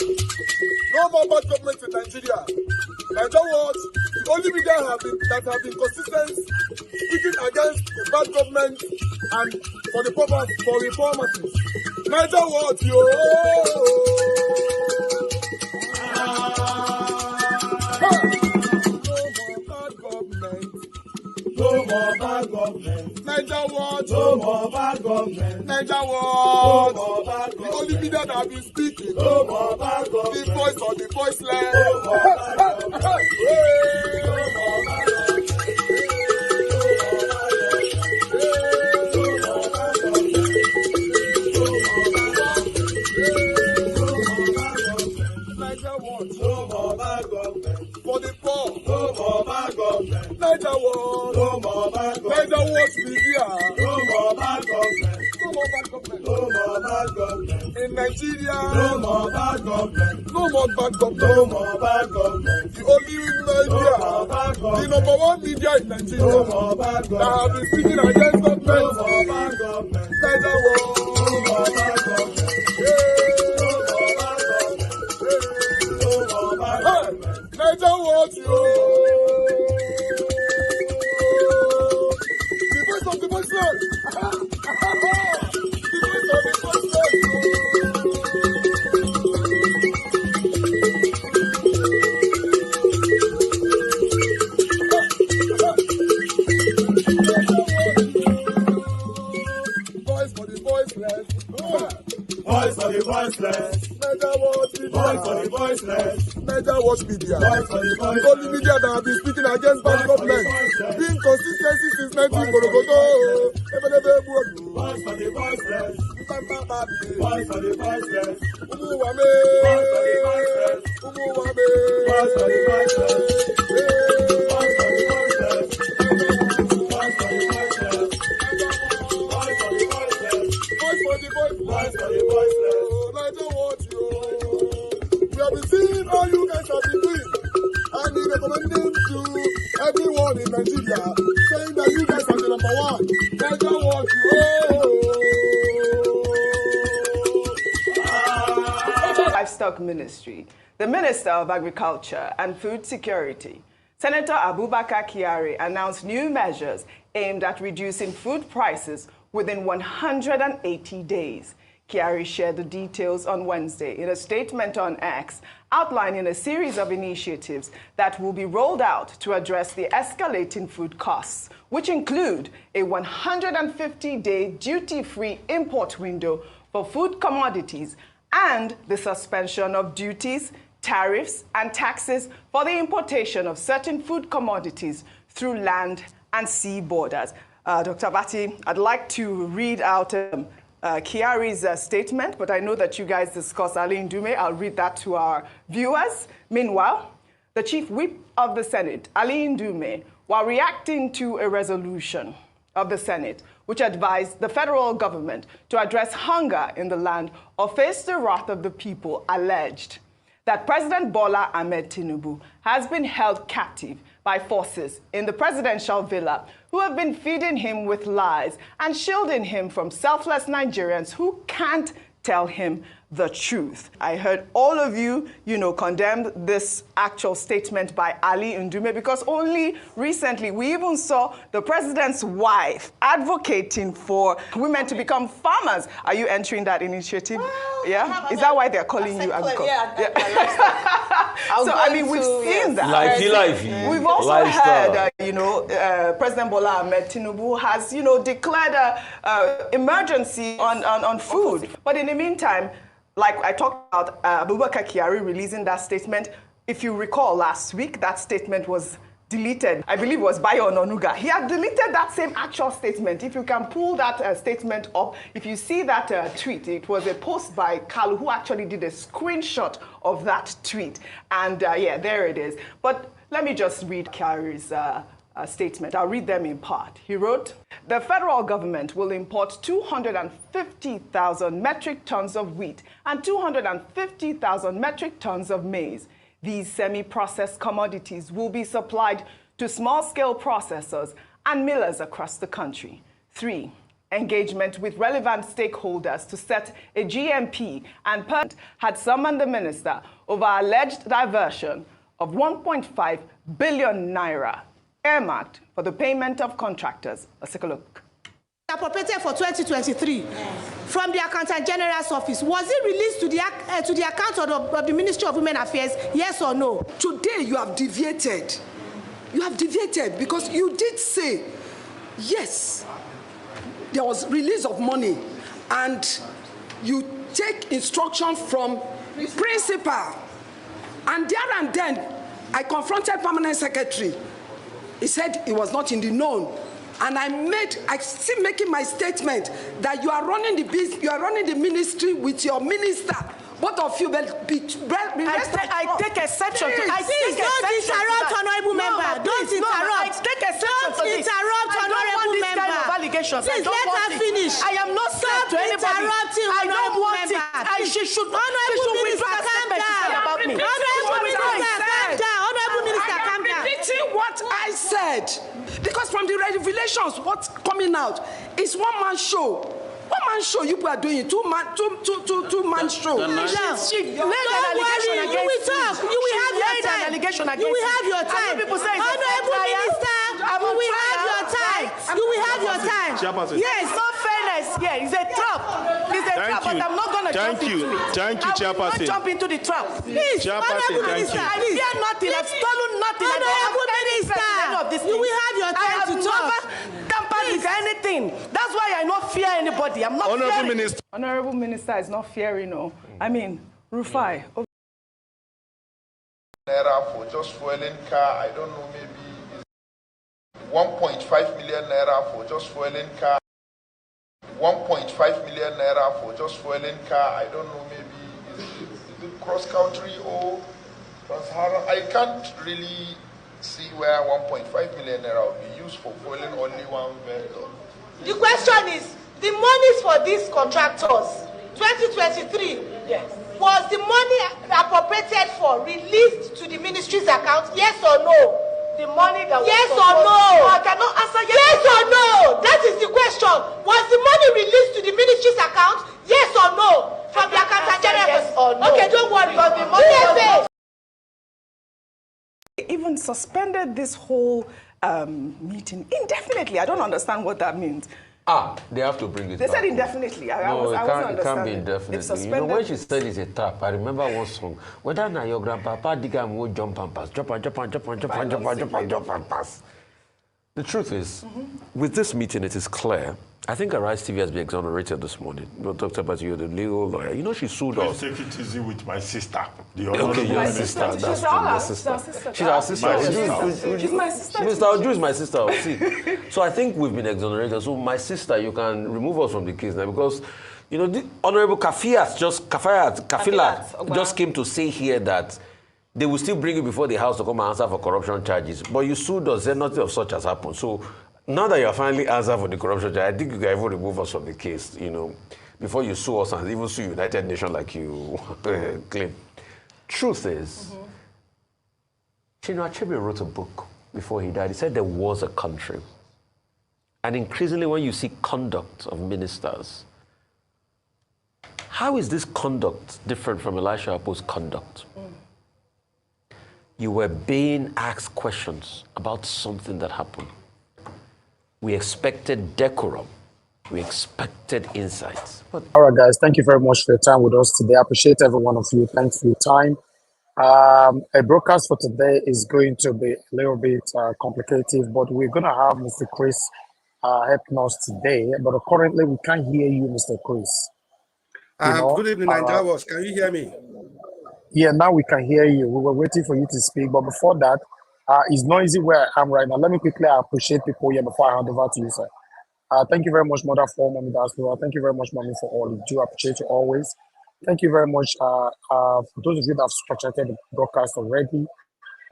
No more bad government in Nigeria. Nigeria what? The only media that have been consistent speaking against the bad government and for the purpose for reformers. Nigeria what? Yo! No more bad government. Nigeria what? No more bad government. Nigeria what? No more bad government. The only media that have been speaking. No more bad government. The voice of the voiceless. No more bad government. No more bad government. No more bad government. For the poor. No more bad government. Nigeria what? No more bad government. Nigeria what media? No more bad government. No more bad government. No more bad government. In Nigeria. No more bad government. No more bad government. No more bad government. The only media. No more bad government. The number one media in Nigeria. No more bad government. That have been speaking against government. No more bad government. Nigeria what? No more bad government. Nigeria what you? The voice of the voiceless. The voice of the voiceless. Voice for the voiceless. Voice for the voiceless. Nigeria what? Voice for the voiceless. Nigeria watch media. The only media that have been speaking against bad government. Being consistency since 1944. Voice for the voiceless. Voice for the voiceless. Umuwame. Voice for the voiceless. Umuwame. Voice for the voiceless. Voice for the voiceless. Voice for the voiceless. Voice for the voiceless. Voice for the voiceless. Voice for the voiceless. Nigeria watch you. We have been seeing all you guys have been doing, and we recommending to everyone in Nigeria, saying that you guys are the number one. Nigeria watch you. Livestock Ministry, the Minister of Agriculture and Food Security, Senator Abubakar Kyari, announced new measures aimed at reducing food prices within 180 days. Kyari shared the details on Wednesday in a statement on X, outlining a series of initiatives that will be rolled out to address the escalating food costs, which include a 150-day duty-free import window for food commodities and the suspension of duties, tariffs, and taxes for the importation of certain food commodities through land and sea borders. Dr. Bati, I'd like to read out Kyari's statement, but I know that you guys discussed Ali Ndume. I'll read that to our viewers. Meanwhile, the Chief Whip of the Senate, Ali Ndume, while reacting to a resolution of the Senate, which advised the federal government to address hunger in the land or face the wrath of the people, alleged that President Bola Ahmed Tinubu has been held captive by forces in the presidential villa who have been feeding him with lies and shielding him from selfless Nigerians who can't tell him the truth. I heard all of you, condemn this actual statement by Ali Ndume, because only recently we even saw the president's wife advocating for women to become farmers. Are you entering that initiative? Well, yeah? Is that why they're calling you agriculture? Yeah. So, I mean, we've seen that. Livey. We've also heard, President Bola Ahmed Tinubu has, declared an emergency on food. But in the meantime, like I talked about Abubakar Kyari releasing that statement, if you recall last week, that statement was deleted. I believe it was Bayo Ononuga. He had deleted that same actual statement. If you can pull that statement up, if you see that tweet, it was a post by Kalu who actually did a screenshot of that tweet. And yeah, there it is. But let me just read Kyari's statement. I'll read them in part. He wrote, "The federal government will import 250,000 metric tons of wheat and 250,000 metric tons of maize. These semi-processed commodities will be supplied to small-scale processors and millers across the country. 3. engagement with relevant stakeholders to set a GMP and had summoned the minister over alleged diversion of 1.5 billion naira earmarked for the payment of contractors. Let's take a look. Appropriated for 2023 from the Accountant General's office. Was it released to the account of the Ministry of Women Affairs? Yes or no? Today you have deviated. You have deviated because you did say, yes, there was release of money and you take instruction from principal. And there and then, I confronted permanent secretary. He said he was not in the known. And I still making my statement that you are running the business, you are running the ministry with your minister. Both of you will be I take exception to this. Please don't interrupt, honorable member. Don't interrupt. I take exception to this. Don't interrupt, honorable member. Please let her finish. I am not stop interrupting, honorable member. She should honorable minister, calm down. Honorable minister, calm down. Honorable minister, calm down. Repeating what I said, because from the revelations, what's coming out is one-man show. One-man show you people are doing two-man show. Don't worry, you will talk. You will have your time. You will have your time. Honorable minister, you will have your time. You will have your time. Yes. No fairness here. It's a trap. It's a trap, but I'm not going to jump into it. Thank you, Chairperson. I will not jump into the trap. Please, honorable minister, I fear nothing. I've stolen nothing. Honorable minister, you will have your time to talk. With anything. That's why I not fear anybody. I'm not Honorable fearing. Minister. Honorable Minister is not fearing, no. I mean, Rufai. Naira for just fueling car, I don't know, maybe 1.5 million naira for just fueling car. 1.5 million naira for just fueling car, I don't know, maybe is it cross country or Trans-Saharan? I can't really see where 1.5 million naira will be used for fueling only one vehicle. The question is, the monies for these contractors, 2023, yes, was the money appropriated for released to the ministry's account, yes or no? The money that yes or no? I cannot answer yes or no. That is the question. Was the money released to the ministry's account, yes or no? From the Accountant General? Yes or no. Okay, don't worry. But the money even suspended this whole meeting indefinitely. I don't understand what that means. They have to bring it back. They said indefinitely. It can't be indefinitely. You know, when she said it's a trap, I remember one song. Whether now your grandpapa digam will jump and pass. Jump and pass. The truth is, with this meeting, it is clear. I think Arise TV has been exonerated this morning. We talked about you, the legal lawyer. You know, she sued us. Take it easy with my sister. Okay, your sister. That's your sister. She's our sister. She's my sister. Mr. Oju is my sister. See. So I think we've been exonerated. So my sister, you can remove us from the case now because, you know, the Honorable Kafilat just came to say here that they will still bring you before the House to come and answer for corruption charges. But you sued us, then nothing of such has happened. So now that you are finally answered for the corruption charge, I think you can even remove us from the case, you know, before you sue us and even sue United Nations like you claim. Truth is, Chinua Achebe wrote a book before he died. He said there was a country. And increasingly when you see conduct of ministers, how is this conduct different from Elisha Apo's conduct? You were being asked questions about something that happened. We expected decorum. We expected insights. All right, guys. Thank you very much for your time with us today. I appreciate every one of you. Thanks for your time. A broadcast for today is going to be a little bit complicated, but we're going to have Mr. Chris helping us today. But currently, we can't hear you, Mr. Chris. Good evening, Nigeria. Can you hear me? Yeah, now we can hear you. We were waiting for you to speak, but before that, it's noisy where I am right now. Let me quickly appreciate people here before I hand over to you, sir. Thank you very much, Mother, for Mommy Diaspora. Thank you very much, Mommy, for all you do. Appreciate you always. Thank you very much for those of you that have structured the broadcast already.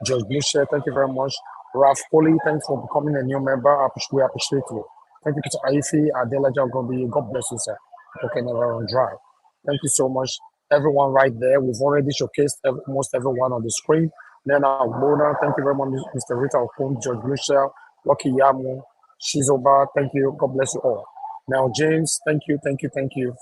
George Blucher, thank you very much. Ralph Foley, thanks for becoming a new member. We appreciate you. Thank you, Peter Aifi, Adela Jagobi. God bless you, sir. Okay, never run dry. Thank you so much. Everyone right there. We've already showcased almost everyone on the screen. Lena Mona, thank you very much, Mr. Rita Okun, George Blucher, Lucky Yamu, Shizoba, thank you. God bless you all. Now, James, thank you, thank you, thank you.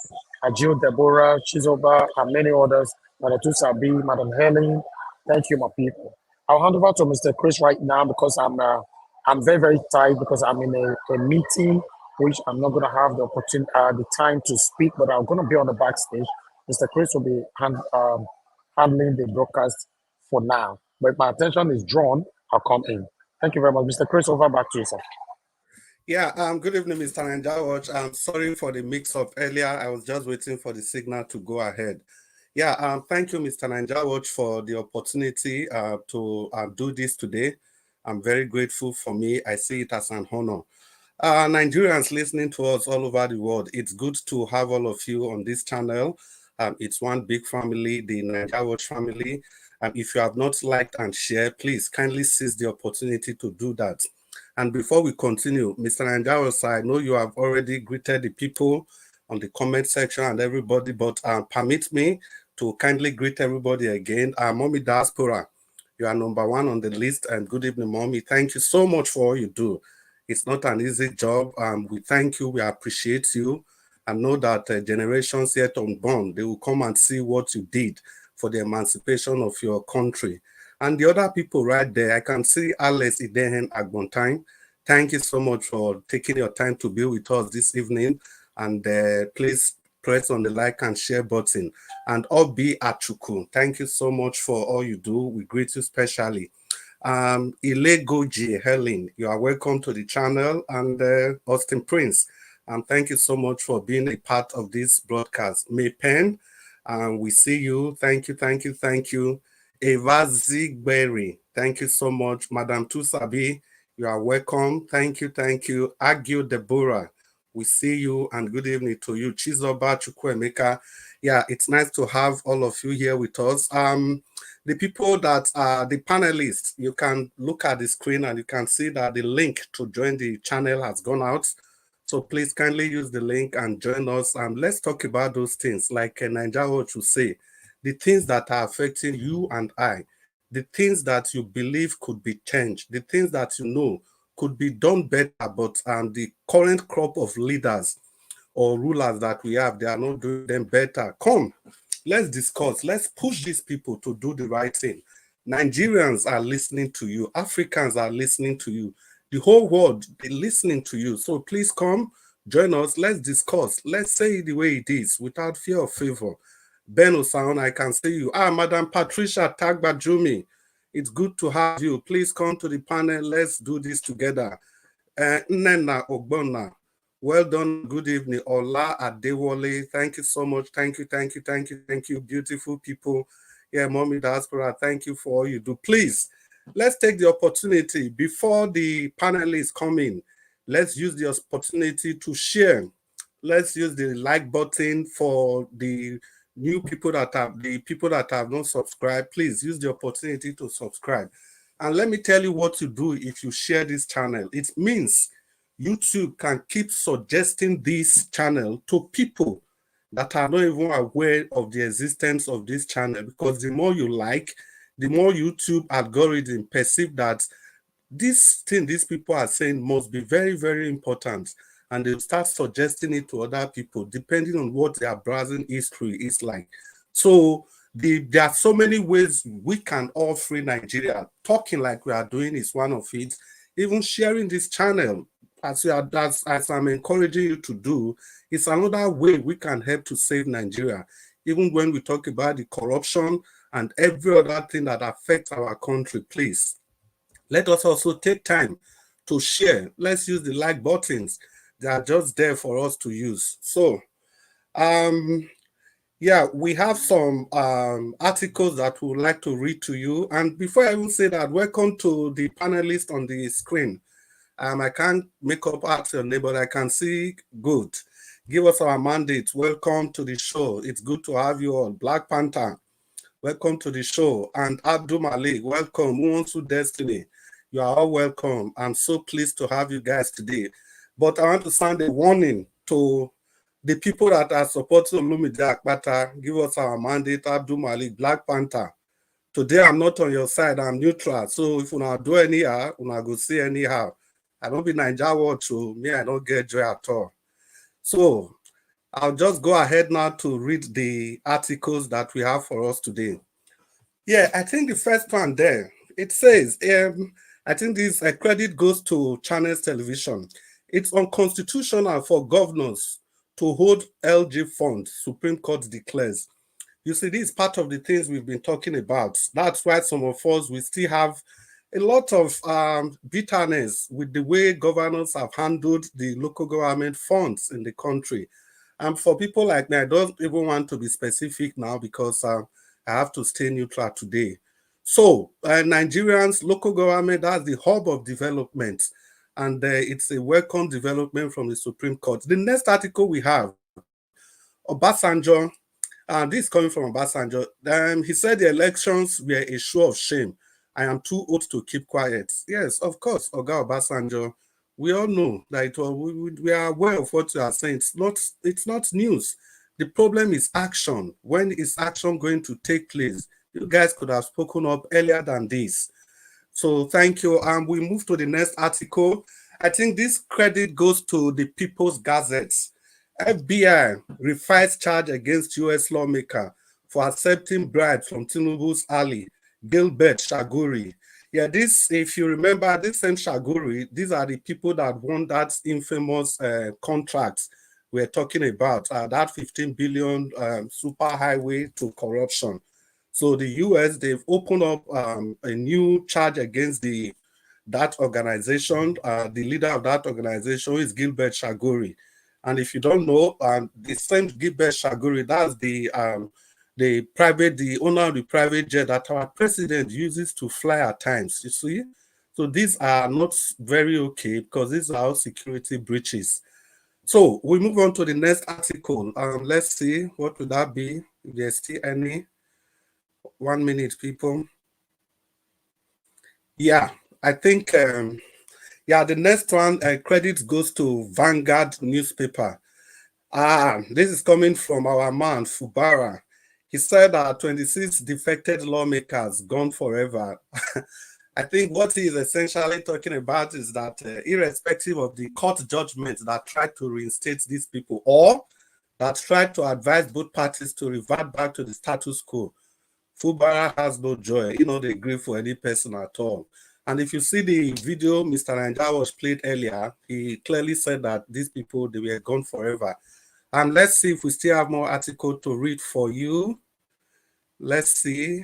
Ajil, Deborah, Chizoba, and many others. Madam Tusabi, Madam Helen, thank you, my people. I'll hand over to Mr. Chris right now because I'm very, very tired because I'm in a meeting which I'm not going to have the opportunity, the time to speak, but I'm going to be on the backstage. Mr. Chris will be handling the broadcast for now. But my attention is drawn. I'll come in. Thank you very much. Mr. Chris, over back to you, sir. Yeah, good evening, Mr. Nanjawatch. I'm sorry for the mix-up earlier. I was just waiting for the signal to go ahead. Yeah, thank you, Mr. Nanjawatch, for the opportunity to do this today. I'm very grateful for me. I see it as an honor. Nigerians listening to us all over the world, it's good to have all of you on this channel. It's one big family, the Nanjawatch family. If you have not liked and shared, please kindly seize the opportunity to do that. And before we continue, Mr. Nanjawatch, I know you have already greeted the people on the comment section and everybody, but permit me to kindly greet everybody again. Mommy Diaspora, you are number one on the list, and good evening, Mommy. Thank you so much for all you do. It's not an easy job. We thank you, we appreciate you, and know that generations yet unborn, they will come and see what you did for the emancipation of your country. And the other people right there, I can see Alice Idehen Agbontine. Thank you so much for taking your time to be with us this evening. And please press on the like and share button. And Obi Achuku, thank you so much for all you do. We greet you specially. Ile Goji Helen, you are welcome to the channel. And Austin Prince, thank you so much for being a part of this broadcast. May Pen, we see you. Thank you, thank you, thank you. Eva Zigberry, thank you so much. Madam Tusabi, you are welcome. Thank you, thank you. Agio Deborah, we see you, and good evening to you. Chizoba Chukwemeka, yeah, it's nice to have all of you here with us. The people that are the panelists, you can look at the screen and you can see that the link to join the channel has gone out. So please kindly use the link and join us. Let's talk about those things, like Nanjawatch will say, the things that are affecting you and I, the things that you believe could be changed, the things that you know could be done better, but the current crop of leaders or rulers that we have, they are not doing them better. Come, let's discuss. Let's push these people to do the right thing. Nigerians are listening to you. Africans are listening to you. The whole world is listening to you. So please come, join us. Let's discuss. Let's say it the way it is without fear or favor. Ben Osaon, I can see you. Madam Patricia Tagbajumi, it's good to have you. Please come to the panel. Let's do this together. Nena Ogbonna, well done. Good evening. Ola Adewale, thank you so much. Thank you, thank you, thank you, thank you, beautiful people. Yeah, Mommy Diaspora, thank you for all you do. Please, let's take the opportunity before the panelists come in. Let's use the opportunity to share. Let's use the like button for the new people that have not subscribed. Please use the opportunity to subscribe. And let me tell you what to do if you share this channel. It means YouTube can keep suggesting this channel to people that are not even aware of the existence of this channel, because the more you like, the more YouTube algorithm perceive that this thing these people are saying must be very, very important, and they'll start suggesting it to other people depending on what their browsing history is like. So there are so many ways we can all free Nigeria. Talking like we are doing is one of it. Even sharing this channel, as I'm encouraging you to do, is another way we can help to save Nigeria. Even when we talk about the corruption and every other thing that affects our country, please, let us also take time to share. Let's use the like buttons. They are just there for us to use. So, yeah, we have some articles that we would like to read to you. And before I even say that, welcome to the panelists on the screen. I can't make up out your name, but I can see good. Give us our mandate. Welcome to the show. It's good to have you on. Black Panther, welcome to the show. And Abdul Malik, welcome. Who wants to Destiny? You are all welcome. I'm so pleased to have you guys today. But I want to sound a warning to the people that are supporting Olumide Akpata. Give us our mandate. Abdul Malik, Black Panther. Today I'm not on your side. I'm neutral. So if you not do anyhow, you not go see anyhow. I don't be Nanjawatch, so me, I don't get joy at all. So I'll just go ahead now to read the articles that we have for us today. Yeah, I think the first one there, it says, I think this credit goes to Channels Television. It's unconstitutional for governors to hold LG funds, Supreme Court declares. You see, this is part of the things we've been talking about. That's why some of us, we still have a lot of bitterness with the way governors have handled the local government funds in the country. And for people like me, I don't even want to be specific now because I have to stay neutral today. So Nigerians, local government, that's the hub of development. And it's a welcome development from the Supreme Court. The next article we have, Obasanjo, this is coming from Obasanjo. He said the elections were a show of shame. I am too old to keep quiet. Yes, of course, Oga Obasanjo. We all know that we are aware of what you are saying. It's not news. The problem is action. When is action going to take place? You guys could have spoken up earlier than this. So thank you. We move to the next article. I think this credit goes to the People's Gazette. FBI refines charge against U.S. lawmaker for accepting bribes from Tinubu's ally, Gilbert Shaguri. Yeah, this, if you remember, this same Shaguri, these are the people that won that infamous contract we're talking about, that 15 billion super highway to corruption. So the U.S., they've opened up a new charge against that organization. The leader of that organization is Gilbert Shaguri. And if you don't know, the same Gilbert Shaguri, that's the owner of the private jet that our president uses to fly at times, you see? So these are not very okay because these are all security breaches. So we move on to the next article. Let's see, what would that be? If there's still any. 1 minute, people. Yeah, I think, yeah, the next one, credit goes to Vanguard newspaper. This is coming from our man, Fubara. He said 26 defected lawmakers gone forever. I think what he is essentially talking about is that irrespective of the court judgment that tried to reinstate these people or that tried to advise both parties to revert back to the status quo, Fubara has no joy. You know, they agree for any person at all. And if you see the video Mr. Nanja was played earlier, he clearly said that these people, they were gone forever. And let's see if we still have more article to read for you. Let's see.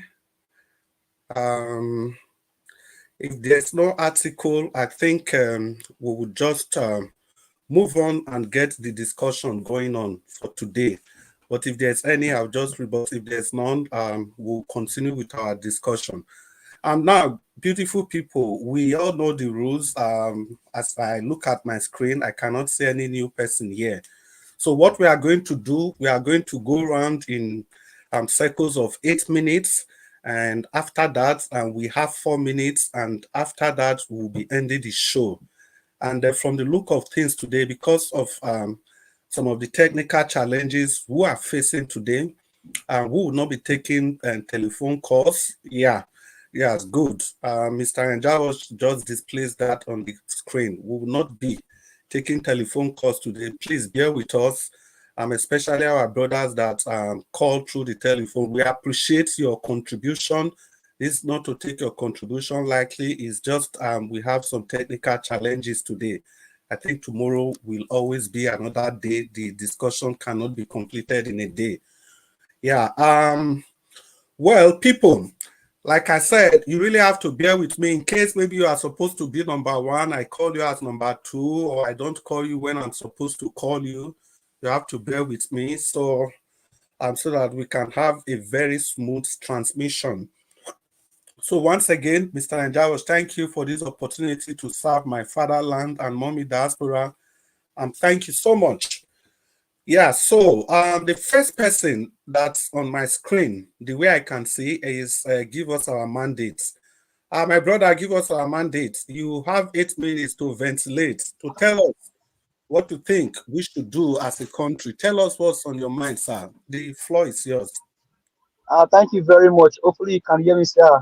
If there's no article, I think we will just move on and get the discussion going on for today. But if there's any, I'll just read. But if there's none, we'll continue with our discussion. Now, beautiful people, we all know the rules. As I look at my screen, I cannot see any new person here. So what we are going to do, we are going to go around in cycles of 8 minutes. And after that, we have 4 minutes. And after that, we'll be ending the show. And from the look of things today, because of some of the technical challenges we are facing today, we will not be taking telephone calls. Yeah, it's good. Mr. Njawa just displays that on the screen. We will not be taking telephone calls today. Please bear with us, especially our brothers that call through the telephone. We appreciate your contribution. This is not to take your contribution lightly. It's just we have some technical challenges today. I think tomorrow will always be another day. The discussion cannot be completed in a day. Yeah. Well, people, like I said, you really have to bear with me in case maybe you are supposed to be number 1. I call you as number 2, or I don't call you when I'm supposed to call you. You have to bear with me so that we can have a very smooth transmission. So once again, Mr. Njawa, thank you for this opportunity to serve my fatherland and mommy diaspora. Thank you so much. Yeah, so the first person that's on my screen, the way I can see is give us our mandates. My brother, give us our mandates. You have 8 minutes to ventilate, to tell us what you think we should do as a country. Tell us what's on your mind, sir. The floor is yours. Thank you very much. Hopefully you can hear me, sir.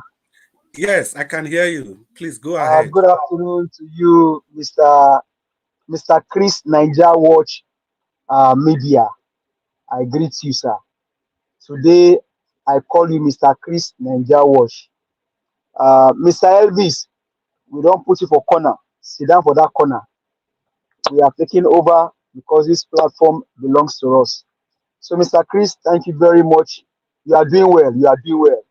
Yes, I can hear you. Please go ahead. Good afternoon to you, Mr. Chris Naija Watch media, I greet you, sir. Today, I call you Mr. Chris Ninja Wash. Mr. Elvis, we don't put you for corner. Sit down for that corner. We are taking over because this platform belongs to us. So, Mr. Chris, thank you very much. You are doing well. You are doing well.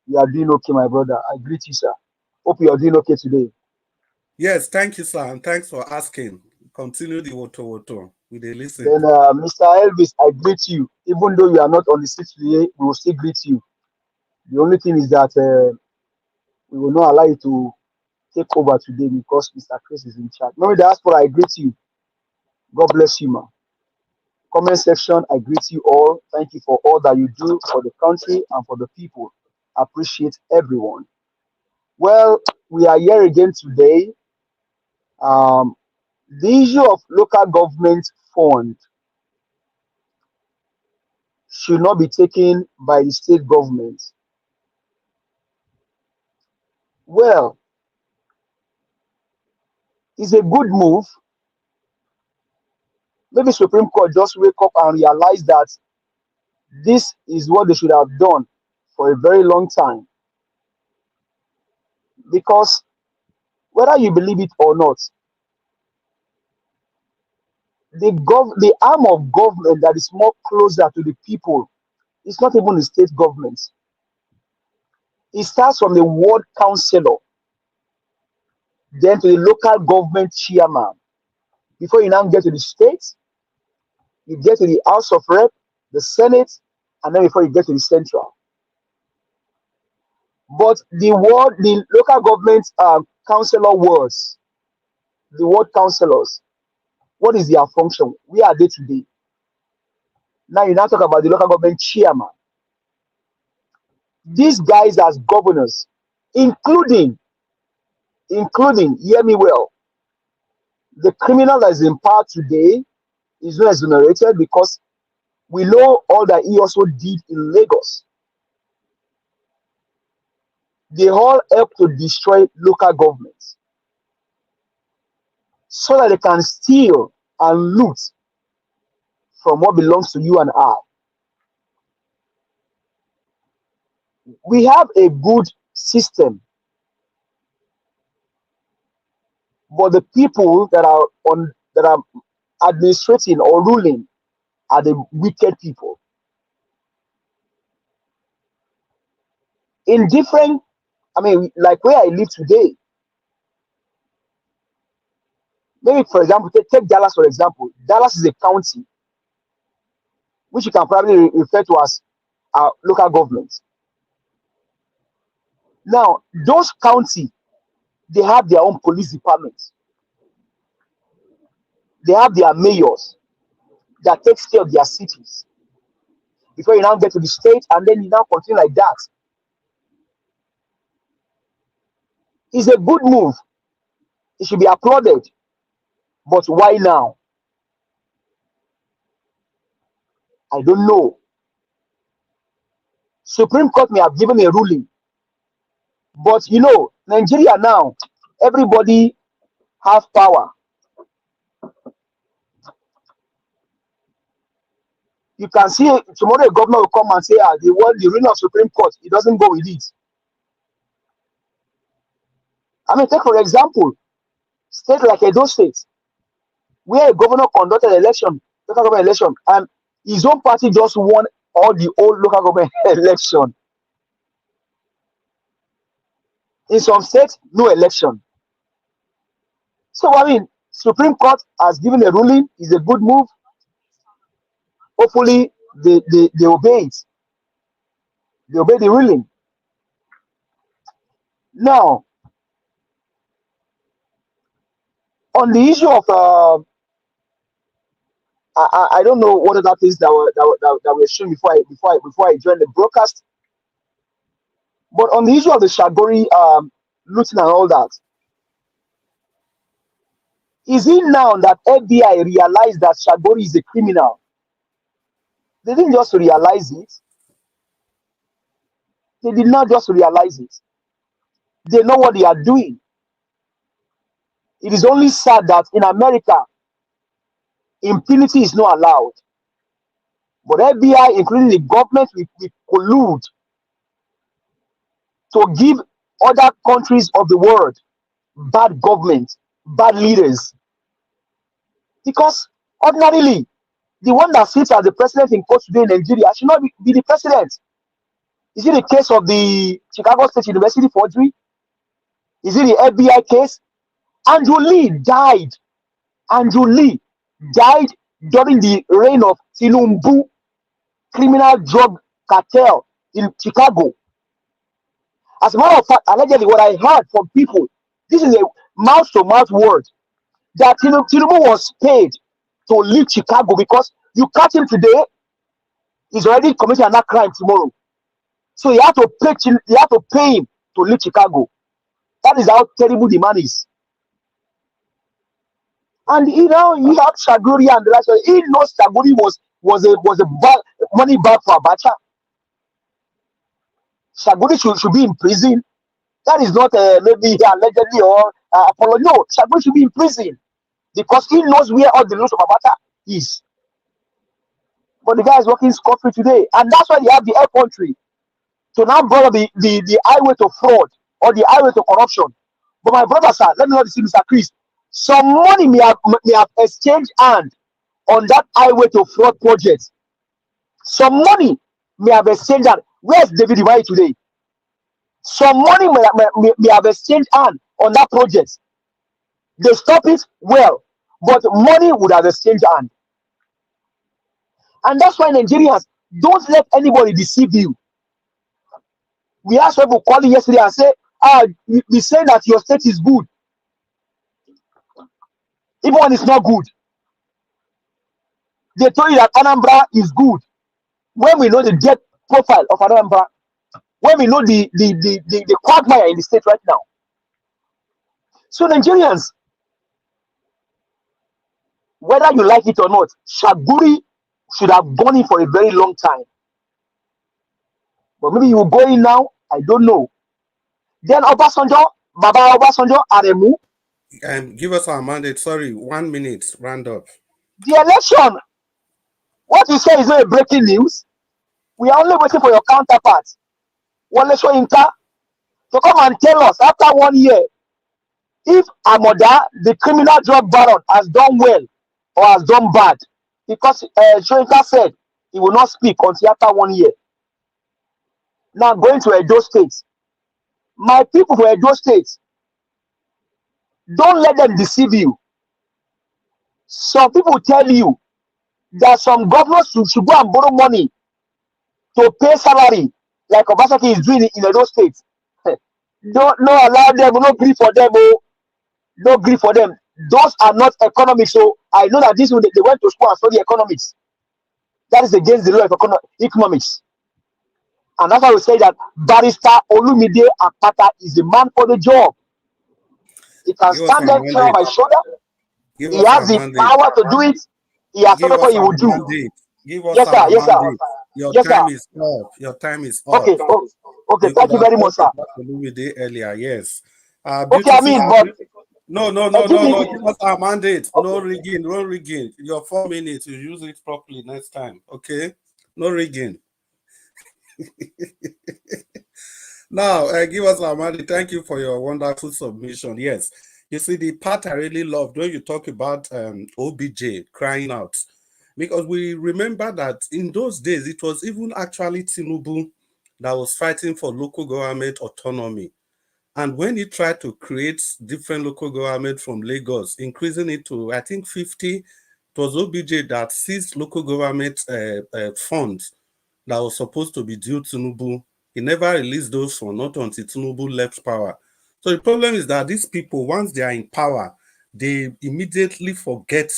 You are doing okay, my brother. I greet you, sir. Hope you are doing okay today. Yes, thank you, sir, and thanks for asking. Continue the woto. We dey listen. Then, Mr. Elvis, I greet you. Even though you are not on the seat today, we will still greet you. The only thing is that we will not allow you to take over today because Mr. Chris is in charge. Maybe diaspora, I greet you. God bless you, man. Comment section, I greet you all. Thank you for all that you do for the country and for the people. Appreciate everyone. Well, we are here again today. The issue of local government fund should not be taken by the state government. Well, it's a good move. Maybe Supreme Court just wake up and realize that this is what they should have done for a very long time. Because whether you believe it or not, the arm of government that is more closer to the people is not even the state government. It starts from the ward councillor, then to the local government chairman. Before you now get to the state, you get to the House of Rep, the Senate, and then before you get to the central. But the local government councillor wards, the ward councillors, what is their function? Where are they today? Now you now talk about the local government chairman. These guys as governors, including, hear me well, the criminal that is in power today is not exonerated because we know all that he also did in Lagos. They all help to destroy local governments so that they can steal and loot from what belongs to you and I. We have a good system, but the people that are administrating or ruling are the wicked people. In different, like where I live today, maybe for example, take Dallas for example. Dallas is a county, which you can probably refer to as our local government. Now, those counties, they have their own police departments. They have their mayors that takes care of their cities. Before you now get to the state, and then you now continue like that. It's a good move. It should be applauded. But why now? I don't know. Supreme Court may have given a ruling. But you know, Nigeria now, everybody have power. You can see tomorrow a governor will come and say, the ruling of Supreme Court, it doesn't go with it. Take for example, state like Edo State, where a governor conducted election, local government election, and his own party just won all the old local government election. In some states, no election. So Supreme Court has given a ruling, is a good move. Hopefully they obey it. They obey the ruling. Now, on the issue of I don't know what other things that were shown before I joined the broadcast. But on the issue of the Shagori looting and all that, is it now that FBI realized that Shagori is a criminal? They didn't just realize it. They did not just realize it. They know what they are doing. It is only sad that in America, impunity is not allowed. But FBI, including the government, we collude to give other countries of the world bad government, bad leaders. Because ordinarily, the one that sits as the president in court today in Nigeria should not be the president. Is it the case of the Chicago State University forgery? Is it the FBI case? Andrew Lee died. Andrew Lee died during the reign of Tinubu criminal drug cartel in Chicago. As a matter of fact, allegedly, what I heard from people, this is a mouth-to-mouth word, that Tinubu was paid to leave Chicago because you catch him today, he's already committing another crime tomorrow. So you have to pay him to leave Chicago. That is how terrible the man is. And you know, he had Shaguri and the rest. He knows Shaguri was a bad money bag for Abacha. Shaguri should be in prison. That is not maybe allegedly or Apollo. No, Shaguri should be in prison because he knows where all the loot of Abacha is. But the guy is working scot-free today, and that's why they have the air country to now bring the highway to fraud or the highway to corruption. But my brother, sir, let me not deceive Mr. Chris. Some money may have exchanged hand on that highway to fraud project. Some money may have exchanged hand. Where's David Iwai today? Some money may have exchanged hand on that project. They stop it well, but money would have exchanged hand. And that's why Nigerians, don't let anybody deceive you. We asked people calling yesterday and say, we say that your state is good, even when it's not good. They told you that Anambra is good, when we know the debt profile of Anambra, when we know the quagmire in the state right now. So Nigerians, whether you like it or not, Shaguri should have gone in for a very long time. But maybe you will go in now, I don't know. Then Obasanjo, Baba Obasanjo, Aremu. Give us our mandate. Sorry, 1 minute, round up. The election, what you say is not a breaking news. We are only waiting for your counterpart, Wole Soyinka, to come and tell us after 1 year if Amoda, the criminal drug baron, has done well or has done bad. Because Soyinka said he will not speak until after 1 year. Now going to Edo State. My people for Edo State, don't let them deceive you. Some people tell you that some governors should go and borrow money to pay salary, like Obasaki is doing in Edo State. Don't allow them, no grief for them, no grief for them. Those are not economics. So I know that they went to school and study economics. That is against the law of economics. And that's why we say that Barrister Olumide Akpata is the man for the job. He can stand there on my shoulder. He has the power to do it. He has done what he will do. Yes, sir. Yes, sir. Your time is up. Your time is up. Okay. Okay. Thank you very much, sir. Olumide earlier, yes. Okay, I mean, but no. Give us our mandate. Okay. No rigging. Your 4 minutes. You use it properly next time. Okay. No rigging. Now, give us our money. Thank you for your wonderful submission. Yes, you see, the part I really loved when you talk about OBJ crying out, because we remember that in those days it was even actually Tinubu that was fighting for local government autonomy. And when he tried to create different local government from Lagos, increasing it to, I think, 50, it was OBJ that seized local government funds that was supposed to be due to Tinubu. He never released those funds, not until Tinubu left power. So the problem is that these people, once they are in power, they immediately forget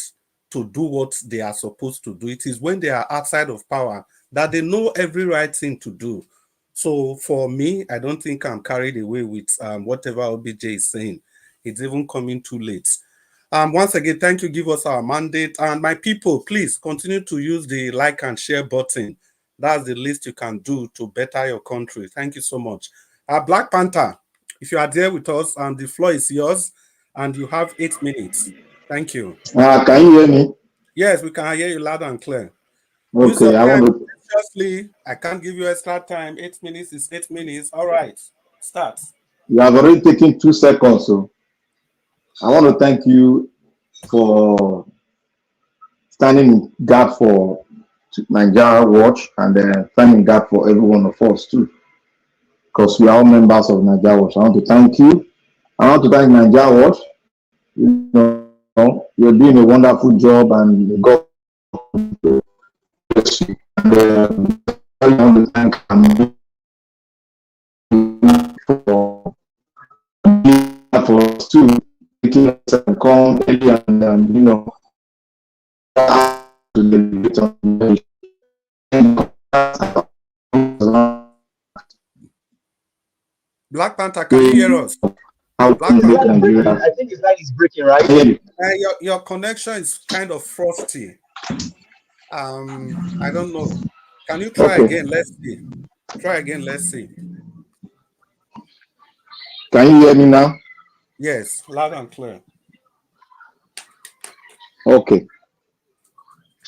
to do what they are supposed to do. It is when they are outside of power that they know every right thing to do. So for me, I don't think I'm carried away with whatever OBJ is saying. It's even coming too late. Once again, thank you. Give us our mandate. And my people, please continue to use the like and share button. That's the least you can do to better your country. Thank you so much. Black Panther, if you are there with us, and the floor is yours, and you have 8 minutes. Thank you. Can you hear me? Yes, we can hear you loud and clear. Okay, I want to. Seriously, I can't give you extra time. 8 minutes is 8 minutes. All right, start. You have already taken 2 seconds, so I want to thank you for standing in gap for Nigeria Watch and standing in gap for every one of us too, because we are all members of Nigeria Watch. I want to thank you. I want to thank Nigeria Watch. You know, you're doing a wonderful job, and God bless you. And I want to thank you for us too, making us come early and you know. Black Panther, can you hear us? Black Panther. I think his line is breaking, right? Your connection is kind of frosty. I don't know. Can you try again? Let's see. Try again. Let's see. Can you hear me now? Yes, loud and clear. Okay.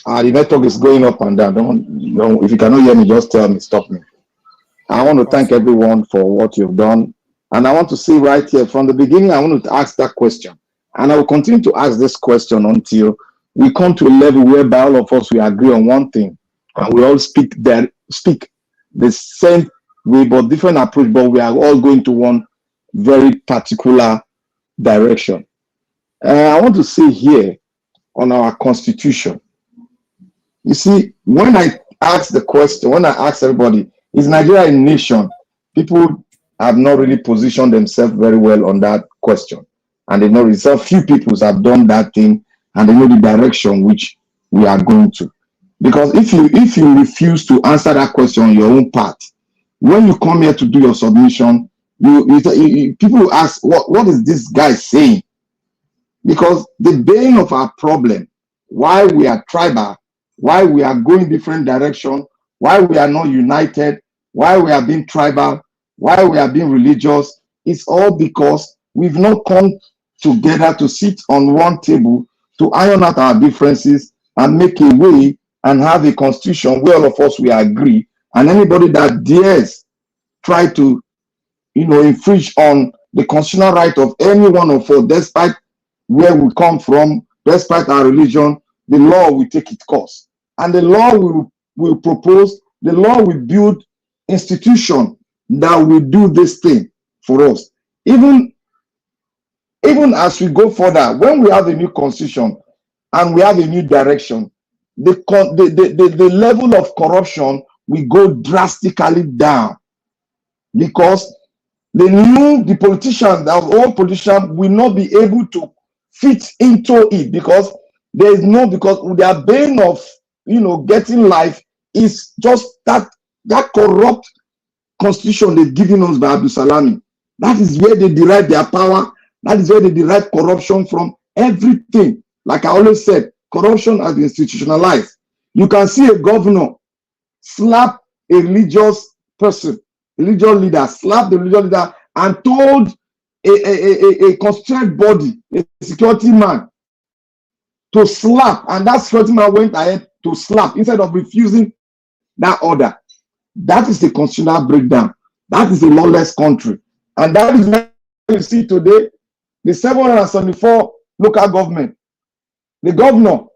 The network is going up and down. Don't, if you cannot hear me, just tell me, stop me. I want to thank everyone for what you've done. And I want to say right here, from the beginning, I want to ask that question. And I will continue to ask this question until we come to a level whereby all of us, we agree on one thing. And we all speak the same way, but different approach, but we are all going to one very particular direction. I want to say here on our constitution, you see, when I ask the question, when I ask everybody, is Nigeria a nation? People have not really positioned themselves very well on that question. And they know itself, few people have done that thing and they know the direction which we are going to. Because if you refuse to answer that question on your own part, when you come here to do your submission, people ask, what is this guy saying? Because the bane of our problem, why we are tribal, why we are going different direction, why we are not united, why we are being tribal, why we are being religious, it's all because we've not come together to sit on one table to iron out our differences and make a way and have a constitution where all of us we agree, and anybody that dares try to infringe on the constitutional right of any one of us, despite where we come from, despite our religion, the law will take its course. And the law will propose, the law will build institution that will do this thing for us. Even as we go further, when we have a new constitution and we have a new direction, the level of corruption will go drastically down, because the politicians, the old politicians, will not be able to fit into it, because their bane of getting life is just that corrupt constitution they've given us by Abdul Salami. That is where they derive their power. That is where they derive corruption from. Everything, like I always said, corruption has been institutionalized. You can see a governor slap a religious person, religious leader, slap the religious leader, and told a constituted body, a security man, to slap, and that security man went ahead to slap instead of refusing that order. That is the constitutional breakdown. That is a lawless country. And that is why you see today the 774 local government. The governor,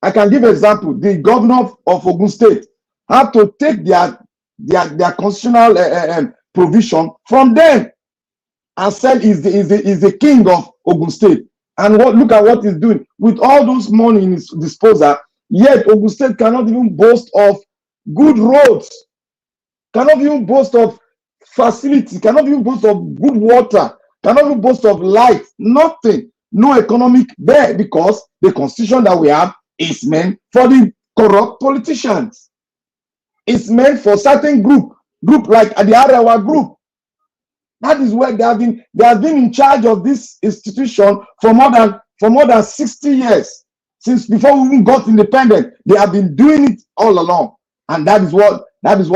I can give an example, the governor of Ogun State had to take their constitutional provision from them and said is the king of Ogun State. And look at what he's doing with all those money in his disposal. Yet Ogun State cannot even boast of good roads, cannot even boast of facility, cannot even boast of good water, cannot even boast of light, nothing, no economic there, because the constitution that we have is meant for the corrupt politicians. It's meant for certain group like the Arewa group. That is where they have been in charge of this institution for more than 60 years. Since before we even got independent, they have been doing it all along. And that is what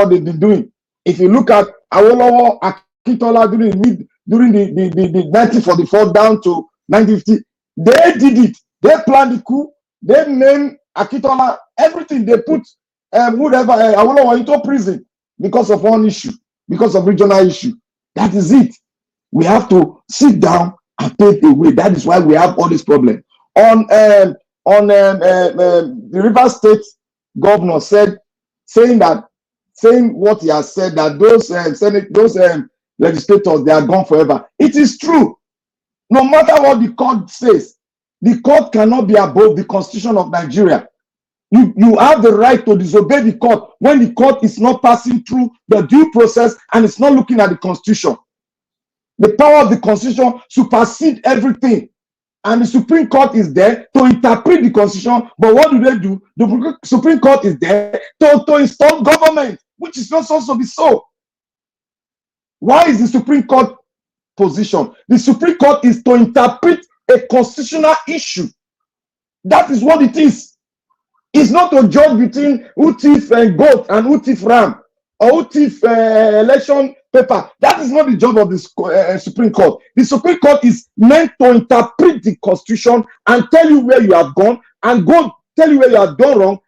they've been doing. If you look at Awolowo, Akintola during the 1944 down to 1950, they did it. They planned the coup. They named Akitola, everything they put whoever Awolowo into prison because of one issue, because of regional issue. That is it. We have to sit down and pave the way. That is why we have all this problem. On the River State governor saying what he has said, that those legislators, they are gone forever. It is true. No matter what the court says, the court cannot be above the Constitution of Nigeria. You have the right to disobey the court when the court is not passing through the due process and it's not looking at the Constitution. The power of the Constitution supersedes everything. And the Supreme Court is there to interpret the Constitution. But what do? The Supreme Court is there to install government, which is not supposed to be so. Why is the Supreme Court position? The Supreme Court is to interpret a constitutional issue. That is what it is. It's not to judge between who thief goat and who thief ram, or who thief election paper. That is not the job of the Supreme Court. The Supreme Court is meant to interpret the Constitution and tell you where you have gone, and go tell you where you have done wrong,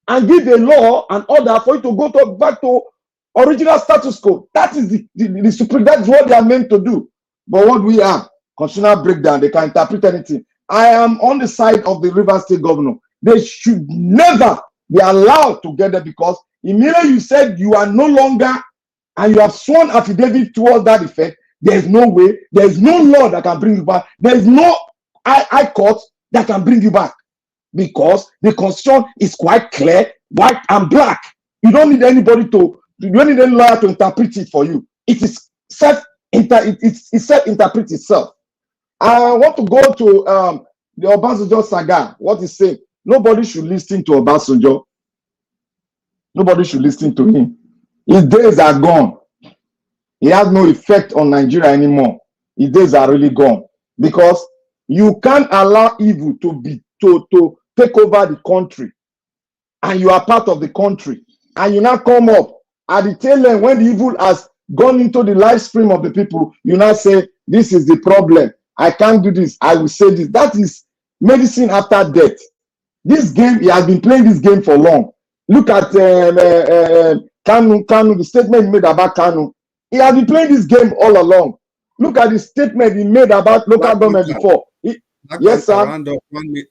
and give a law and order for you to go back to original status quo. That is the Supreme. That is what they are meant to do. But what we are, constitutional breakdown, they can interpret anything. I am on the side of the River State governor. They should never be allowed to get there, because immediately you said you are no longer, and you have sworn affidavit towards that effect, there is no way, there is no law that can bring you back. There is no high court that can bring you back, because the Constitution is quite clear, white and black. You don't need anybody to, you don't need any lawyer to interpret it for you. It is self-interpret itself. I want to go to the Obasanjo saga. What is saying? Nobody should listen to Obasanjo. Nobody should listen to him. His days are gone. He has no effect on Nigeria anymore. His days are really gone, because you can't allow evil to take over the country, and you are part of the country, and you now come up at the tail end when the evil has gone into the life stream of the people. You now say, this is the problem. I can't do this. I will say this. That is medicine after death. This game, he has been playing this game for long. Look at Kanu, the statement he made about Kanu. He has been playing this game all along. Look at the statement he made about local government before. Yes, sir. Around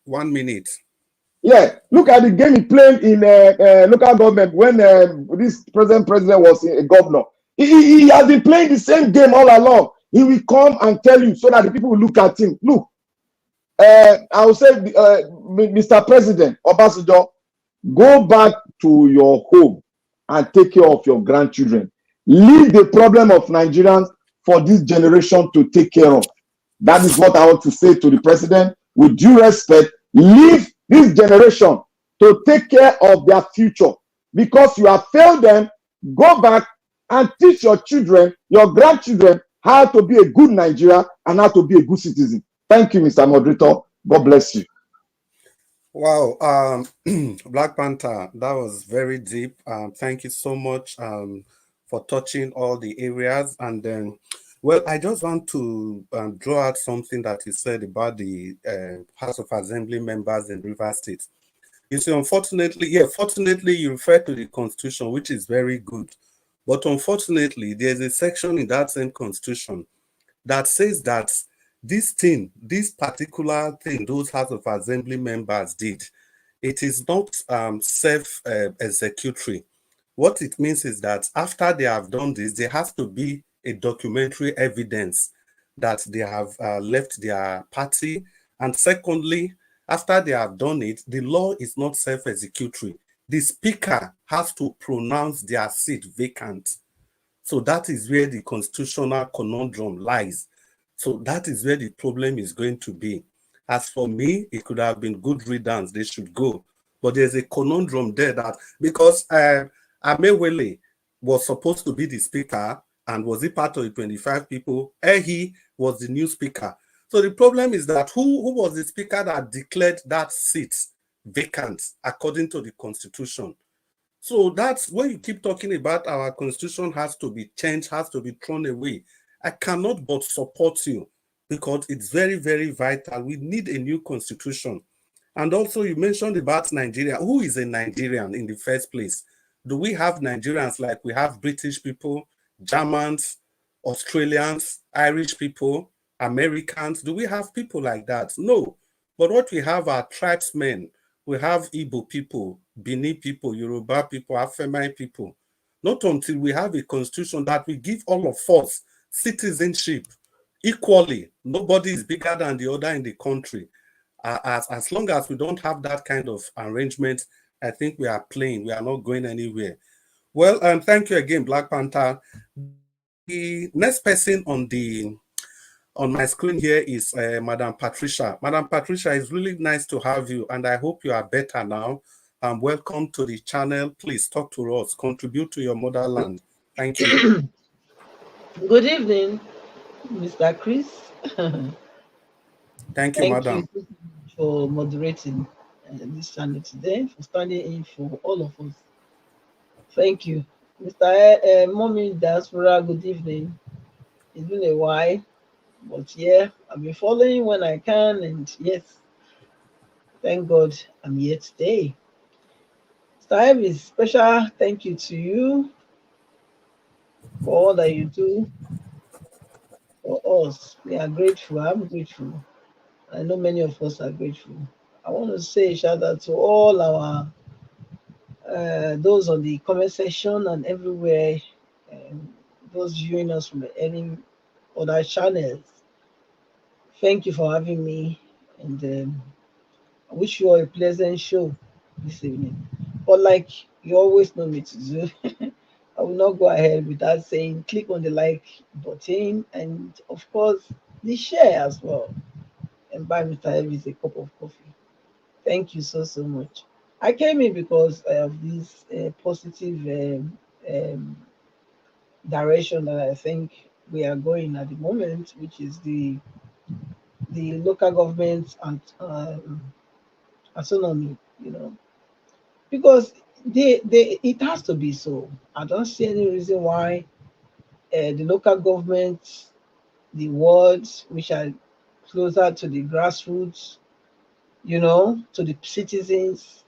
1 minute. Yeah, look at the game he played in local government when this present president was a governor. He has been playing the same game all along. He will come and tell you so that the people will look at him. Look, I will say, Mr. President Obasanjo, go back to your home and take care of your grandchildren. Leave the problem of Nigerians for this generation to take care of. That is what I want to say to the president. With due respect, leave this generation to take care of their future, because you have failed them. Go back and teach your children, your grandchildren, how to be a good Nigerian and how to be a good citizen. Thank you, Mr. Moderator. God bless you. Wow, Black Panther, that was very deep. Thank you so much for touching all the areas. And then, well, I just want to draw out something that you said about the House of Assembly members in Rivers State. You see, unfortunately, fortunately, you refer to the Constitution, which is very good. But unfortunately, there's a section in that same Constitution that says that this particular thing those House of Assembly members did, it is not self-executory. What it means is that after they have done this, there has to be a documentary evidence that they have left their party. And secondly, after they have done it, the law is not self-executory. The speaker has to pronounce their seat vacant. So that is where the constitutional conundrum lies. So that is where the problem is going to be. As for me, it could have been good riddance. They should go. But there's a conundrum there that, because Amewele was supposed to be the speaker, and was he part of the 25 people? He was the new speaker. So the problem is that who was the speaker that declared that seat vacant according to the Constitution? So that's when you keep talking about our Constitution has to be changed, has to be thrown away. I cannot but support you, because it's very, very vital. We need a new Constitution. And also you mentioned about Nigeria. Who is a Nigerian in the first place? Do we have Nigerians like we have British people, Germans, Australians, Irish people, Americans? Do we have people like that? No. But what we have are tribesmen. We have Igbo people, Bini people, Yoruba people, Afemai people. Not until we have a constitution that will give all of us citizenship equally. Nobody is bigger than the other in the country. As long as we don't have that kind of arrangement, I think we are playing. We are not going anywhere. Well, thank you again, Black Panther. The next person on my screen here is Madam Patricia. Madam Patricia, it's really nice to have you, and I hope you are better now. Welcome to the channel. Please talk to us. Contribute to your motherland. Thank you. Good evening, Mr. Chris. Thank you, Thank madam. you for moderating this channel today, for standing in for all of us. Thank you. Mr. Mommy Diaspora, good evening. It's been a while, but yeah, I've been following when I can, and yes, thank God I'm here today. Mr. Ivy, special thank you to you for all that you do for us. We are grateful. I'm grateful. I know many of us are grateful. I want to say a shout out to all our those on the comment section and everywhere, those viewing us from any other channels. Thank you for having me, and I wish you all a pleasant show this evening. But like you always know me to do, I will not go ahead without saying click on the like button and of course the share as well, and buy Mr. Elvis a cup of coffee. Thank you so much. I came in because of this positive direction that I think we are going at the moment, which is the local government and autonomy. You know, because they it has to be so. I don't see any reason why the local government, the wards which are closer to the grassroots, you know, to the citizens,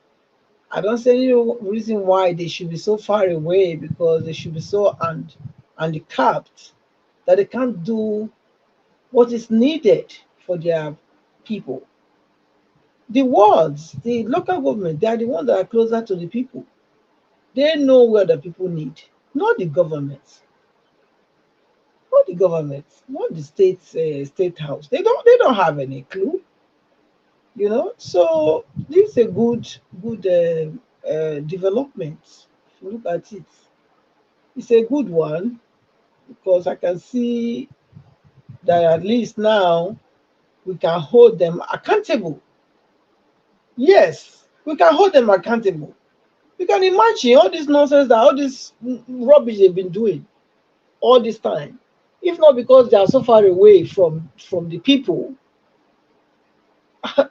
I don't see any reason why they should be so far away, because they should be so handicapped that they can't do what is needed for their people. The wards, the local government, they are the ones that are closer to the people. They know where the people need, not the government, not the government, not the state house. They don't have any clue, you know. So this is a good development. If you look at it, it's a good one, because I can see that at least now we can hold them accountable. Yes, we can hold them accountable. You can imagine all this nonsense, that all this rubbish they've been doing all this time. If not because they are so far away from the people,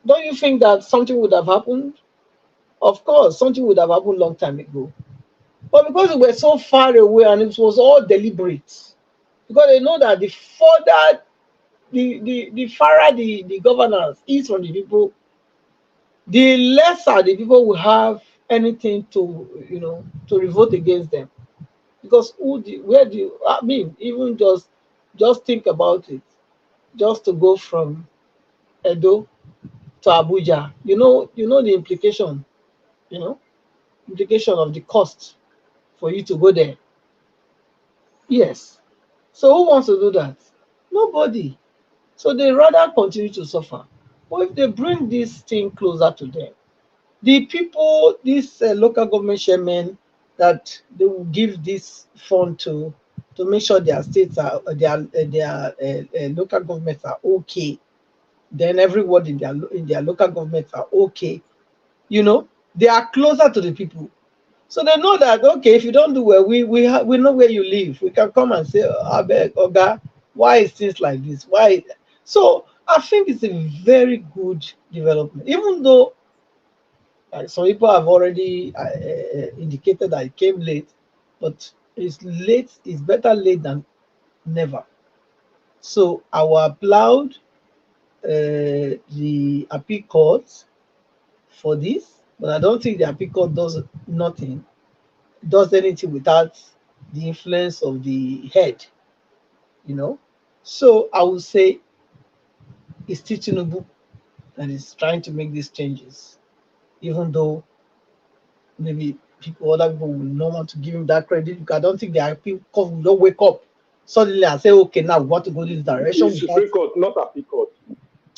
don't you think that something would have happened? Of course, something would have happened long time ago. But because we were so far away and it was all deliberate, because they know that the further the fairer the governance is from the people, the lesser the people will have anything to, you know, to revolt against them. Because where do you, I mean, even just think about it, just to go from Edo to Abuja, you know the implication, you know, implication of the cost for you to go there. Yes. So who wants to do that? Nobody. So they rather continue to suffer. But if they bring this thing closer to them, the people, these local government chairmen, that they will give this fund to make sure their states are their local governments are okay, then everyone in their local governments are okay. You know, they are closer to the people, so they know that okay, if you don't do well, we know where you live. We can come and say, I beg, Oga, why is things like this? Why? So I think it's a very good development, even though some people have already indicated that it came late, but it's late. It's better late than never. So I will applaud the appeal court for this, but I don't think the appeal does nothing, does anything without the influence of the head, you know. So I would say it's still Tinubu that is trying to make these changes, even though maybe other people will not want to give him that credit, because I don't think the people will not wake up suddenly and say, okay, now we want to go this direction. The Supreme Court, not appeal court.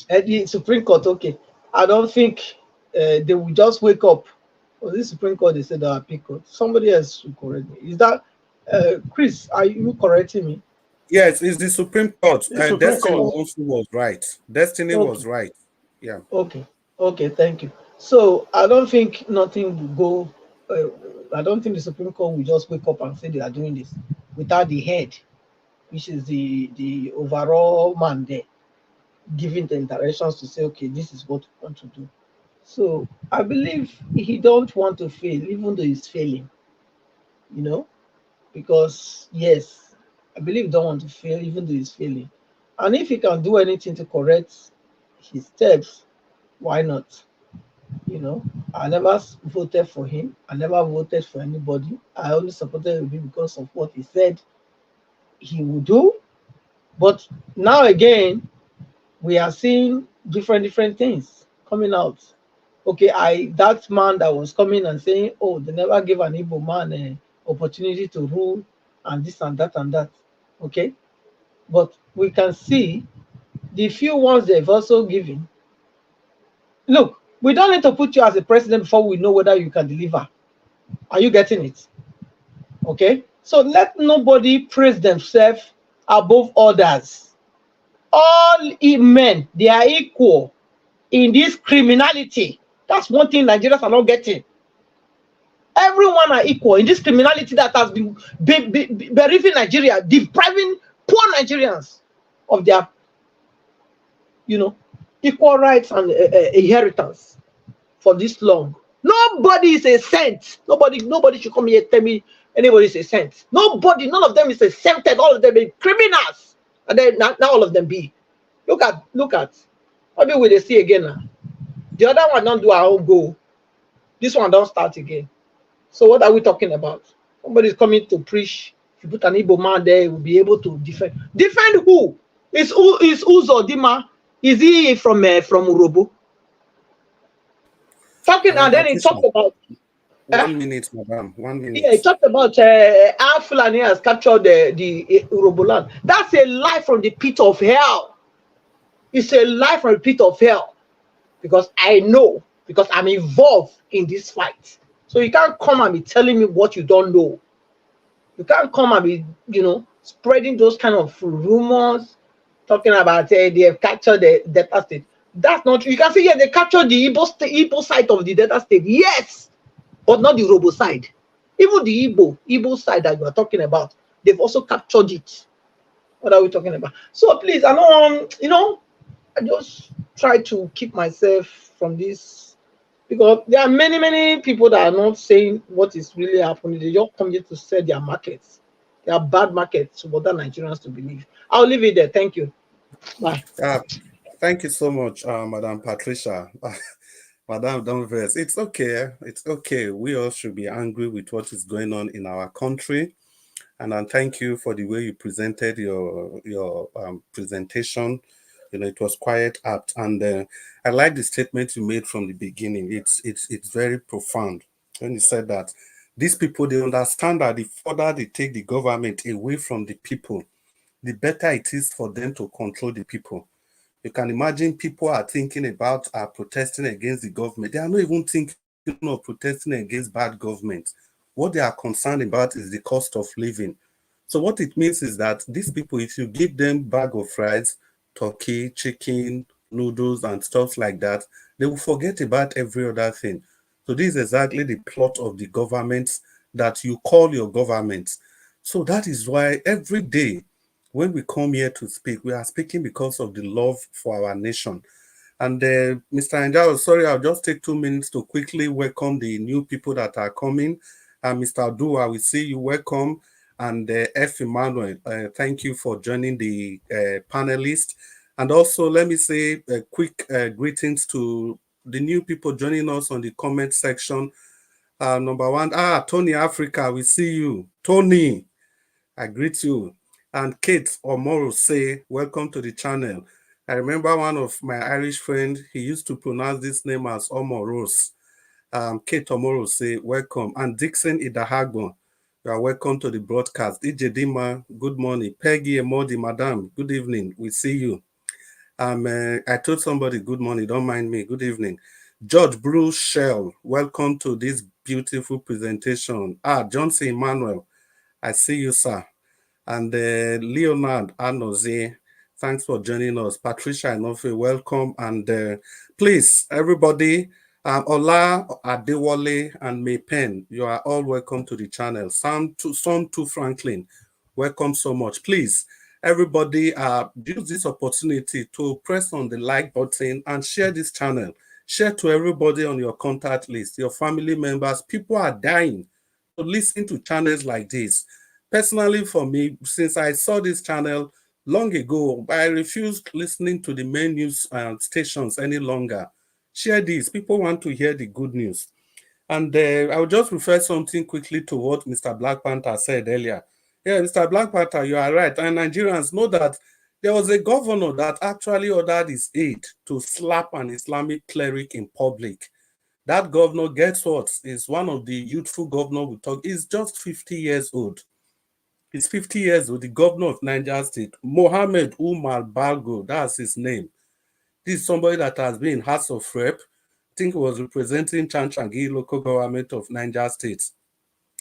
The Supreme Court, okay. I don't think they will just wake up. Well, this Supreme Court, they said the appeal court. Somebody else will correct me. Is that Chris? Are you correcting me? Yes, it's the Supreme Court. The Supreme Destiny Court. also was right. Destiny Okay. was right. Yeah. Okay, thank you. So I don't think nothing will go. I don't think the Supreme Court will just wake up and say they are doing this without the head, which is the overall man there, giving the directions to say, okay, this is what we want to do. So I believe he don't want to fail, even though he's failing, you know, because yes, I believe he don't want to fail, even though he's failing. And if he can do anything to correct his steps, why not? You know, I never voted for him. I never voted for anybody. I only supported him because of what he said he would do. But now again, we are seeing different things coming out. Okay, that man that was coming and saying, oh, they never gave an Igbo man an opportunity to rule and this and that and that. Okay, but we can see the few ones they've also given. Look, we don't need to put you as a president before we know whether you can deliver. Are you getting it? Okay, so let nobody praise themselves above others. All men, they are equal in this criminality. That's one thing Nigerians are not getting. Everyone are equal in this criminality that has been bereaving Nigeria, depriving poor Nigerians of their, equal rights and inheritance for this long. Nobody is a saint. Nobody should come here and tell me anybody is a saint. Nobody, none of them is exempted. All of them be criminals, and then now all of them be. Look at. Maybe we they see again now. The other one don't do our own goal. This one don't start again. So what are we talking about? Somebody is coming to preach. If you put an Igbo man there, he will be able to defend. Defend who? Is Uzo Dima? Is he from Urobo? Talking, and then he talked about 1 minute, madam. 1 minute. Yeah, he talked about how Fulani has captured the Urobo land. That's a lie from the pit of hell. It's a lie from the pit of hell. Because I know, because I'm involved in this fight. So you can't come and be telling me what you don't know. You can't come and be, spreading those kind of rumors, talking about they have captured the Delta State. That's not true. You can say, yeah, they captured the Igbo side of the Delta State. Yes, but not the Urobo side. Even the Igbo side that you are talking about, they've also captured it. What are we talking about? So please, I know, I just try to keep myself from this, because there are many people that are not saying what is really happening. They just come here to sell their markets. They are bad markets for other Nigerians to believe. I'll leave it there. Thank you. Bye. Thank you so much, Madam Patricia. Madam, don't vex. It's okay. It's okay. We all should be angry with what is going on in our country. And thank you for the way you presented your presentation. It was quite apt. And I like the statement you made from the beginning. It's very profound when you said that these people, they understand that the further they take the government away from the people, the better it is for them to control the people. You can imagine people are thinking about protesting against the government. They are not even thinking of protesting against bad government. What they are concerned about is the cost of living. So what it means is that these people, if you give them bag of rice, turkey, chicken, noodles, and stuff like that, they will forget about every other thing. So this is exactly the plot of the government that you call your government. So that is why every day when we come here to speak, we are speaking because of the love for our nation. And Mr. Anjao, sorry, I'll just take 2 minutes to quickly welcome the new people that are coming. Mr. Adua, we see you, welcome. And F. Emmanuel, thank you for joining the panelists. And also, let me say quick greetings to the new people joining us on the comment section. Number one, Tony Africa, we see you. Tony, I greet you. And Kate Omoro say, welcome to the channel. I remember one of my Irish friends, he used to pronounce this name as Omoros. Kate Omoro say, welcome. And Dixon Idahagbon, you are welcome to the broadcast. DJ Dima, good morning. Peggy Emodi, madam, good evening. We see you. I told somebody good morning, don't mind me. Good evening. George Bruce Shell, welcome to this beautiful presentation. Johnson Emmanuel, I see you, sir. And Leonard Anoze, thanks for joining us. Patricia Inofe, welcome. And please, everybody, Ola Adewale and May Pen, you are all welcome to the channel. Son to Franklin, welcome so much. Please, everybody, use this opportunity to press on the like button and share this channel. Share to everybody on your contact list, your family members. People are dying to listen to channels like this. Personally, for me, since I saw this channel long ago, I refused listening to the main news stations any longer. Share this. People want to hear the good news. And I will just refer something quickly to what Mr. Black Panther said earlier. Yeah, Mr. Black Panther, you are right. And Nigerians know that there was a governor that actually ordered his aide to slap an Islamic cleric in public. That governor, guess what, is one of the youthful governors we talk. He's just 50 years old. He's 50 years old, the governor of Niger State, Mohammed Umar Bago, that's his name. This is somebody that has been in House of Rep. I think he was representing Chanchangi local government of Niger State.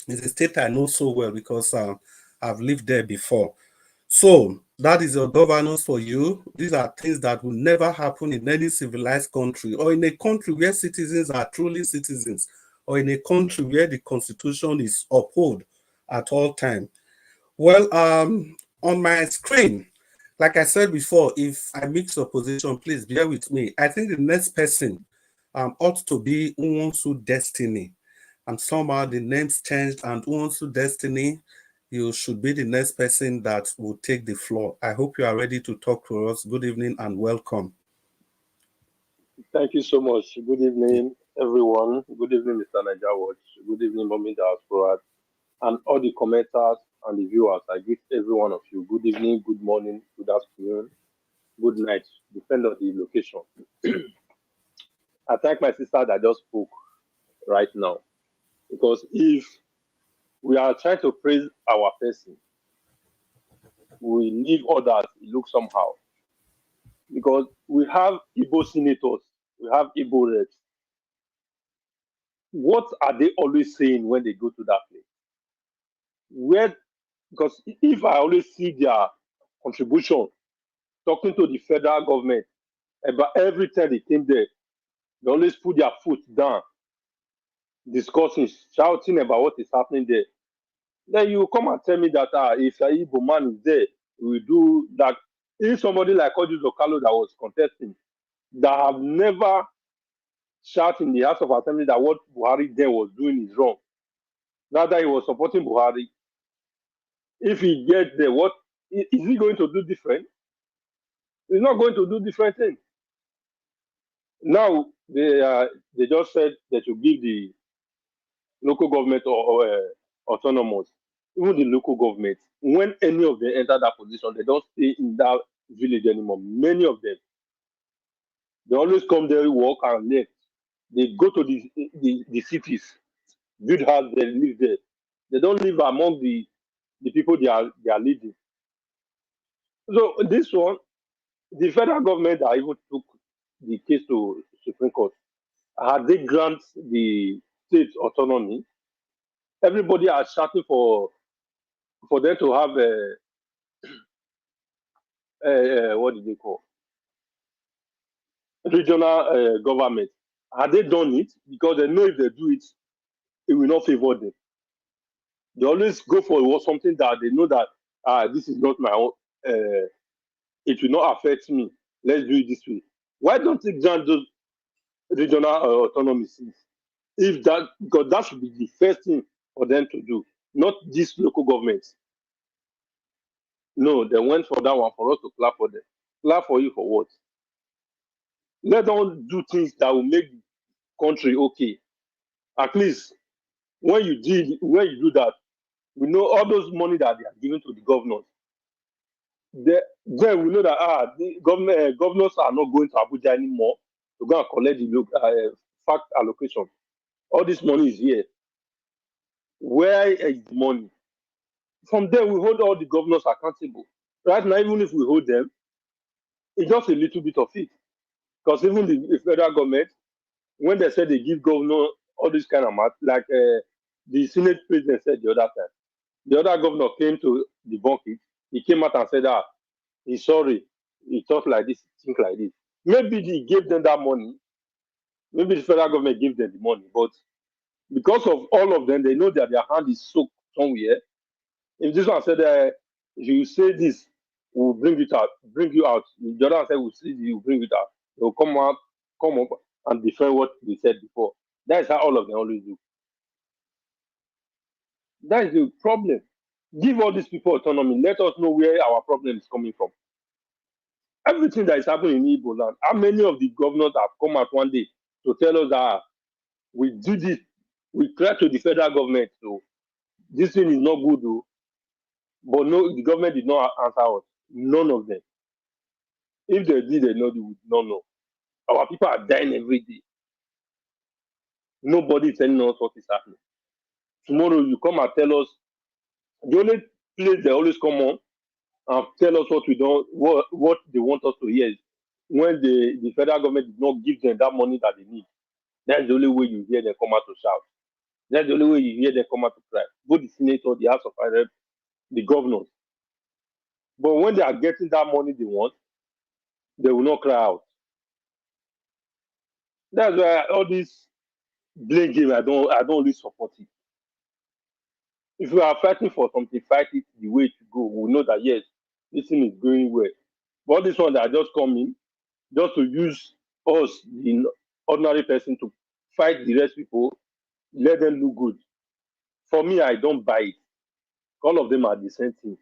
It's a state I know so well because I've lived there before. So that is your governance for you. These are things that will never happen in any civilized country or in a country where citizens are truly citizens or in a country where the constitution is upheld at all times. Well, on my screen, like I said before, if I mix your position, please bear with me. I think the next person ought to be Unwonsu Destiny. And somehow the names changed, and Unwonsu Destiny, you should be the next person that will take the floor. I hope you are ready to talk to us. Good evening and welcome. Thank you so much. Good evening, everyone. Good evening, Mr. Niger Watch. Good evening, Mommy Diaspora, and all the commenters and the viewers. I greet every one of you. Good evening, good morning, good afternoon, good night, depending on the location. I thank my sister that just spoke right now, because if we are trying to praise our person, we leave others, it looks somehow. Because we have Igbo senators, we have Igbo reps. What are they always saying when they go to that place? Because if I always see their contribution, talking to the federal government, about every time they came there, they always put their foot down, discussing, shouting about what is happening there. Then you come and tell me that if an Igbo man is there, we do that. If somebody like Odus Okalo that was contesting, that have never shouted in the House of Assembly that what Buhari then was doing is wrong, rather he was supporting Buhari. If he gets there, what is he going to do different? He's not going to do different things. Now they just said they should give the local government or autonomous, even the local government. When any of them enter that position, they don't stay in that village anymore. Many of them, they always come there, work and live. They go to the cities, build house, they live there. They don't live among the people they are leading. So this one, the federal government that even took the case to Supreme Court, had they grant the state autonomy, everybody are shouting for them to have what do they call regional government. Had they done it? Because they know if they do it, it will not favor them. They always go for something that they know that this is not my own. It will not affect me. Let's do it this way. Why don't they grant those regional autonomies? If that, because that should be the first thing for them to do, not this local government. No, they went for that one for us to clap for them. Clap for you for what? Let them do things that will make the country okay. At least when you do that, we know all those money that they are giving to the governors. Then we know that the governors are not going to Abuja anymore to go and collect the fact allocation. All this money is here. Where is the money? From there, we hold all the governors accountable. Right now, even if we hold them, it's just a little bit of it. Because even the federal government, when they said they give governor all this kind of math, like the Senate president said the other time, the other governor came to debunk it. He came out and said, he's sorry. He thought like this, think like this. Maybe he gave them that money. Maybe the federal government gave them the money. But because of all of them, they know that their hand is soaked somewhere. If this one said, if you say this, we'll bring it out, bring you out. The other one said, we'll see you, bring it out. They'll come up and defend what they said before. That is how all of them always do. That is the problem. Give all these people autonomy. Let us know where our problem is coming from. Everything that is happening in Igbo land, how many of the governors have come out one day to tell us that we do this, we cry to the federal government, so this thing is not good, though. But no, the government did not answer us. None of them. If they did, they would not know. Our people are dying every day. Nobody is telling us what is happening. Tomorrow you come and tell us. The only place they always come on and tell us what we don't, what they want us to hear is when the federal government did not give them that money that they need. That's the only way you hear them come out to shout. That's the only way you hear them come out to cry. Both the senator, the House of Rep, the governors. But when they are getting that money they want, they will not cry out. That's why all this blame game, I don't really support it. If we are fighting for something, fight it the way to go. We know that yes, this thing is going well. But all this one that just come in, just to use us, the ordinary person, to fight the rest people, let them look good. For me, I don't buy it. All of them are the same thing.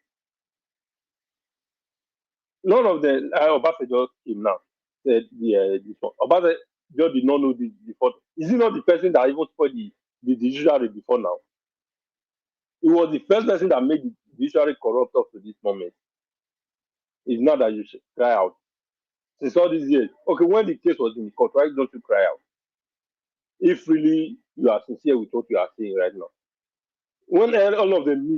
None of them, Obasanjo came now, said this one. Obasanjo did not know this before. Is he not the person that even spoiled the judiciary before now? He was the first person that made the judiciary corrupt up to this moment. It's not that you should cry out. Since all these years, okay, when the case was in the court, why don't you cry out? If really you are sincere with what you are saying right now. When all of them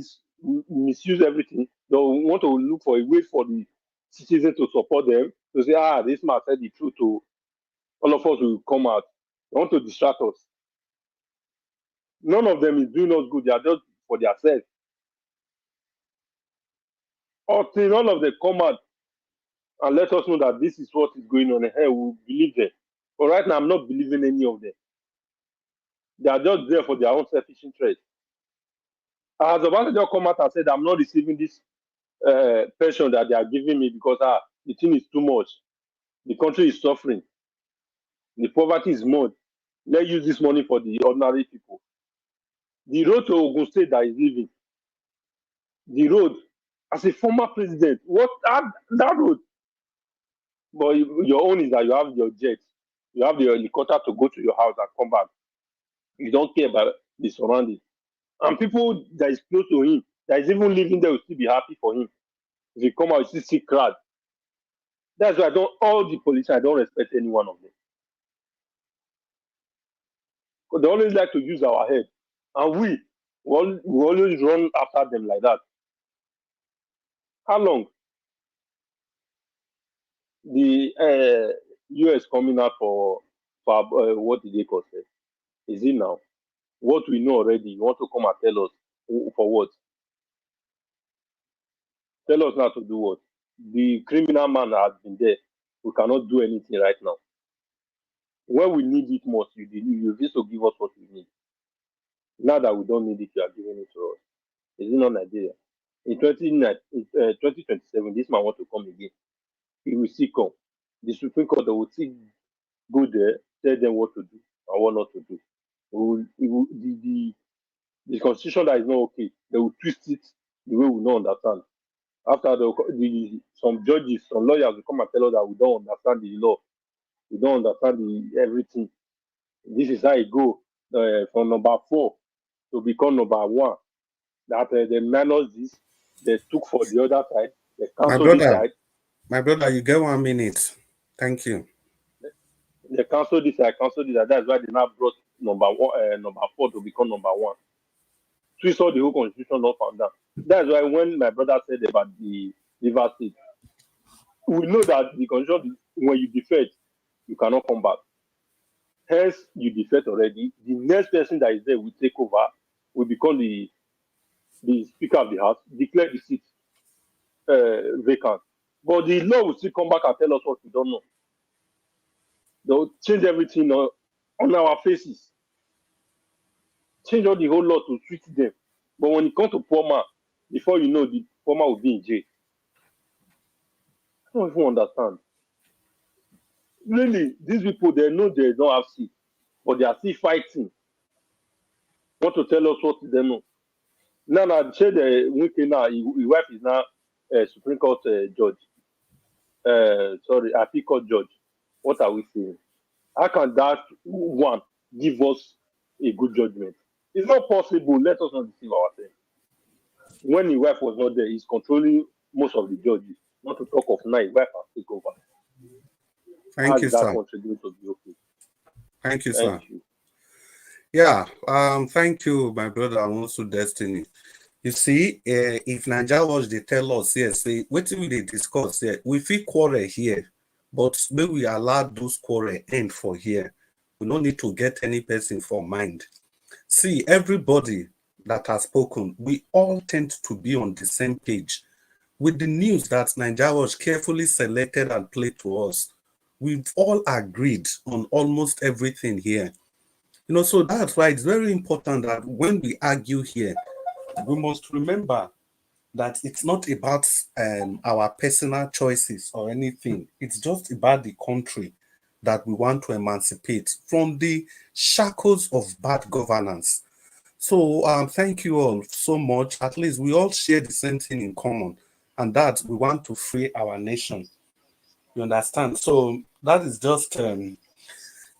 misuse everything, they want to look for a way for the citizens to support them, to say, this man said the truth, to all of us will come out. They want to distract us. None of them is doing us good. They are just for themselves. Until all of them come out and let us know that this is what is going on, and we will believe them. But right now, I'm not believing any of them. They are just there for their own selfish interest. As Obasanjo come out and said, I'm not receiving this pension that they are giving me because the thing is too much. The country is suffering. The poverty is more. Let's use this money for the ordinary people. The road to Ogun State that is living, the road, as a former president, what that road? But your own is that you have your jet, you have the helicopter to go to your house and come back. You don't care about the surroundings. And people that is close to him, that is even living there, will still be happy for him. If you come out, you still see crowd. That's why all the politicians, I don't respect any one of them. Because they always like to use our head. And we always run after them like that. How long? The US coming out for what did they call it? Is it now? What we know already, you want to come and tell us for what? Tell us now to do what? The criminal man has been there. We cannot do anything right now. When we need it most, you refuse to give us what we need. Now that we don't need it, you are giving it to us. Is it not Nigeria? In 2027, this man wants to come again. He will still come. The Supreme Court will still go there, tell them what to do and what not to do. The constitution that is not okay, they will twist it the way we don't understand. After some judges, some lawyers will come and tell us that we don't understand the law. We don't understand everything. This is how it go from number 4 to become number 1. That they minus this, they took for the other side, they cancel this side. My brother, you get 1 minute. Thank you. They cancel this side, cancel this side. That's why they now brought number 4 to become number 1. Twist all the whole constitution up and down. That's why when my brother said about the River State, we know that the constitution, when you defect, you cannot come back. Hence, you defect already. The next person that is there will take over, will become the Speaker of the House, declare the seat vacant. But the law will still come back and tell us what we don't know. They'll change everything on our faces. Change all the whole law to treat them. But when it comes to poor man, before you know, the poor man will be in jail. I don't even understand. Really, these people, they know they don't have seat, but they are still fighting. Want to tell us what they know. Now, the Wiki now, his wife is now Supreme Court judge. Appeal Court judge. What are we saying? How can that one give us a good judgment? It's not possible. Let us not deceive ourselves. When his wife was not there, he's controlling most of the judges. Not to talk of now, his wife has taken over. Thank you, sir. Thank you, sir. Yeah, thank you, my brother, and also Destiny. You see, if Nigeria Watch, they tell us, yes, what will they discuss here? We feel quarrel here, but maybe we allow those quarrel end for here. We don't need to get any person for mind. See, everybody that has spoken, we all tend to be on the same page. With the news that Nigeria Watch carefully selected and played to us, we've all agreed on almost everything here. So that's why it's very important that when we argue here, we must remember that it's not about our personal choices or anything. It's just about the country that we want to emancipate from the shackles of bad governance. So thank you all so much. At least we all share the same thing in common, and that we want to free our nation. You understand? So that is just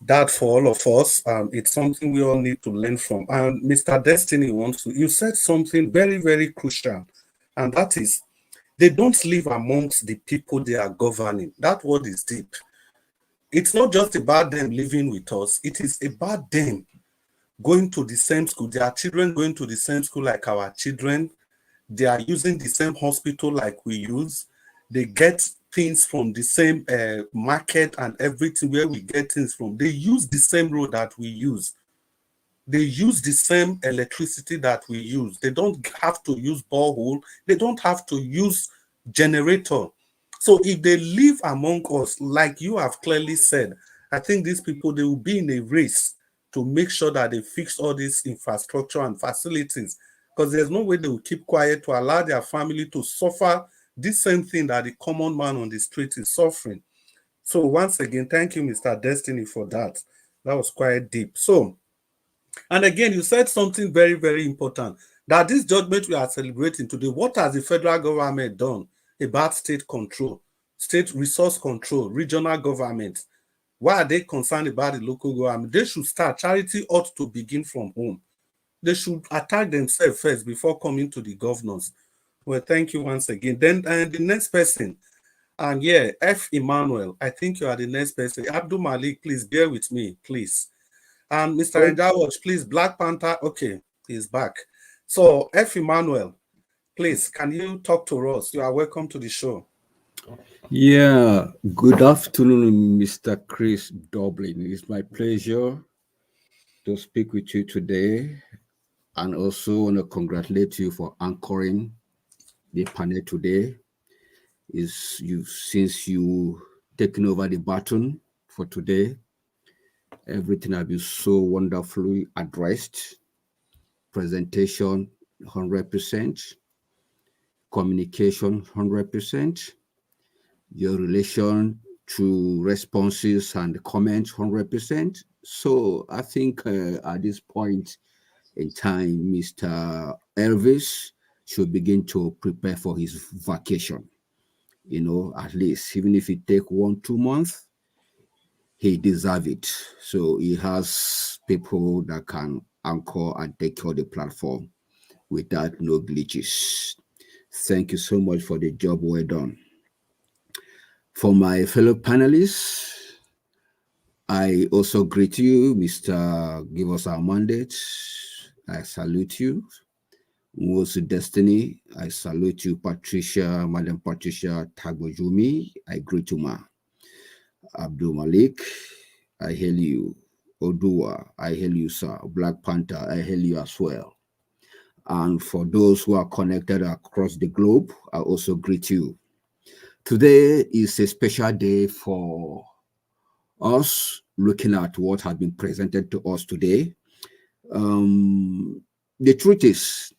that for all of us. It's something we all need to learn from. And Mr. Destiny you said something very, very crucial, and that is they don't live amongst the people they are governing. That word is deep. It's not just about them living with us. It is about them going to the same school. Their children going to the same school like our children. They are using the same hospital like we use. They get things from the same market and everything where we get things from. They use the same road that we use. They use the same electricity that we use. They don't have to use borehole. They don't have to use generator. So if they live among us, like you have clearly said, I think these people, they will be in a race to make sure that they fix all this infrastructure and facilities, because there's no way they will keep quiet to allow their family to suffer this same thing that the common man on the street is suffering. So once again, thank you, Mr. Destiny, for that. That was quite deep. So, and again, you said something very, very important, that this judgment we are celebrating today, what has the federal government done about state control, state resource control, regional government? Why are they concerned about the local government? They should start. Charity ought to begin from home. They should attack themselves first before coming to the governors. Well, thank you once again. Then the next person, and yeah, F. Emmanuel, I think you are the next person. Abdul Malik, please bear with me, please. And Mr. Endawaj, please, Black Panther, okay, he's back. So F. Emmanuel, please, can you talk to us? You are welcome to the show. Yeah, good afternoon, Mr. Chris Dublin. It's my pleasure to speak with you today, and also want to congratulate you for anchoring the panel today. Since you taken over the baton for today, everything has been so wonderfully addressed. Presentation 100%, communication 100%, your relation to responses and comments 100%. So I think at this point in time, Mr. Elvis should begin to prepare for his vacation. At least, even if it take 1-2 months, he deserves it. So he has people that can anchor and take care of the platform without no glitches. Thank you so much for the job well done. For my fellow panelists, I also greet you, Mr. Give Us Our Mandate. I salute you. Nwosu Destiny, I salute you, Patricia, Madam Patricia Tagbojumi. I greet you, ma. Abdul Malik, I hail you. Odua, I hail you, sir. Black Panther, I hail you as well. And for those who are connected across the globe, I also greet you. Today is a special day for us, looking at what has been presented to us today. The truth is,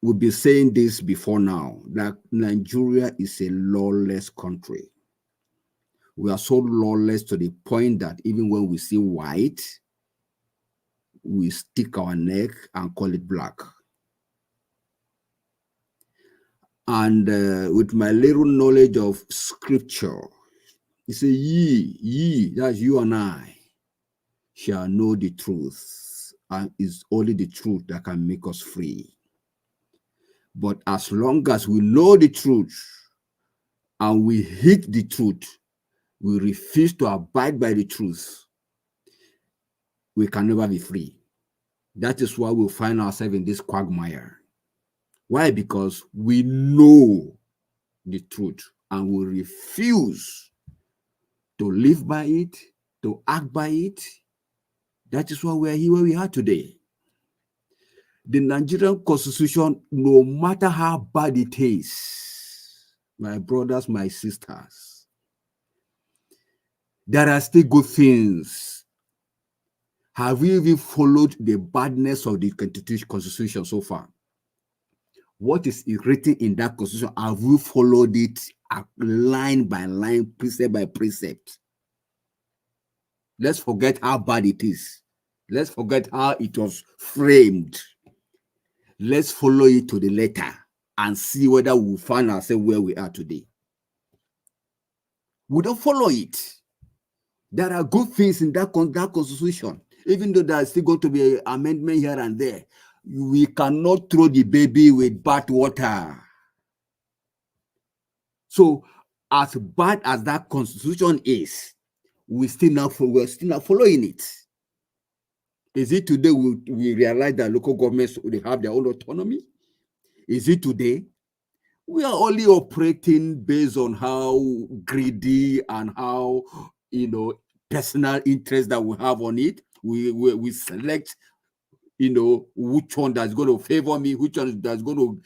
we've been saying this before now, that Nigeria is a lawless country. We are so lawless to the point that even when we see white, we stick our neck and call it black. And with my little knowledge of scripture, it says, ye, that's you and I, shall know the truth, and it's only the truth that can make us free. But as long as we know the truth and we hate the truth, we refuse to abide by the truth, we can never be free. That is why we find ourselves in this quagmire. Why? Because we know the truth and we refuse to live by it, to act by it. That is why we are here where we are today. The Nigerian Constitution, no matter how bad it is, my brothers, my sisters, there are still good things. Have you even followed the badness of the Constitution so far? What is written in that Constitution? Have you followed it line by line, precept by precept? Let's forget how bad it is. Let's forget how it was framed. Let's follow it to the letter and see whether we'll find ourselves where we are today. We don't follow it. There are good things in that Constitution, even though there is still going to be an amendment here and there. We cannot throw the baby with bath water. So, as bad as that Constitution is, we're still not following it. Is it today we realize that local governments, they have their own autonomy? Is it today? We are only operating based on how greedy and how, personal interest that we have on it. We select, which one that's going to favor me, which one that's going to,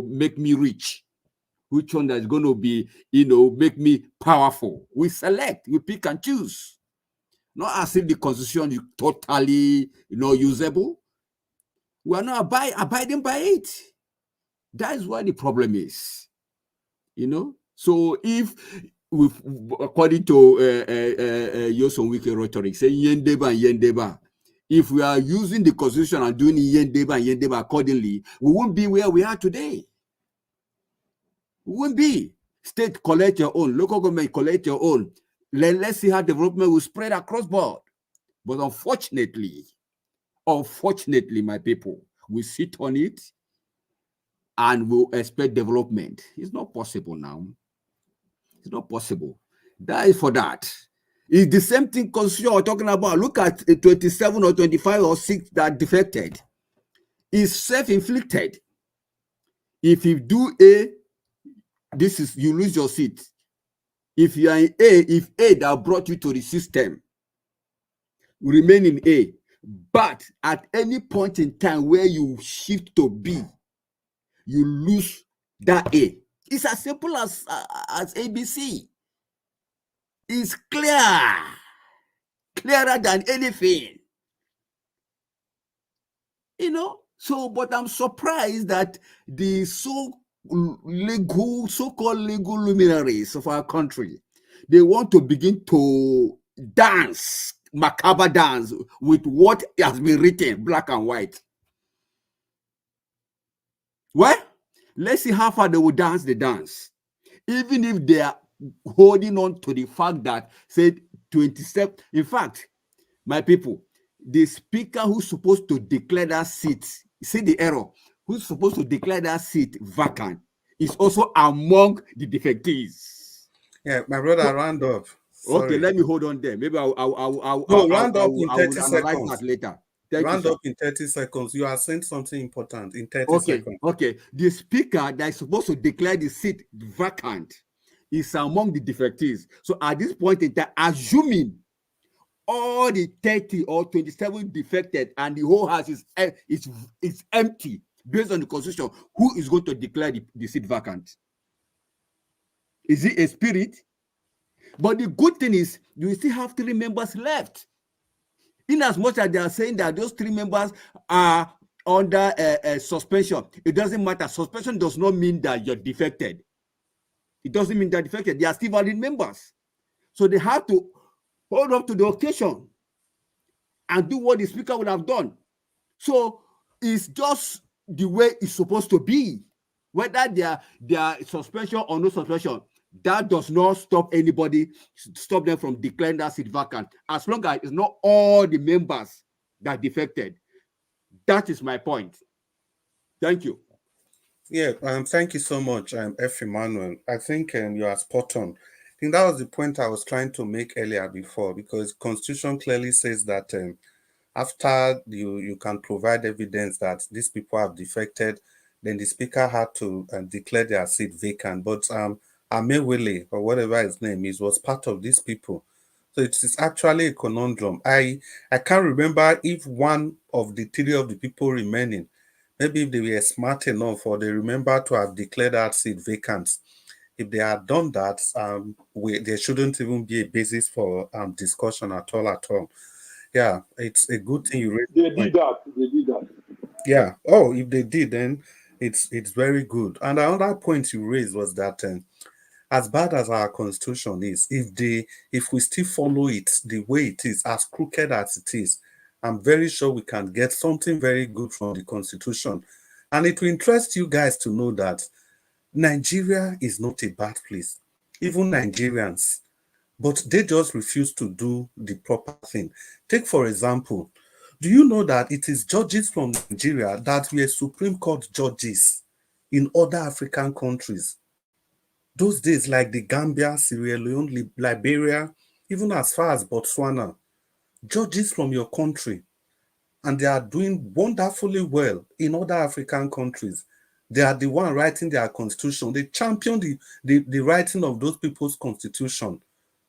make me rich, which one that's going to be, make me powerful. We select, we pick and choose. Not as if the Constitution is totally, usable. We are not abiding by it. That is why the problem is, So if, according to Yoson Wiki rhetoric, say yendeba and yendeba, if we are using the Constitution and doing yendeba and yendeba accordingly, we won't be where we are today. We won't be. State collect your own, local government collect your own. Let's see how development will spread across board. But unfortunately, my people, we sit on it and we'll expect development. It's not possible now. It's not possible. That is for that. It's the same thing Constitution we're talking about. Look at 27 or 25 or 6 that defected. It's self-inflicted. If you do A, you lose your seat. If you are in A, if A that brought you to the system, remain in A. But at any point in time where you shift to B, you lose that A. It's as simple as ABC. It's clearer than anything. So, but I'm surprised that the so-called legal luminaries of our country, they want to begin to dance, macabre dance, with what has been written, black and white. Well, let's see how far they will dance the dance. Even if they are holding on to the fact that said 27. In fact, my people, the speaker who's supposed to declare that seat, see the error, who's supposed to declare that seat vacant is also among the defectees. Yeah, my brother, round up. Sorry. Okay, let me hold on there. Maybe round up in 30 seconds. That later. Round up in 30 seconds. You are saying something important in 30 seconds. Okay. The speaker that is supposed to declare the seat vacant is among the defectees. So at this point in time, assuming all the 30 or 27 defected and the whole house is empty based on the constitution, who is going to declare the seat vacant? Is it a spirit? But the good thing is you still have 3 members left. In as much as they are saying that those 3 members are under suspension, it doesn't matter. Suspension does not mean that you're defected. It doesn't mean they're defected. They are still valid members. So they have to hold up to the occasion and do what the speaker would have done. So it's just the way it's supposed to be. Whether they are suspension or no suspension, that does not stop anybody, stop them from declaring that seat vacant, as long as it's not all the members that defected. That is my point. Thank you. Yeah, thank you so much, F. Emmanuel. I think you are spot on. I think that was the point I was trying to make earlier before, because Constitution clearly says that after you can provide evidence that these people have defected, then the speaker had to declare their seat vacant. But Amewele, or whatever his name is, was part of these people. So it is actually a conundrum. I can't remember if one of the 3 of the people remaining, maybe if they were smart enough or they remember to have declared that seat vacant. If they had done that, there shouldn't even be a basis for discussion at all. Yeah, it's a good thing you raised. They did that. Yeah. Oh, if they did, then it's very good. And another point you raised was that as bad as our constitution is, if we still follow it the way it is, as crooked as it is, I'm very sure we can get something very good from the constitution. And it will interest you guys to know that Nigeria is not a bad place, even Nigerians, but they just refuse to do the proper thing. Take, for example, do you know that it is judges from Nigeria that were Supreme Court judges in other African countries? Those days, like the Gambia, Sierra Leone, Liberia, even as far as Botswana, judges from your country, and they are doing wonderfully well in other African countries. They are the one writing their constitution. They champion the writing of those people's constitution.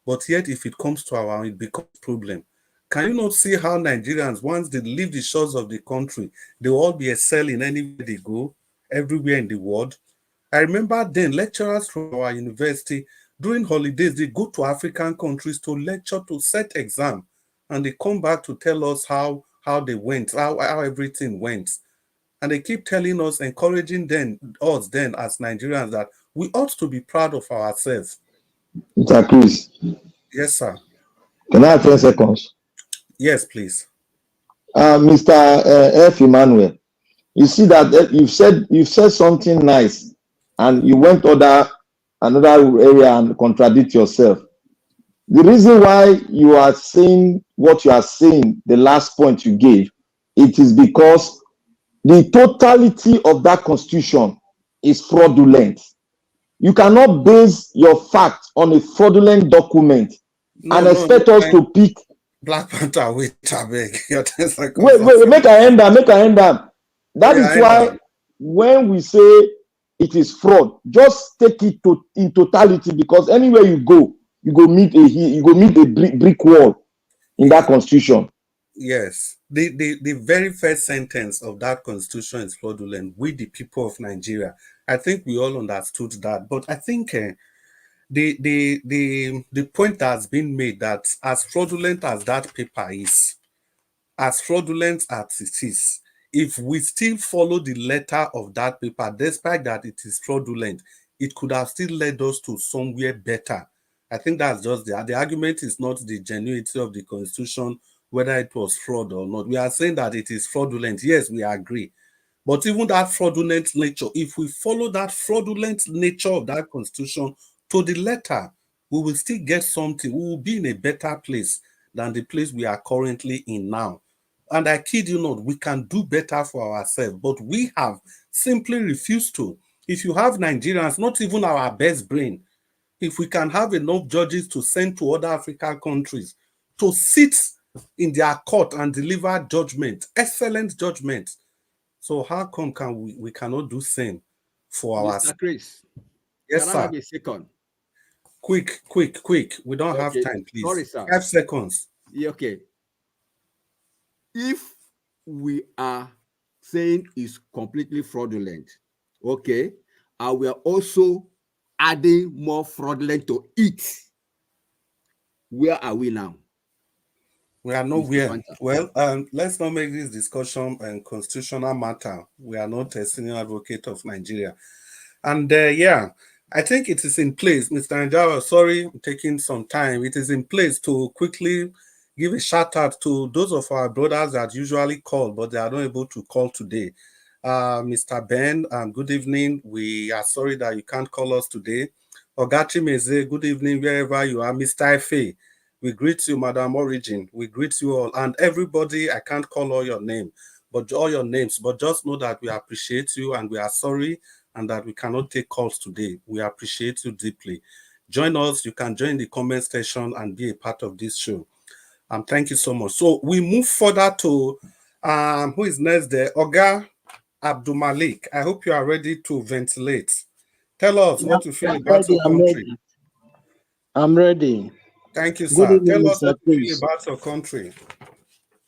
But yet, if it comes to our own, it becomes a problem. Can you not see how Nigerians, once they leave the shores of the country, they will all be excelling anywhere they go, everywhere in the world? I remember then lecturers from our university, during holidays, they go to African countries to lecture, to set exam, and they come back to tell us how they went, how everything went. And they keep telling us, encouraging us as Nigerians, that we ought to be proud of ourselves. Mr. Chris. Yes, sir. Can I have 10 seconds? Yes, please. Mr. F. Emmanuel, you see that you've said something nice, and you went another area and contradict yourself. The reason why you are saying what you are saying, the last point you gave, it is because the totality of that constitution is fraudulent. You cannot base your fact on a fraudulent document and expect us to pick. Black Panther, wait, I beg. Wait, make I end up. That is why when we say it is fraud, just take it in totality, because anywhere you go meet a brick wall in that constitution. Yes, the very first sentence of that constitution is fraudulent. We, the people of Nigeria, I think we all understood that. But I think the point that's been made, that as fraudulent as that paper is, as fraudulent as it is, if we still follow the letter of that paper, despite that it is fraudulent, it could have still led us to somewhere better. I think that's just the argument is not the genuinity of the constitution, whether it was fraud or not. We are saying that it is fraudulent. Yes, we agree. But even that fraudulent nature, if we follow that fraudulent nature of that constitution to the letter, we will still get something. We will be in a better place than the place we are currently in now. And I kid you not, we can do better for ourselves, but we have simply refused to. If you have Nigerians, not even our best brain, if we can have enough judges to send to other African countries to sit in their court and deliver judgment, excellent judgment. So how come we cannot do same for Mr. Chris, Yes, can I sir. have a second? Quick. We don't have time, please. Sorry, sir. 5 seconds. Yeah, okay. If we are saying it's completely fraudulent, okay, and we are also adding more fraudulent to it, where are we now? We are nowhere. Well, let's not make this discussion a constitutional matter. We are not a senior advocate of Nigeria. And yeah, I think it is in place, Mr. Njawa, sorry, I'm taking some time. It is in place to quickly give a shout out to those of our brothers that usually call, but they are not able to call today. Mr. Ben, good evening. We are sorry that you can't call us today. Ogachi Meze, good evening, wherever you are. Mr. Efe, we greet you, Madam Origin. We greet you all. And everybody, I can't call all your names, but just know that we appreciate you and we are sorry and that we cannot take calls today. We appreciate you deeply. Join us. You can join the comment section and be a part of this show. Thank you so much. So we move further to who is next there? Oga Abdul Malik. I hope you are ready to ventilate. Tell us what you feel about your country. I'm ready. Thank you, Good sir. evening, Tell us Mr. what you feel Chris. about your country.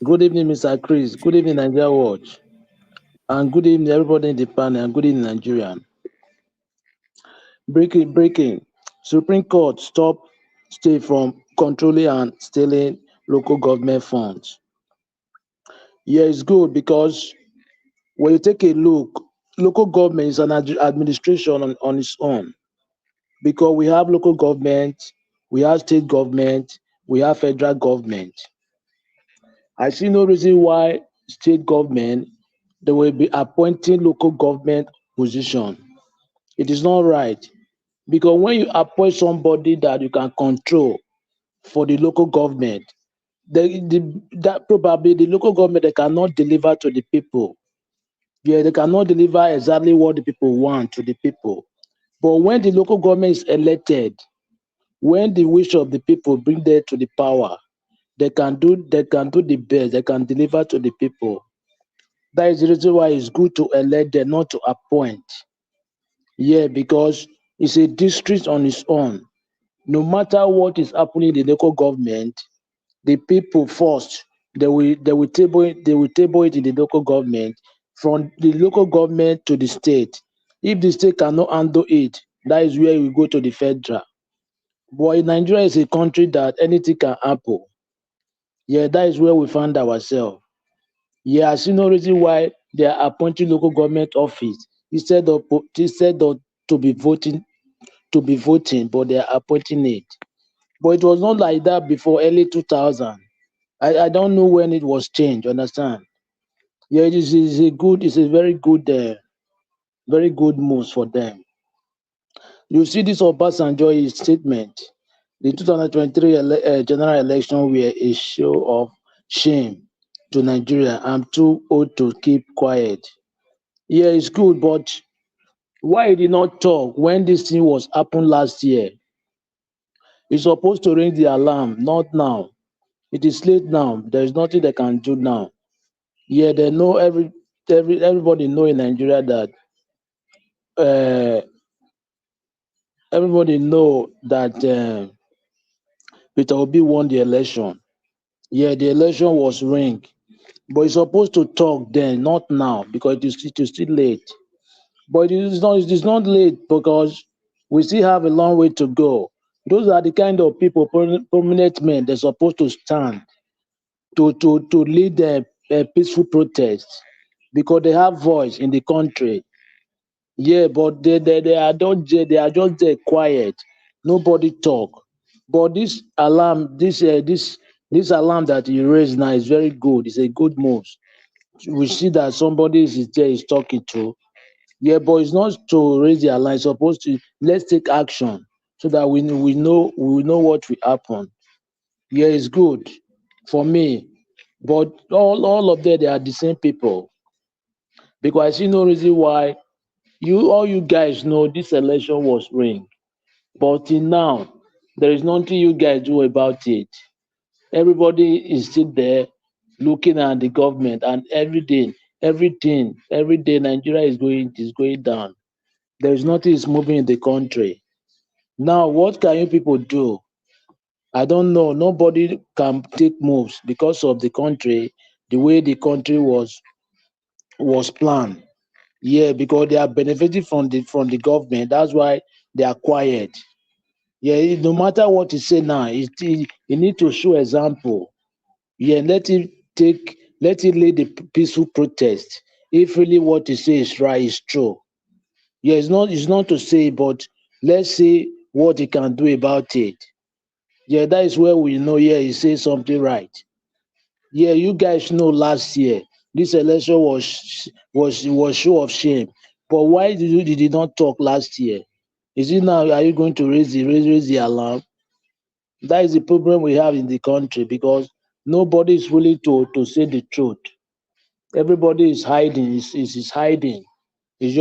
Good evening, Mr. Chris. Good evening, Nigeria Watch. And good evening, everybody in the panel. And good evening, Nigerian. Breaking. Supreme Court stop state from controlling and stealing local government funds. Yeah, it's good because when you take a look, local government is an administration on its own. Because we have local government, we have state government, we have federal government. I see no reason why state government they will be appointing local government position. It is not right because when you appoint somebody that you can control for the local government, that probably the local government they cannot deliver to the people. Yeah, they cannot deliver exactly what the people want to the people. But when the local government is elected, when the wish of the people bring them to the power, they can do the best, they can deliver to the people. That is the reason why it's good to elect them, not to appoint. Yeah, because it's a district on its own. No matter what is happening in the local government, the people first they will table it in the local government, from the local government to the state. If the state cannot handle it, that is where we go to the federal. But Nigeria is a country that anything can happen. Yeah, that is where we find ourselves. Yeah, I see no reason why they are appointing local government office instead of to be voting, but they are appointing it. But it was not like that before early 2000. I don't know when it was changed. Understand? Yeah, it's a very good move for them. You see this Obasanjo statement. The 2023 general election were a show of shame to Nigeria. I'm too old to keep quiet. Yeah, it's good, but why he did not talk when this thing was happened last year? He's supposed to ring the alarm, not now. It is late now. There is nothing they can do now. Yeah, they know everybody know in Nigeria that everybody know that Peter Obi won the election. Yeah, the election was rigged. But he's supposed to talk then, not now, because it is still late. But it is not late because we still have a long way to go. Those are the kind of people, prominent men, they're supposed to stand to lead a peaceful protest because they have voice in the country. Yeah, but they are just there quiet. Nobody talk. But this alarm, this alarm that you raised now is very good. It's a good move. We see that somebody is there is talking to. Yeah, but it's not to raise the alarm. It's supposed to let's take action so that we know what will happen. Yeah, it's good for me, but all of them, they are the same people, because I see no reason why all you guys know this election was rigged, but till now there is nothing you guys do about it. Everybody is still there looking at the government, and every day Nigeria is going down. There is nothing is moving in the country. Now, what can you people do? I don't know. Nobody can take moves because of the country, the way the country was planned. Yeah, because they are benefiting from the government. That's why they are quiet. Yeah, no matter what you say now, you need to show example. Yeah, let it lead the peaceful protest. If really what you say is right, is true. Yeah, it's not to say, but let's see what he can do about it. Yeah, that is where we know. Yeah, he says something right. Yeah, you guys know last year this election was show of shame. But why did you not talk last year? Is it now? Are you going to raise the alarm? That is the problem we have in the country, because nobody is willing to say the truth. Everybody is hiding. Is hiding. It's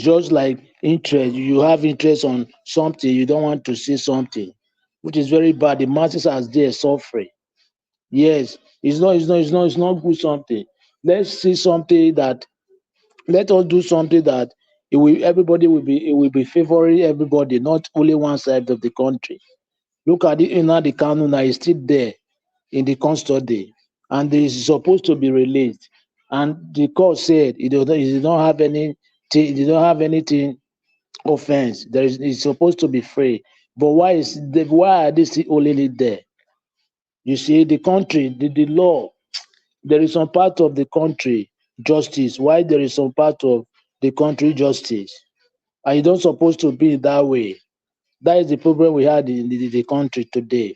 just like interest. You have interest on something, you don't want to see something, which is very bad. The masses are there suffering. Yes, it's not good something. Let's see something that let us do something that it will be favoring everybody, not only one side of the country. Look at it now, the Kanuna is still there in the custody, and it is supposed to be released. And the court said it did not have anything offense. It's supposed to be free. But why are they still only there? You see, the country, the law, there is some part of the country justice. Why there is some part of the country justice? And you don't supposed to be that way. That is the problem we had in the country today.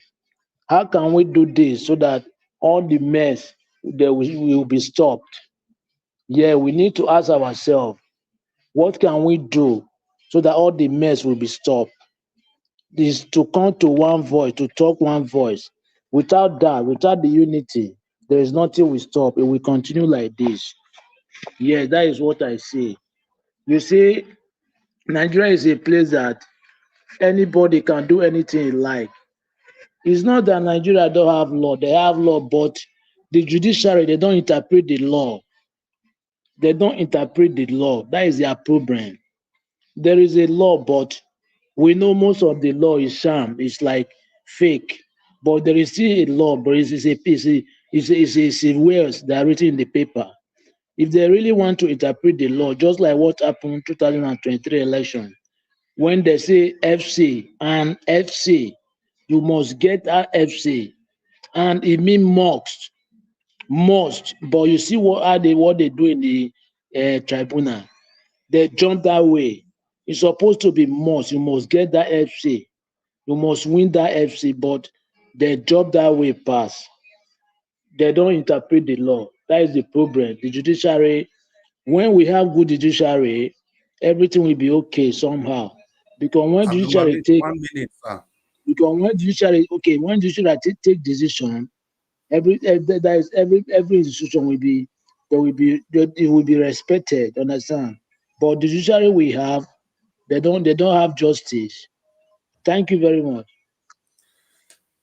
How can we do this so that all the mess will be stopped? Yeah, we need to ask ourselves, what can we do so that all the mess will be stopped? Is to come to one voice, to talk one voice. Without that, without the unity, there is nothing will stop. It will continue like this. Yeah, that is what I say. You see, Nigeria is a place that anybody can do anything he like. It's not that Nigeria don't have law. They have law, but the judiciary, they don't interpret the law. They don't interpret the law. That is their problem. There is a law, but we know most of the law is sham. It's like fake. But there is still a law, but it's a words that are written in the paper. If they really want to interpret the law, just like what happened in 2023 election, when they say FC and FC, you must get that FC, and it means must. But you see what they do in the tribunal. They jump that way. It's supposed to be must. You must get that FC. You must win that FC, but they jump that way pass. They don't interpret the law. That is the problem. The judiciary, when we have good judiciary, everything will be okay somehow. Because when judiciary take 1 minute, sir. because when judiciary take decision, that is every institution will be it will be respected. Understand? But the judiciary we have, they don't have justice. Thank you very much.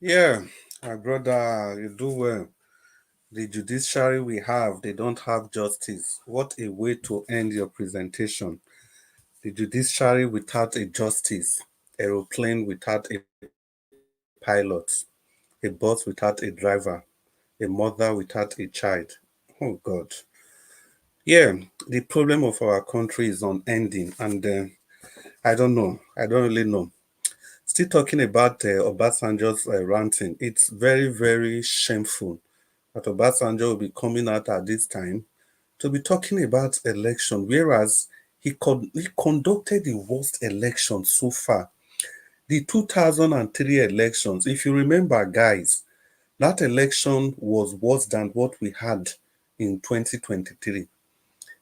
Yeah, my brother, you do well. The judiciary we have, they don't have justice. What a way to end your presentation. The judiciary without a justice, aeroplane without a pilot, a bus without a driver, a mother without a child. Oh God. Yeah, the problem of our country is unending, and I don't know. I don't really know. Still talking about Obasanjo's ranting, it's very, very shameful that Obasanjo will be coming out at this time to be talking about election, whereas he conducted the worst election so far. The 2003 elections, if you remember, guys, that election was worse than what we had in 2023.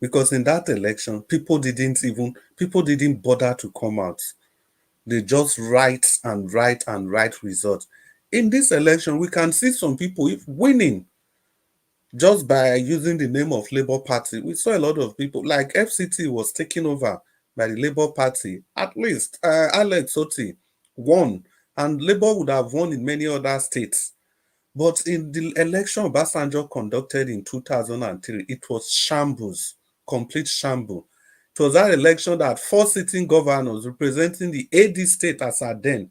Because in that election, people didn't bother to come out. they just write and write and write results. In this election, we can see some people winning just by using the name of Labour Party. We saw a lot of people, like FCT was taken over by the Labour Party. At least Alex Otti won, and Labour would have won in many other states. But in the election Obasanjo conducted in 2003, it was shambles, complete shambles. It was that election that 4 sitting governors representing the AD state as at then,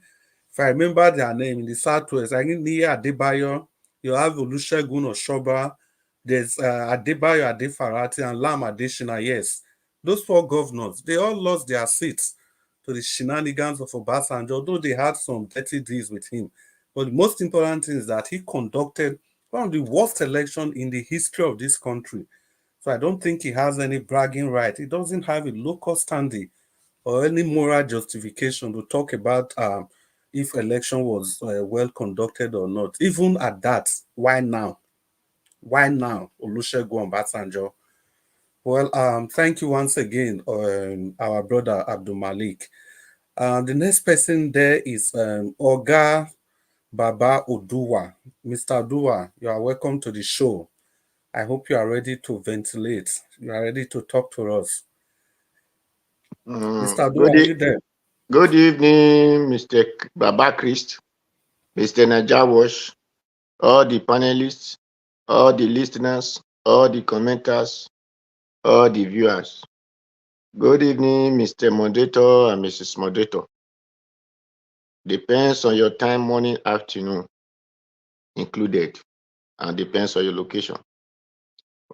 if I remember their name, in the Southwest, I think Nia Adebayo, you have Olusegun Oshoba, there's Adebayo Adefarati and Lam Adeshina. Yes, those 4 governors, they all lost their seats to the shenanigans of Obasanjo, although they had some dirty deals with him. But the most important thing is that he conducted one of the worst elections in the history of this country. So I don't think he has any bragging right. He doesn't have a local standing or any moral justification to talk about if election was well conducted or not. Even at that, why now? Why now, Olusegun Obasanjo? Well, thank you once again, our brother Abdul Malik. The next person there is Oga Baba Oduwa. Mr. Oduwa, you are welcome to the show. I hope you are ready to ventilate. You are ready to talk to us. Mr. Oduwa, are you there? Good evening, Mr. Baba Christ, Mr. Najawash, all the panelists, all the listeners, all the commenters, all the viewers. Good evening, Mr. Moderator and Mrs. Moderator. Depends on your time, morning, afternoon included, and depends on your location.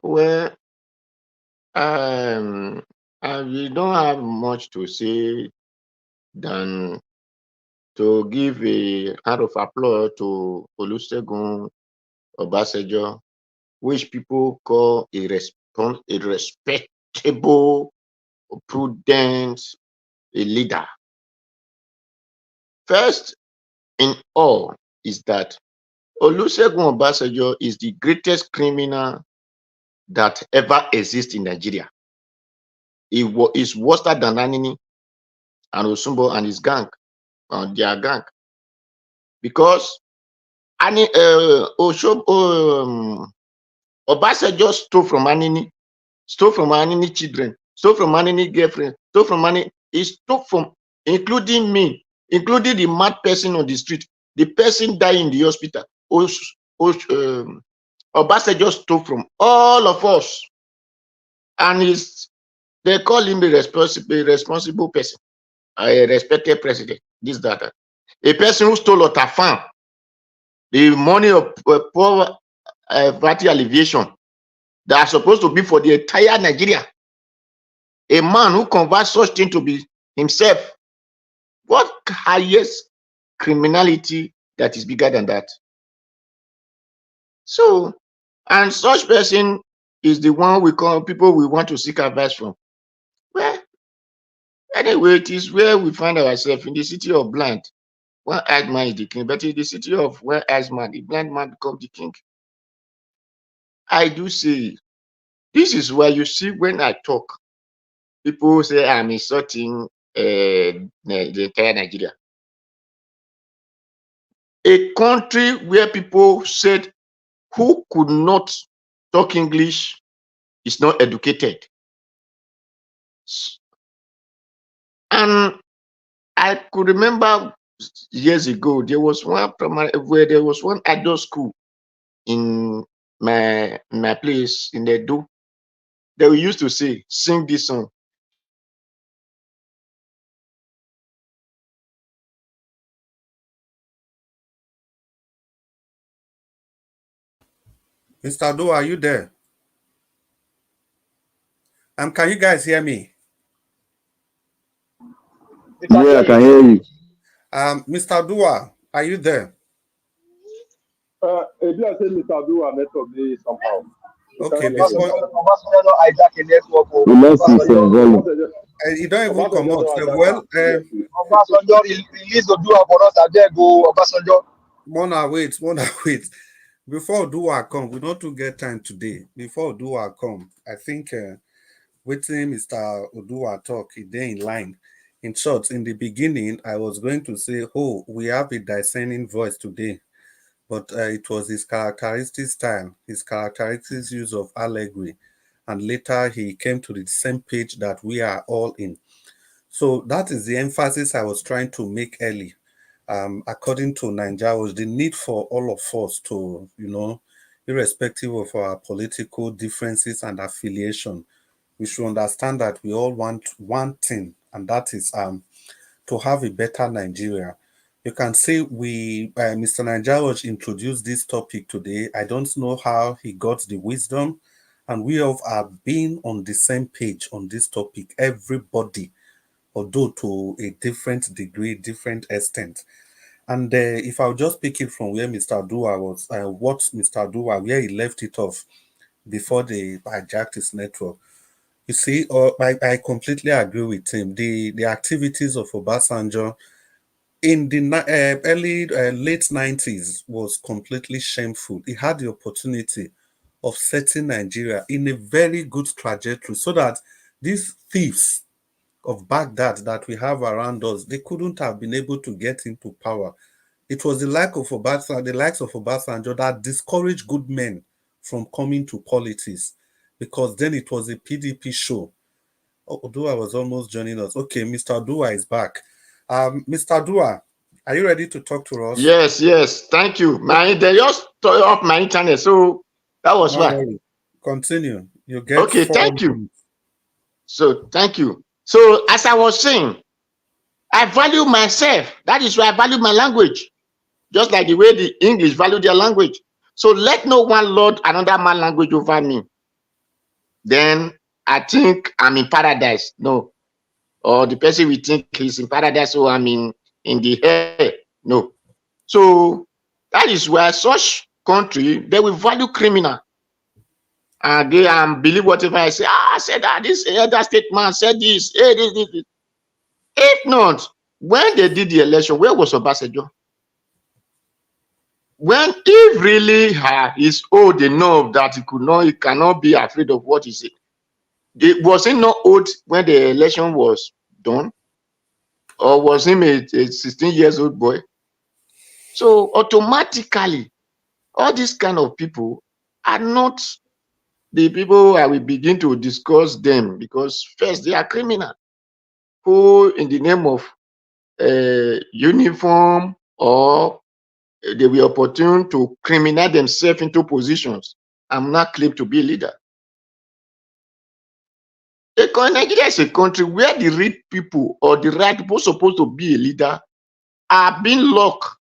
Well, we don't have much to say than to give a hand of applause to Olusegun Obasanjo, which people call a respectable, prudent a leader. First in all is that Olusegun Obasanjo is the greatest criminal that ever exists in Nigeria. He is worse than Anini and Osumbo and his gang, their gang. Because Obasanjo stole from Anini, stole from Anini children, stole from Anini girlfriend, stole from Anini. He stole from, including me, including the mad person on the street, the person dying in the hospital. Obasanjo stole from all of us, and they call him a responsible person, a respected president. This, that. A person who stole out a farm, the money of poor VAT alleviation that are supposed to be for the entire Nigeria. A man who converts such thing to be himself. What highest criminality that is bigger than that? So, and such person is the one we call people we want to seek advice from. Well, anyway, it is where we find ourselves, in the city of blind. One-eyed man is the king, but in the city of one-eyed man, the blind man becomes the king. I do say, this is why you see when I talk, people say I'm insulting the entire Nigeria. A country where people said who could not talk English is not educated. And I could remember years ago, there was one adult school in my place in Edo. That we used to say, sing this song. Mr. Do, are you there? Can you guys hear me? Yeah, I can hear you. Mr. Dua, are you there? If you are saying Mr. Dua, network me somehow. Okay, you don't even come out. Well, Obasanjo release Odua for us. I dare go Obasanjo. Mona, wait. Before Odua come, we not to get time today. Before Odua come, I think waiting Mr. Odua talk, he there in line. In short, in the beginning, I was going to say, oh, we have a discerning voice today. But it was his characteristic style, his characteristic use of allegory. And later he came to the same page that we are all in. So that is the emphasis I was trying to make early. According to Nigeria, was the need for all of us to, irrespective of our political differences and affiliation, we should understand that we all want one thing, and that is to have a better Nigeria. You can say Mr. Nigeria introduced this topic today. I don't know how he got the wisdom, and we all have been on the same page on this topic. Everybody, although to a different degree, different extent. And if I'll just pick it from where Mr. Dua was, what Mr. Dua, where he left it off before they hijacked his network. You see, I completely agree with him. The activities of Obasanjo in the late 90s was completely shameful. He had the opportunity of setting Nigeria in a very good trajectory so that these thieves of Baghdad that we have around us, they couldn't have been able to get into power. It was the likes of Obasanjo that discouraged good men from coming to politics, because then it was a PDP show. Dua was almost joining us. Okay, Mr. Dua is back. Mr. Dua, are you ready to talk to us? Yes. Thank you. They just turned off my internet, so that was why. Continue. You get okay. Thank you. So thank you. So as I was saying, I value myself. That is why I value my language, just like the way the English value their language. So let no one lord another man's language over me. Then I think I'm in paradise. No. Or the person we think he's in paradise, so I'm in the air. No. So that is where such country, they will value criminal. And they believe whatever I say. I said that this other state man said this. This. If not, when they did the election, where was Obasanjo? When he really is old enough that he cannot be afraid of what he said. Was he not old when the election was done? Or was him a 16 years old boy? So automatically, all these kind of people are not the people I will begin to discuss them, because first they are criminal who, in the name of uniform, or they were opportune to criminal themselves into positions. I'm not claimed to be a leader. Nigeria is a country where the right people or the right people supposed to be a leader are being locked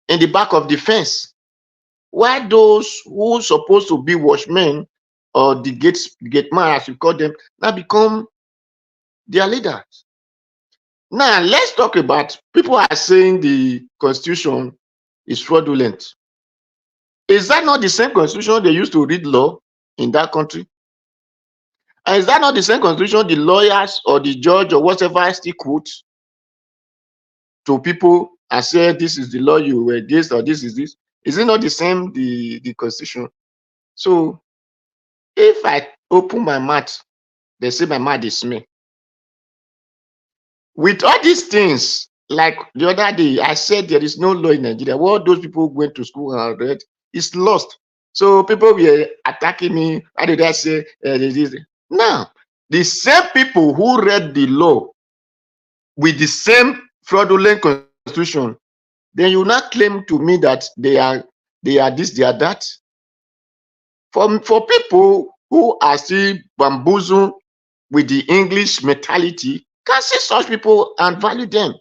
in the back of the fence, while those who supposed to be watchmen or the gate man, as you call them, now become their leaders. Now let's talk about people are saying the constitution is fraudulent. Is that not the same constitution they used to read law in that country? And is that not the same constitution the lawyers or the judge or whatever still quote to people and say this is the law you were against, or this is this? Is it not the same, the constitution? So if I open my mouth, they say my mouth is small. With all these things, like the other day, I said there is no law in Nigeria. What those people went to school and read is lost. So people were attacking me. How did I say? Now, the same people who read the law with the same fraudulent constitution, then you not claim to me that they are this, they are that. For people who are still bamboozled with the English mentality, can see such people and value them.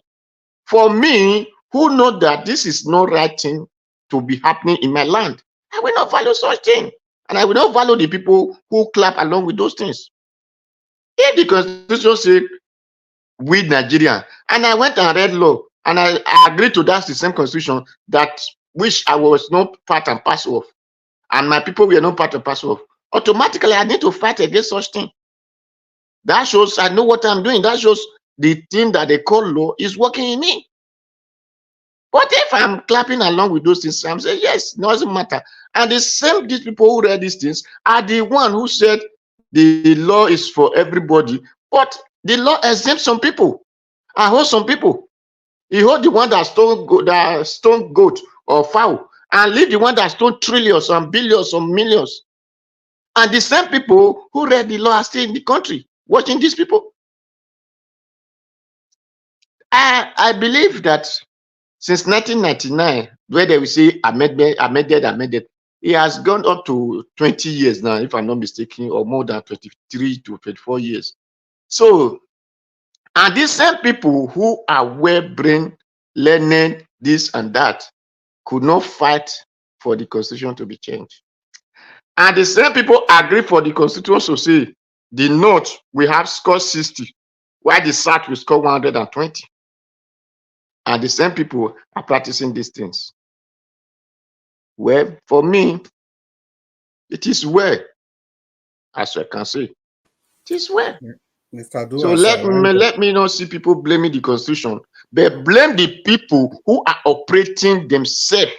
For me, who know that this is not right thing to be happening in my land, I will not value such thing. And I will not value the people who clap along with those things. If the constitution said we Nigerian, and I went and read law, and I agreed to that the same constitution that which I was not part and parcel of, and my people were not part and parcel of, automatically I need to fight against such thing. That shows I know what I'm doing. That shows the thing that they call law is working in me. But if I'm clapping along with those things, I'm saying, yes, it doesn't matter. And these people who read these things are the one who said the law is for everybody, but the law exempts some people. and hold some people. He hold the one that stone goat or fowl, and leave the one that stone trillions and billions or millions. And the same people who read the law are still in the country watching these people. I believe that since 1999, where they will say amended, it has gone up to 20 years now, if I'm not mistaken, or more than 23 to 24 years. So, and these same people who are well-brained, learning this and that, could not fight for the constitution to be changed. And the same people agree for the constitution to say the North will have score 60, while the South will score 120. And the same people are practicing these things. Well, for me, it is well, as I can say. It is well. Mr. Dua, So let me not see people blaming the constitution, but blame the people who are operating themselves,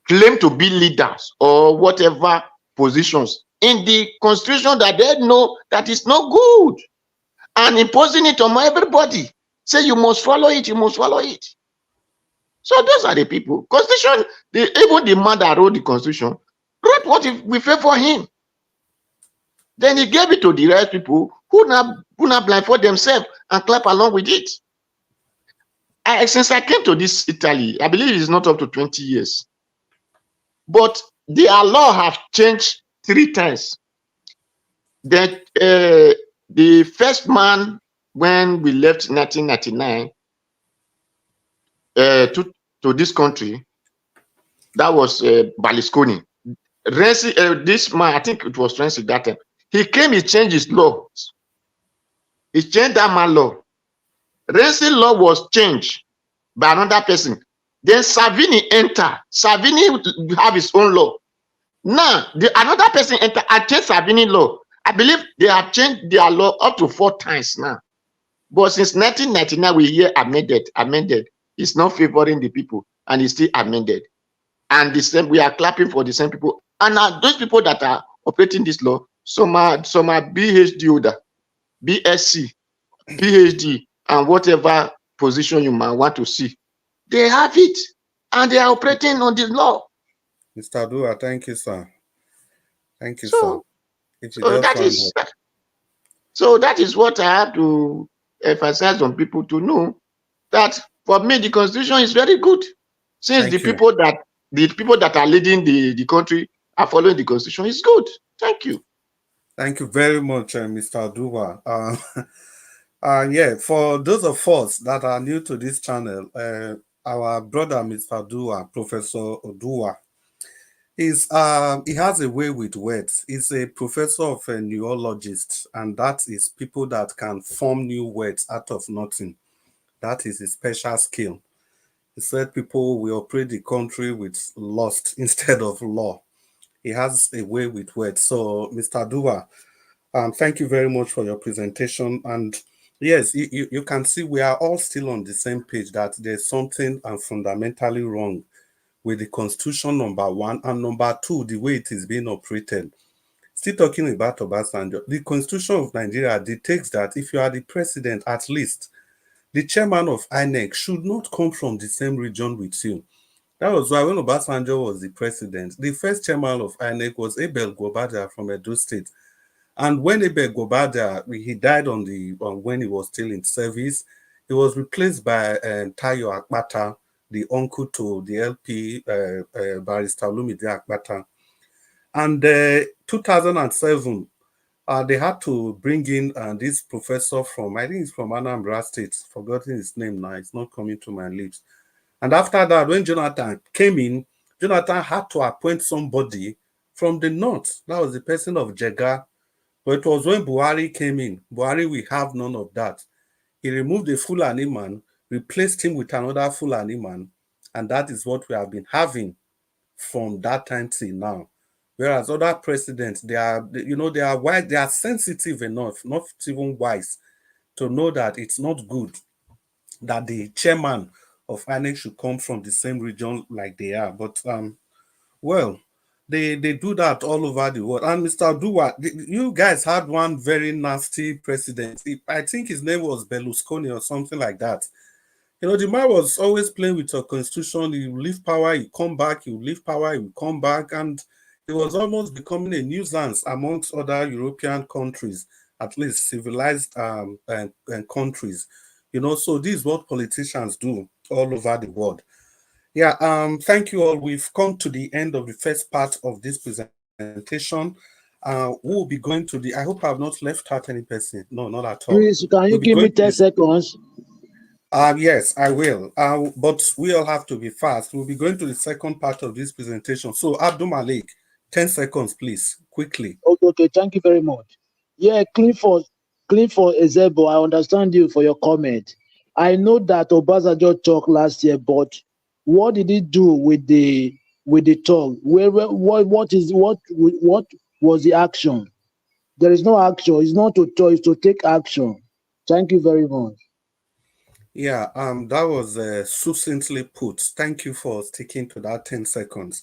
claim to be leaders or whatever positions in the constitution that they know that is not good, and imposing it on everybody. Say you must follow it, you must follow it. So those are the people. Constitution, even the man that wrote the constitution wrote what we favor him. Then he gave it to the right people who now blindfold themselves and clap along with it. Since I came to this Italy, I believe it's not up to 20 years. But their law have changed 3 times. That the first man, when we left 1999 to this country, that was Berlusconi. Renzi, this man, I think it was Renzi that time. He came, he changed his laws. He changed that man's law. Renzi law was changed by another person. Then Salvini entered. Salvini have his own law. Now, another person entered and changed Salvini law. I believe they have changed their law up to 4 times now. But since 1999, we hear amended. It's not favoring the people, and it's still amended. And the same, we are clapping for the same people. And now those people that are operating this law, some are BHD holder, BSc, PhD, and whatever position you might want to see. They have it, and they are operating on this law. Mr. Dua, thank you, sir. Thank you, so, sir. So that is what I have to emphasize on people to know, that for me the constitution is very good. Since the people that are leading the country are following the constitution, is good. Thank you. Thank you very much, Mr. Dua. Yeah, for those of us that are new to this channel, our brother, Mr. Dua, Professor Odua, he has a way with words. He's a professor of a neologist, and that is people that can form new words out of nothing. That is his special skill. He said people will operate the country with lust instead of law. He has a way with words. So, Mr. Dua, thank you very much for your presentation. And yes, you can see we are all still on the same page, that there's something fundamentally wrong with the Constitution, number 1, and number 2, the way it is being operated. Still talking about Obasanjo, the Constitution of Nigeria dictates that if you are the president, at least the chairman of INEC should not come from the same region with you. That was why when Obasanjo was the president, the first chairman of INEC was Abel Gobadia from Edo State. And when Abel Gobadia, he died when he was still in service, he was replaced by Tayo Akpata, the uncle to the LP, Barrister Olumide Akpata. And 2007, they had to bring in this professor from, I think it's from Anambra State, forgotten his name now, it's not coming to my lips. And after that, when Jonathan came in, Jonathan had to appoint somebody from the north. That was the person of Jega. But it was when Buhari came in. Buhari, we have none of that. He removed the Fulani man, replaced him with another Fulani man, and that is what we have been having from that time till now. Whereas other presidents, they are wise, they are sensitive enough, not even wise, to know that it's not good that the chairman of INEC should come from the same region like they are. But well, They do that all over the world. And Mr. Dua, you guys had one very nasty president. I think his name was Berlusconi or something like that. You know, the man was always playing with your constitution. He will leave power, he come back, he will leave power, he will come back. And it was almost becoming a nuisance amongst other European countries, at least civilized and countries. You know, so this is what politicians do all over the world. Yeah, thank you all. We've come to the end of the first part of this presentation. We'll be going to the, I hope I've not left out any person. No, not at all. Please, can you give me 10 seconds? Yes, I will. But we all have to be fast. We'll be going to the second part of this presentation. So, Abdul Malik, 10 seconds, please, quickly. Okay, thank you very much. Yeah, clean for Ezebo. I understand you for your comment. I know that Obasanjo talked last year, but what did he do with the talk? What was the action? There is no action. It's not to talk, it's to take action. Thank you very much. Yeah, that was succinctly put. Thank you for sticking to that 10 seconds.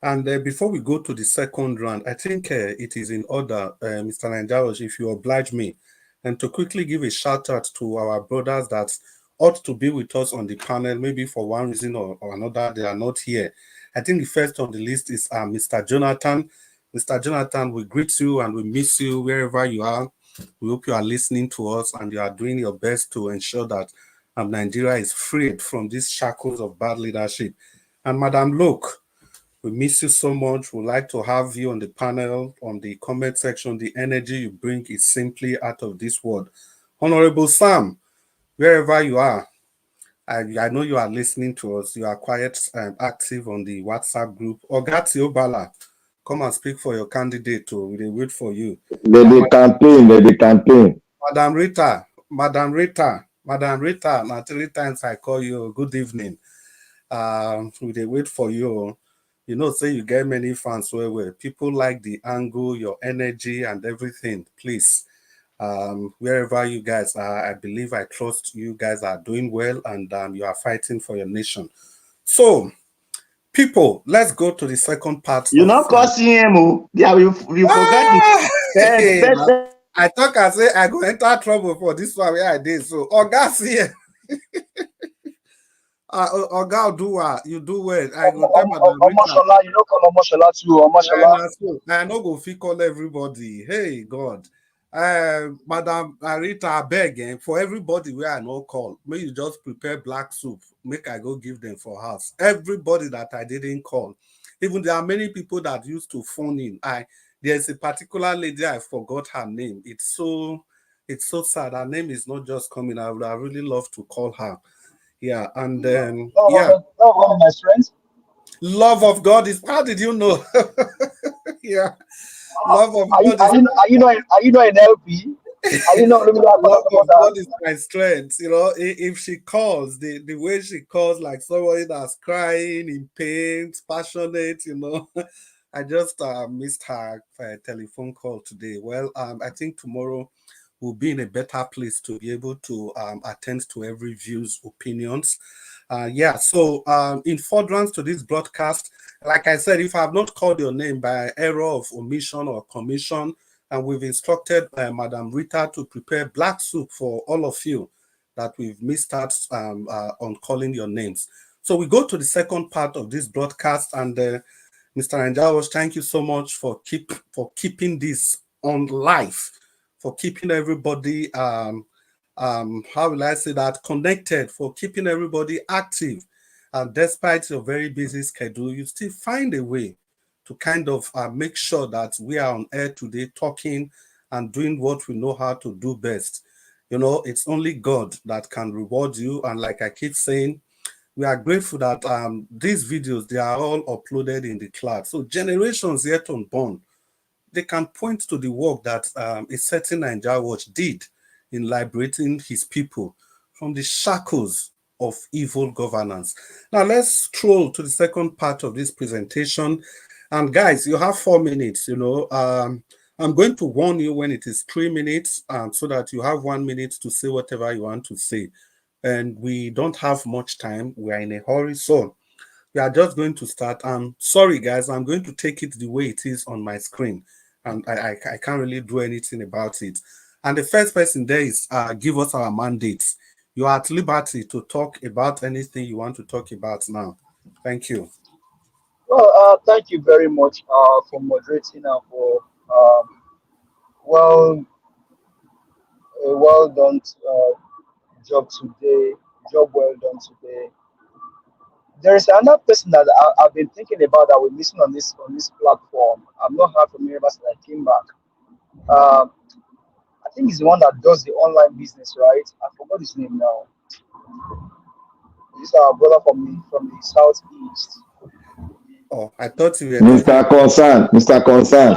And before we go to the second round, I think it is in order, Mr. Nanjarosh, if you oblige me, and to quickly give a shout out to our brothers that ought to be with us on the panel, maybe for one reason or another, they are not here. I think the first on the list is Mr. Jonathan. Mr. Jonathan, we greet you and we miss you wherever you are. We hope you are listening to us and you are doing your best to ensure that Nigeria is freed from these shackles of bad leadership. And Madam Luke, we miss you so much. We'd like to have you on the panel, on the comment section. The energy you bring is simply out of this world. Honorable Sam, wherever you are, I know you are listening to us. You are quite active on the WhatsApp group. Ogati Obala, come and speak for your candidate. Too. They wait for you. They campaign. Madam Rita, now 3 times I call you. Good evening. They wait for you. You know, say you get many fans where people like the angle, your energy, and everything. Please, wherever you guys are, I believe, I trust you guys are doing well and you are fighting for your nation. So, people, let's go to the second part. You not call CMO. Yeah, you forgot the I thought I say I go enter trouble for this one where I did. So, Oga here. Oga Dua, you do well. I go tell Omosola, you know, call Omosola too. Omosola. I no go fit call everybody. Hey God, Madam Rita, I beg for everybody where I no call. May you just prepare black soup. Make I go give them for house. Everybody that I didn't call, even there are many people that used to phone in. There's a particular lady I forgot her name. It's so sad. Her name is not just coming. I would have really loved to call her. Yeah, and then one of my friends. Love of God is. How did you know? Yeah, love of God is. Are you not an LP? Are you not? Love of God is my strength. You know, if she calls, the way she calls, like somebody that's crying in pain, passionate. You know, I just missed her telephone call today. Well, I think tomorrow we'll be in a better place to be able to attend to every view's opinions. Yeah, so in furtherance to this broadcast, like I said, if I have not called your name by error of omission or commission, and we've instructed Madam Rita to prepare black soup for all of you that we've missed out on calling your names. So we go to the second part of this broadcast, and Mr. Nanjarosh, thank you so much for keeping this on live, for keeping everybody how will I say that, connected, for keeping everybody active. And despite your very busy schedule, you still find a way to kind of make sure that we are on air today talking and doing what we know how to do best. You know, it's only God that can reward you. And like I keep saying, we are grateful that these videos, they are all uploaded in the cloud. So generations yet unborn, they can point to the work that a certain Nigeria Watch did in liberating his people from the shackles of evil governance. Now let's stroll to the second part of this presentation. And guys, you have 4 minutes, you know. I'm going to warn you when it is 3 minutes so that you have 1 minute to say whatever you want to say. And we don't have much time. We are in a hurry. So We are just going to start. Sorry, guys, I'm going to take it the way it is on my screen, and I can't really do anything about it. And the first person there is give us our mandates. You are at liberty to talk about anything you want to talk about now. Thank you. Well, thank you very much for moderating and for well, a well done job today. Job well done today. There is another person that I've been thinking about that we're missing on this platform. I've not heard from him ever since I came back. Um, I think he's the one that does the online business, right? I forgot his name now. He's our brother from the southeast. Oh, I thought you were Mr. Concern. Mr. Concern.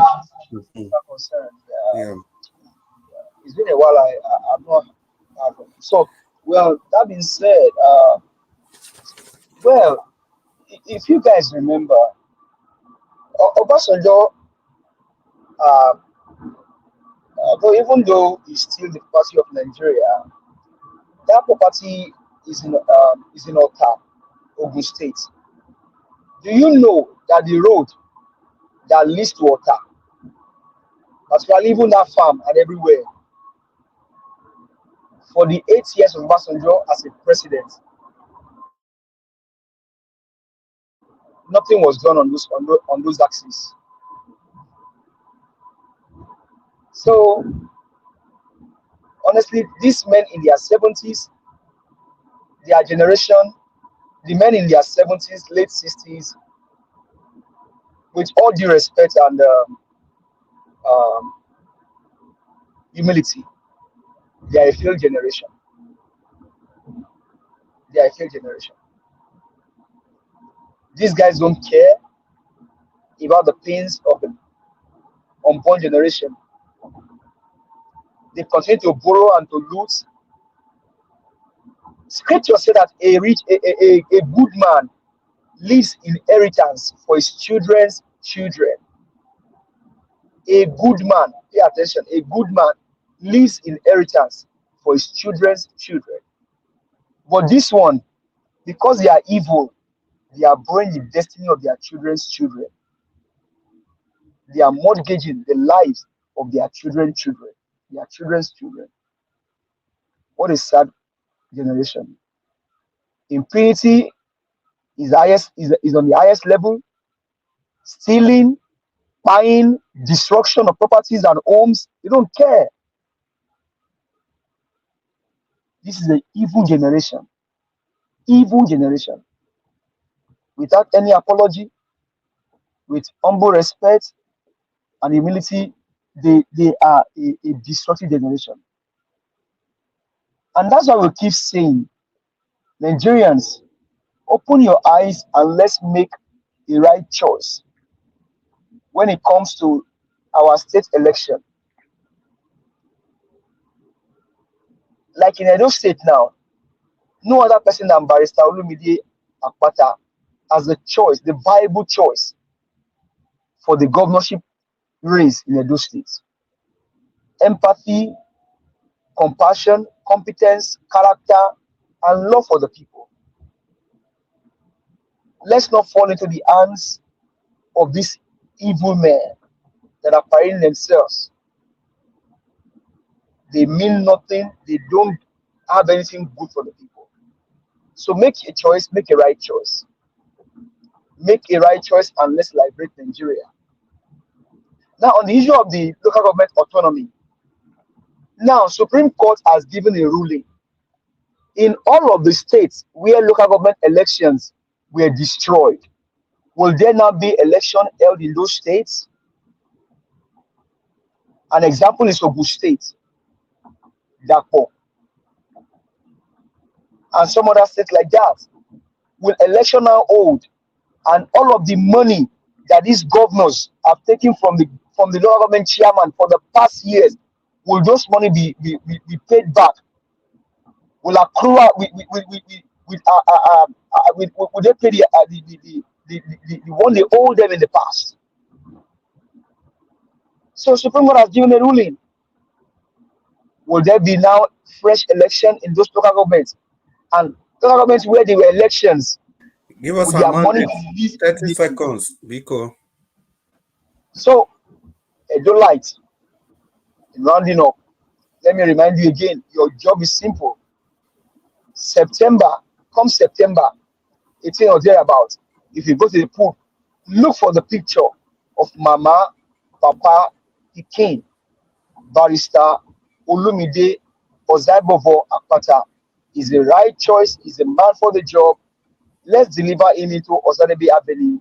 Mr. Concern. Yeah. It's been a while. I'm not. So, well, that being said, well, if you guys remember, Obasanjo, even though he's still the party of Nigeria, that property is in Ota, Ogun State. Do you know that the road that leads to Ota, particularly even that farm and everywhere, for the 8 years of Obasanjo as a president, nothing was done on those axes. So honestly, these men in their 70s, their generation, the men in their 70s, late 60s, with all due respect and humility, they are a failed generation. They are a failed generation. These guys don't care about the pains of the unborn generation. They continue to borrow and to loot. Scripture said that a good man leaves inheritance for his children's children. A good man, pay attention, a good man leaves inheritance for his children's children. But this one, because they are evil, they are borrowing the destiny of their children's children. They are mortgaging the lives of their children's children, their children's children. What a sad generation. Impunity is on the highest level. Stealing, buying, destruction of properties and homes, they don't care. This is an evil generation. Evil generation. Without any apology, with humble respect and humility, they are a destructive generation. And that's why we keep saying, Nigerians, open your eyes and let's make the right choice when it comes to our state election. Like in Edo State now, no other person than Barrister Olumide Akpata has the choice, the viable choice for the governorship race in Edo State. Empathy, compassion, competence, character, and love for the people. Let's not fall into the hands of these evil men that are parading themselves. They mean nothing. They don't have anything good for the people. So make a choice, make a right choice. Make a right choice and let's liberate Nigeria. Now, on the issue of the local government autonomy, now Supreme Court has given a ruling in all of the states where local government elections were destroyed. Will there now be election held in those states? An example is Ogun State, Dapo, and some other states like that. Will election now hold, and all of the money that these governors have taken from the local government chairman for the past years, will those money be paid back? Will accrue? Will they pay the one they owe them in the past? So Supreme Court has given a ruling. Will there be now fresh election in those local governments? And local governments where there were elections Give us with a their money mandate. to release 30 seconds, Biko. So, Edo Light, rounding up, let me remind you again, your job is simple. September, come September, 18 or thereabout, if you go to the pool, look for the picture of Mama, Papa, Pikin, Barrister, Olumide, Ozaibovo Akpata. Is the right choice, is the man for the job. Let's deliver him into Osadebe Avenue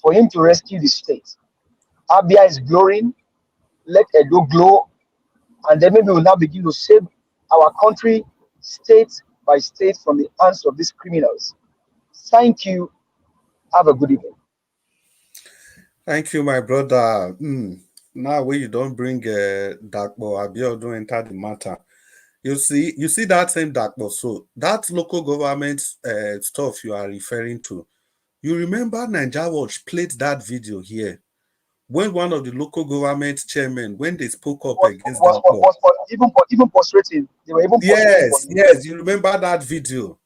for him to rescue the state. Abia is glowing, let Edo glow, and then maybe we'll now begin to save our country state by state from the hands of these criminals. Thank you. Have a good evening. Thank you, my brother. Now, when you don't bring Dakbo Abiodun enter the matter, you see that same Dakbo. So that local government stuff you are referring to. You remember Naija Watch played that video here when one of the local government chairmen, when they spoke up against Dakbo. Even frustrating. They were even Yes, yes, you remember that video.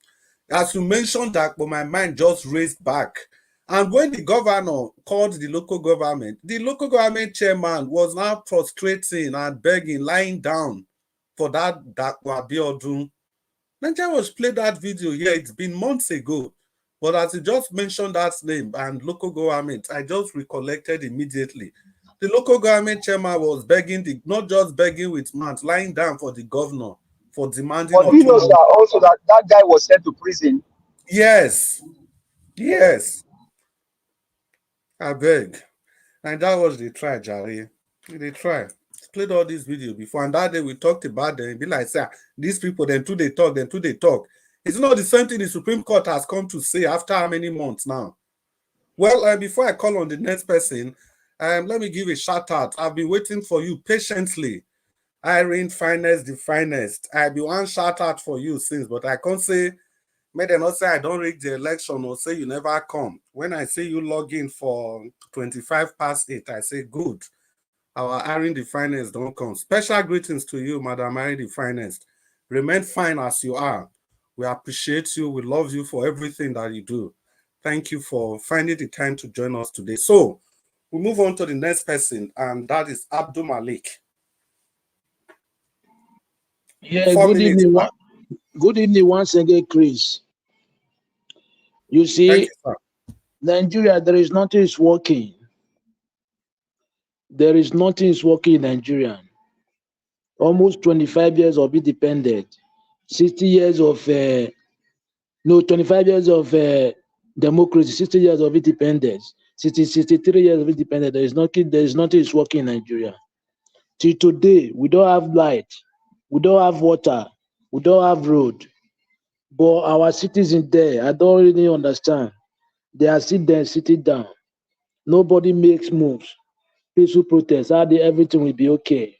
As you mentioned that, but my mind just raced back. And when the governor called the local government chairman was now prostrating and begging, lying down for that Abiodun. Nigeria was played that video here. It's been months ago. But as you just mentioned that name and local government, I just recollected immediately. The local government chairman was begging, not just begging with mouth, lying down for the governor for demanding. But you know, sir, also that guy was sent to prison. Yes. Yes. I beg. And that was the try, Jare. They try. Played all these videos before. And that day we talked about them. Be like, sir, these people, then too they talk. It's not the same thing the Supreme Court has come to say after how many months now? Well, before I call on the next person, let me give a shout out. I've been waiting for you patiently. Irene, finest, the finest. I've been one shout out for you since, but I can't say, may they not say I don't rig the election or say you never come. When I say you log in for 25 past 8, I say good. Our Irene, the finest, don't come. Special greetings to you, Madam Irene, the finest. Remain fine as you are. We appreciate you. We love you for everything that you do. Thank you for finding the time to join us today. So we move on to the next person, and that is Abdul Malik. Yeah, good evening. Good evening once again, Chris. You see, Nigeria, there is nothing is working. There is nothing is working in Nigeria. Almost 25 years of independence, 60 years of 25 years of democracy, 60 years of independence, 63 years of independence. There is nothing is working in Nigeria. Till today, we don't have light, we don't have water, we don't have road. But our citizens there, I don't really understand. They are sitting there, sitting down. Nobody makes moves. Peaceful protests, everything will be okay.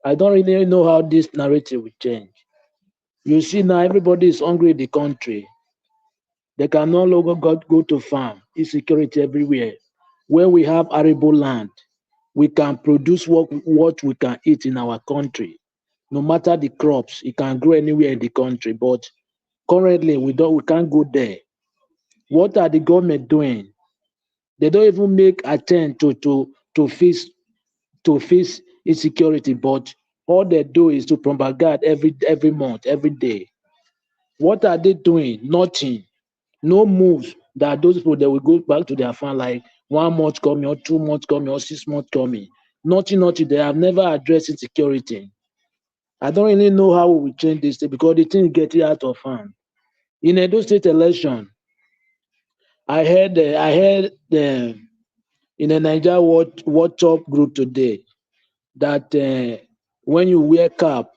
I don't really know how this narrative will change. You see now, everybody is hungry in the country. They can no longer go to farm. Insecurity everywhere. When we have arable land, we can produce what we can eat in our country. No matter the crops, it can grow anywhere in the country. But currently, we can't go there. What are the government doing? They don't even make attempt to face insecurity, but all they do is to propagate every month, every day. What are they doing? Nothing. No moves that those people that will go back to their farm like 1 month coming or 2 months coming or 6 months coming. Nothing. They have never addressed insecurity. I don't really know how we will change this thing because the thing is getting out of hand. In Edo State election, I heard in a Nigeria WhatsApp group today that when you wear cap,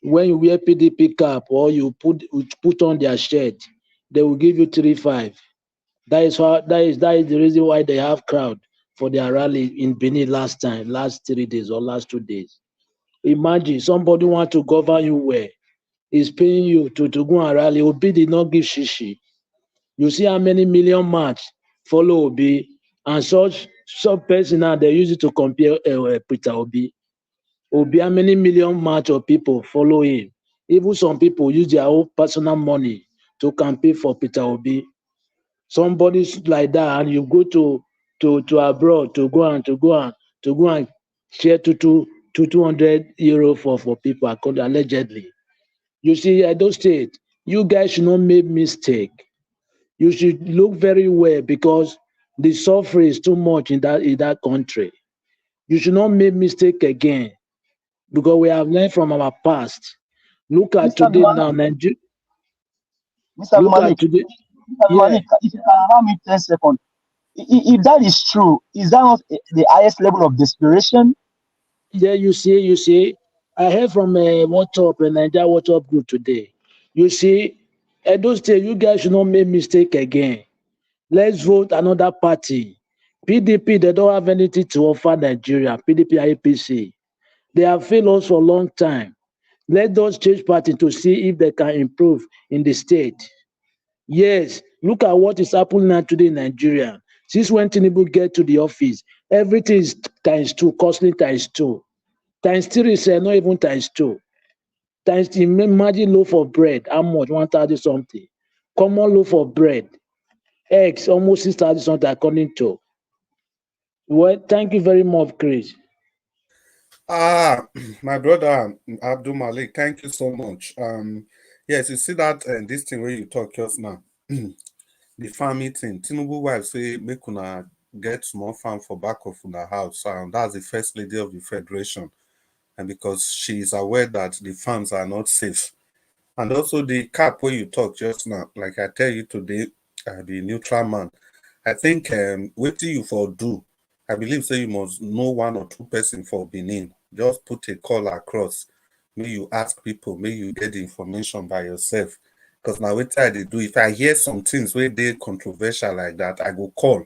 when you wear PDP cap or you put on their shirt, they will give you 3-5. That is the reason why they have crowd for their rally in Benin last 3 days or last 2 days. Imagine somebody want to govern you where is paying you to go and rally. Obi did not give shishi. You see how many million march follow Obi, and such person now they use it to compare Peter Obi. Obi, how many million march of people follow him? Even some people use their own personal money to campaign for Peter Obi. somebody's like that, and you go to abroad to go and share 200 euro for people allegedly. You see, Edo State, you guys should not make mistake. You should look very well because the suffering is too much in that country. You should not make mistake again because we have learned from our past. Look at Mr. today Malik, now, Nigeria. Mr. Look at Malik, today. Mr. Yeah. Malik, if you can allow me 10 seconds, if that is true, is that not the highest level of desperation? Yeah, you see, I heard from WhatsApp, a Nigeria WhatsApp group today. You see, Edo State, you guys should not make mistake again. Let's vote another party. PDP, they don't have anything to offer Nigeria. PDP, APC. They have failed us for a long time. Let us change party to see if they can improve in the state. Yes, look at what is happening now today in Nigeria. Since when Tinubu get to the office, everything is times 2, costly times 2. Times 3 is not even times 2. Times, imagine loaf of bread, how much? 1,000 something. Common loaf of bread. Eggs, almost 6,000 something according to. Well, thank you very much, Chris. My brother Abdul Malik, thank you so much. Yes, you see that this thing where you talk just now, the farming thing. Tinubu wife say make una get small farm for back of una house. That's the first lady of the federation, and because she is aware that the farms are not safe, and also the cap where you talk just now, like I tell you today, the neutral man. I think what you for do. I believe so you must know 1 or 2 person for Benin. Just put a call across. May you ask people, may you get the information by yourself. Because now what I do, if I hear some things where they controversial like that, I go call,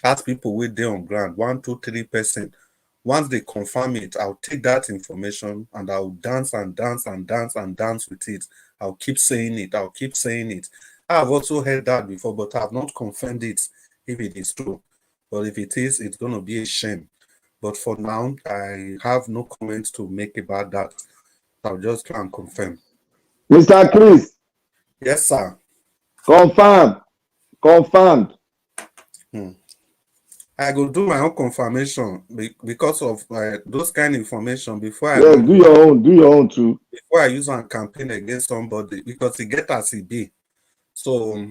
ask people where they on ground, 1, 2, 3 person. Once they confirm it, I'll take that information and I'll dance and dance and dance and dance with it. I'll keep saying it. I'll keep saying it. I've also heard that before, but I've not confirmed it if it is true. But if it is, it's going to be a shame. But for now, I have no comments to make about that. I'll just try and confirm. Mr. Chris. Yes, sir. Confirmed. I go do my own confirmation because of those kind of information before I do your own too. Before I use one campaign against somebody, because it get as it be. So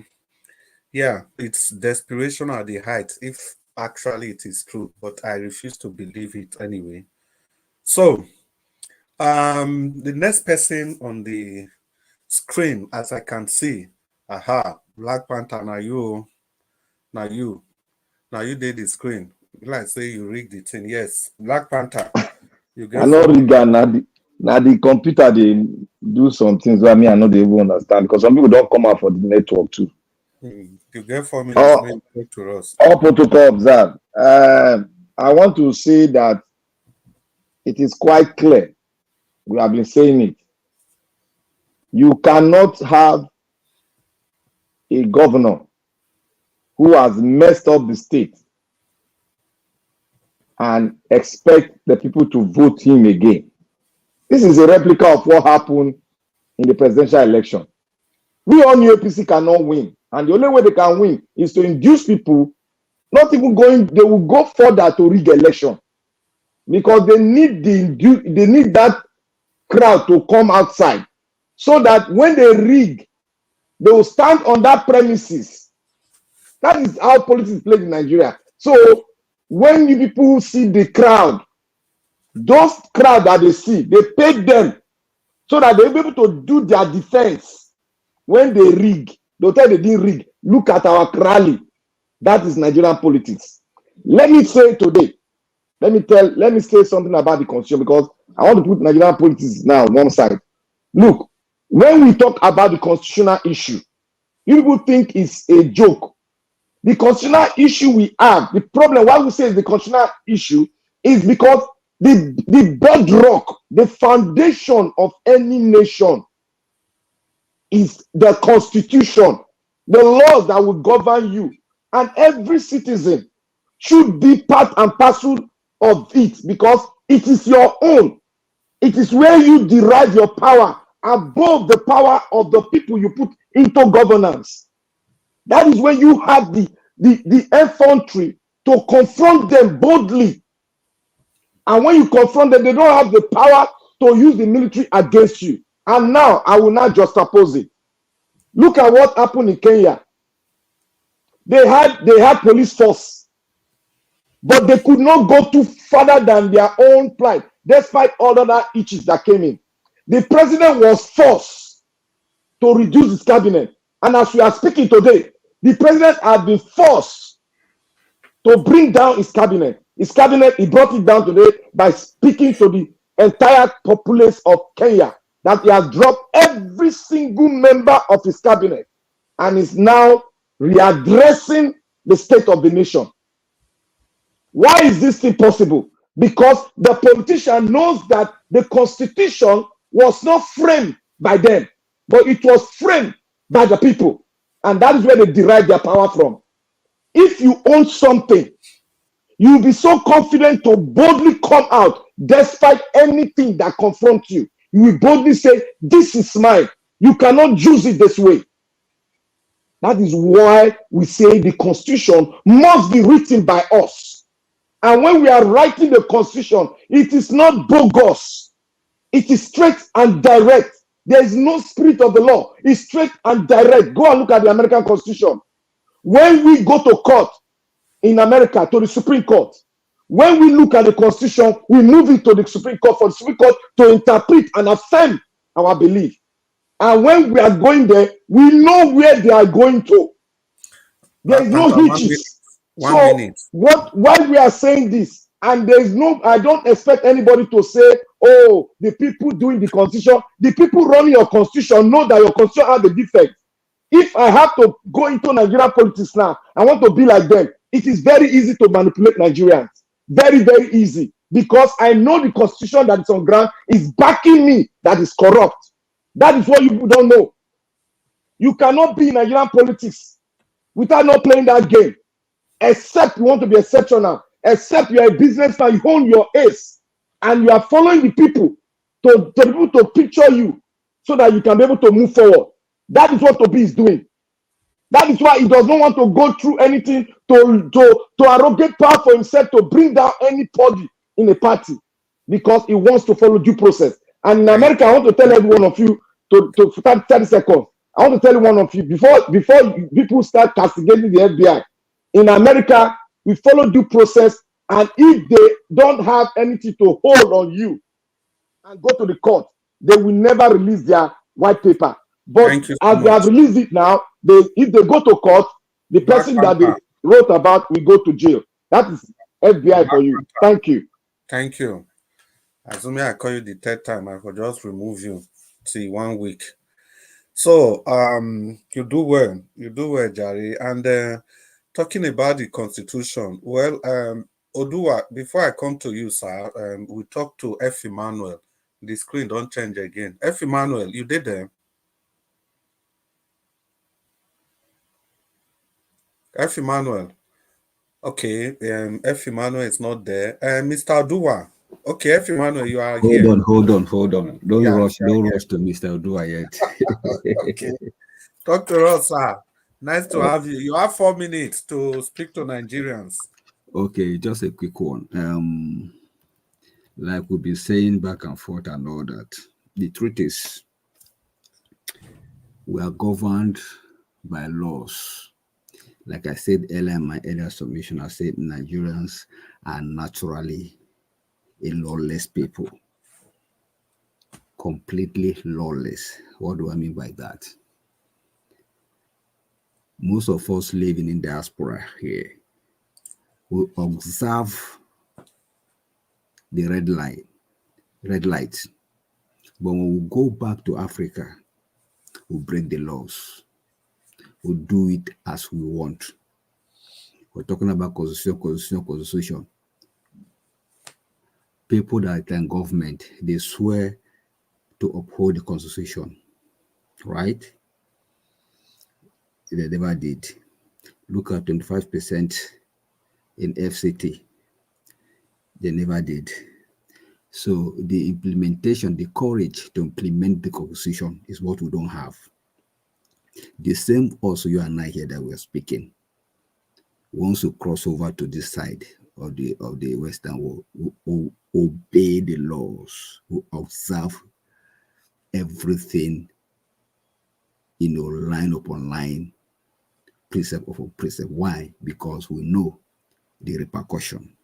yeah, it's desperation at the height if actually it is true, but I refuse to believe it anyway. So the next person on the screen, as I can see, Black Panther, now you did the screen. Like say you rigged the thing. Yes, Black Panther. You get I know the computer they do some things where I know they even understand, because some people don't come out for the network too. You get 4 minutes when you talk to us. All protocol observed. I want to say that it is quite clear. We have been saying it. You cannot have a governor who has messed up the state and expect the people to vote him again. This is a replica of what happened in the presidential election. We all knew APC cannot win, and the only way they can win is to induce people not even going, they will go further to rig election, because they need that crowd to come outside, so that when they rig, they will stand on that premises. That is how politics is played in Nigeria. So when you people see the crowd, those crowd that they see, they pay them so that they'll be able to do their defense. When they rig, they'll tell they didn't rig. Look at our rally. That is Nigerian politics. Let me say today, let me say something about the constitution, because I want to put Nigerian politics now on one side. Look, when we talk about the constitutional issue, you people think it's a joke. The constitutional issue we have, the problem why we say it's the constitutional issue is because the bedrock, the foundation of any nation is the constitution, the laws that will govern you, and every citizen should be part and parcel of it, because it is your own. It is where you derive your power above the power of the people you put into governance. That is when you have the infantry to confront them boldly. And when you confront them, they don't have the power to use the military against you. And now, I will not juxtapose it. Look at what happened in Kenya. They had police force, but they could not go too further than their own plight, despite all other issues that came in. The president was forced to reduce his cabinet. And as we are speaking today, the president has been forced to bring down his cabinet. His cabinet, he brought it down today by speaking to the entire populace of Kenya that he has dropped every single member of his cabinet and is now readdressing the state of the nation. Why is this thing possible? Because the politician knows that the constitution was not framed by them, but it was framed by the people. And that is where they derive their power from. If you own something, you'll be so confident to boldly come out despite anything that confronts you. You will boldly say, this is mine. You cannot use it this way. That is why we say the constitution must be written by us. And when we are writing the constitution, it is not bogus. It is straight and direct. There is no spirit of the law. It's straight and direct. Go and look at the American Constitution. When we go to court in America, to the Supreme Court, when we look at the Constitution, we move it to the Supreme Court for the Supreme Court to interpret and affirm our belief. And when we are going there, we know where they are going to. There is no hitches. One minute. Why we are saying this, and there is no, I don't expect anybody to say, oh, the people doing the Constitution, the people running your Constitution know that your Constitution has a defect. If I have to go into Nigerian politics now, I want to be like them. It is very easy to manipulate Nigerians. Very, very easy. Because I know the constitution that is on ground is backing me that is corrupt. That is what you people don't know. You cannot be in Nigerian politics without not playing that game. Except you want to be exceptional. Except you are a businessman, you own your ace. And you are following the people to be able to picture you so that you can be able to move forward. That is what Toby is doing. That is why he does not want to go through anything to arrogate power for himself to bring down anybody in a party because he wants to follow due process. And in America, I want to tell every one of you to 30 seconds. I want to tell one of you before people start castigating the FBI. In America, we follow due process, and if they don't have anything to hold on you and go to the court, they will never release their white paper. But as they have released it now, if they go to court, the person that they wrote about will go to jail. That is FBI for you. Thank you. Thank you. Assuming I call you the third time, I could just remove you till 1 week. So you do well. You do well, Jari. And talking about the Constitution, well, Odua, before I come to you, sir, we talked to F. Emmanuel. The screen don't change again. F. Emmanuel, you did them. F. Emmanuel. Okay, F. Emmanuel is not there. Mr. Odua. Okay, F. Emmanuel, you are here. Hold on. Don't rush to Mr. Odua yet. Okay. Talk to us, sir. Nice to have you. You have 4 minutes to speak to Nigerians. Okay, just a quick one. Like we've been saying back and forth and all that. The truth is, we are governed by laws. Like I said earlier in my earlier submission, I said Nigerians are naturally a lawless people. Completely lawless. What do I mean by that? Most of us living in diaspora here will observe the red light. But when we go back to Africa, we break the laws. We do it as we want. We're talking about constitution. People that are in government, they swear to uphold the constitution, right? They never did. Look at 25% in FCT. They never did. So the implementation, the courage to implement the constitution is what we don't have. The same also you and I here that we're speaking. Once you cross over to this side of the Western world, who obey the laws, who observe everything, line upon line, precept upon precept. Why? Because we know the repercussion.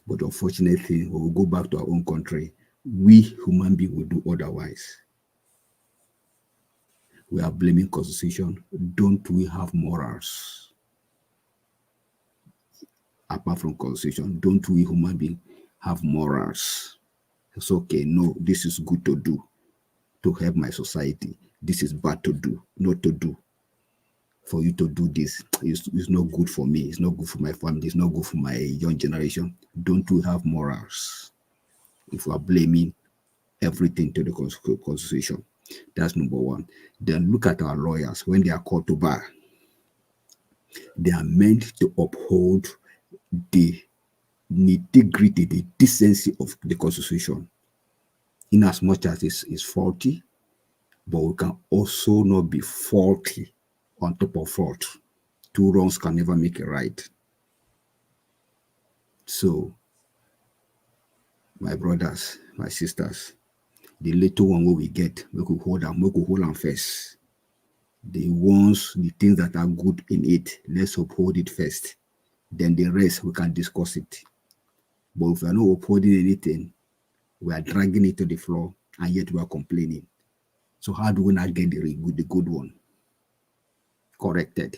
But unfortunately, when we go back to our own country, we human beings will do otherwise. We are blaming constitution. Don't we have morals? Apart from constitution, don't we human beings have morals? It's okay, no, this is good to do to help my society. This is bad to do, not to do. For you to do this, it's not good for me. It's not good for my family. It's not good for my young generation. Don't we have morals? If we are blaming everything to the constitution, that's number one. Then look at our lawyers. When they are called to bar, they are meant to uphold the integrity, the decency of the constitution. In as much as it's faulty, but we can also not be faulty on top of fault. Two wrongs can never make a right. So, my brothers, my sisters, the little one we get, we could hold them first. The things that are good in it, let's uphold it first. Then the rest, we can discuss it. But if we are not upholding anything, we are dragging it to the floor, and yet we are complaining. So how do we not get the good one corrected?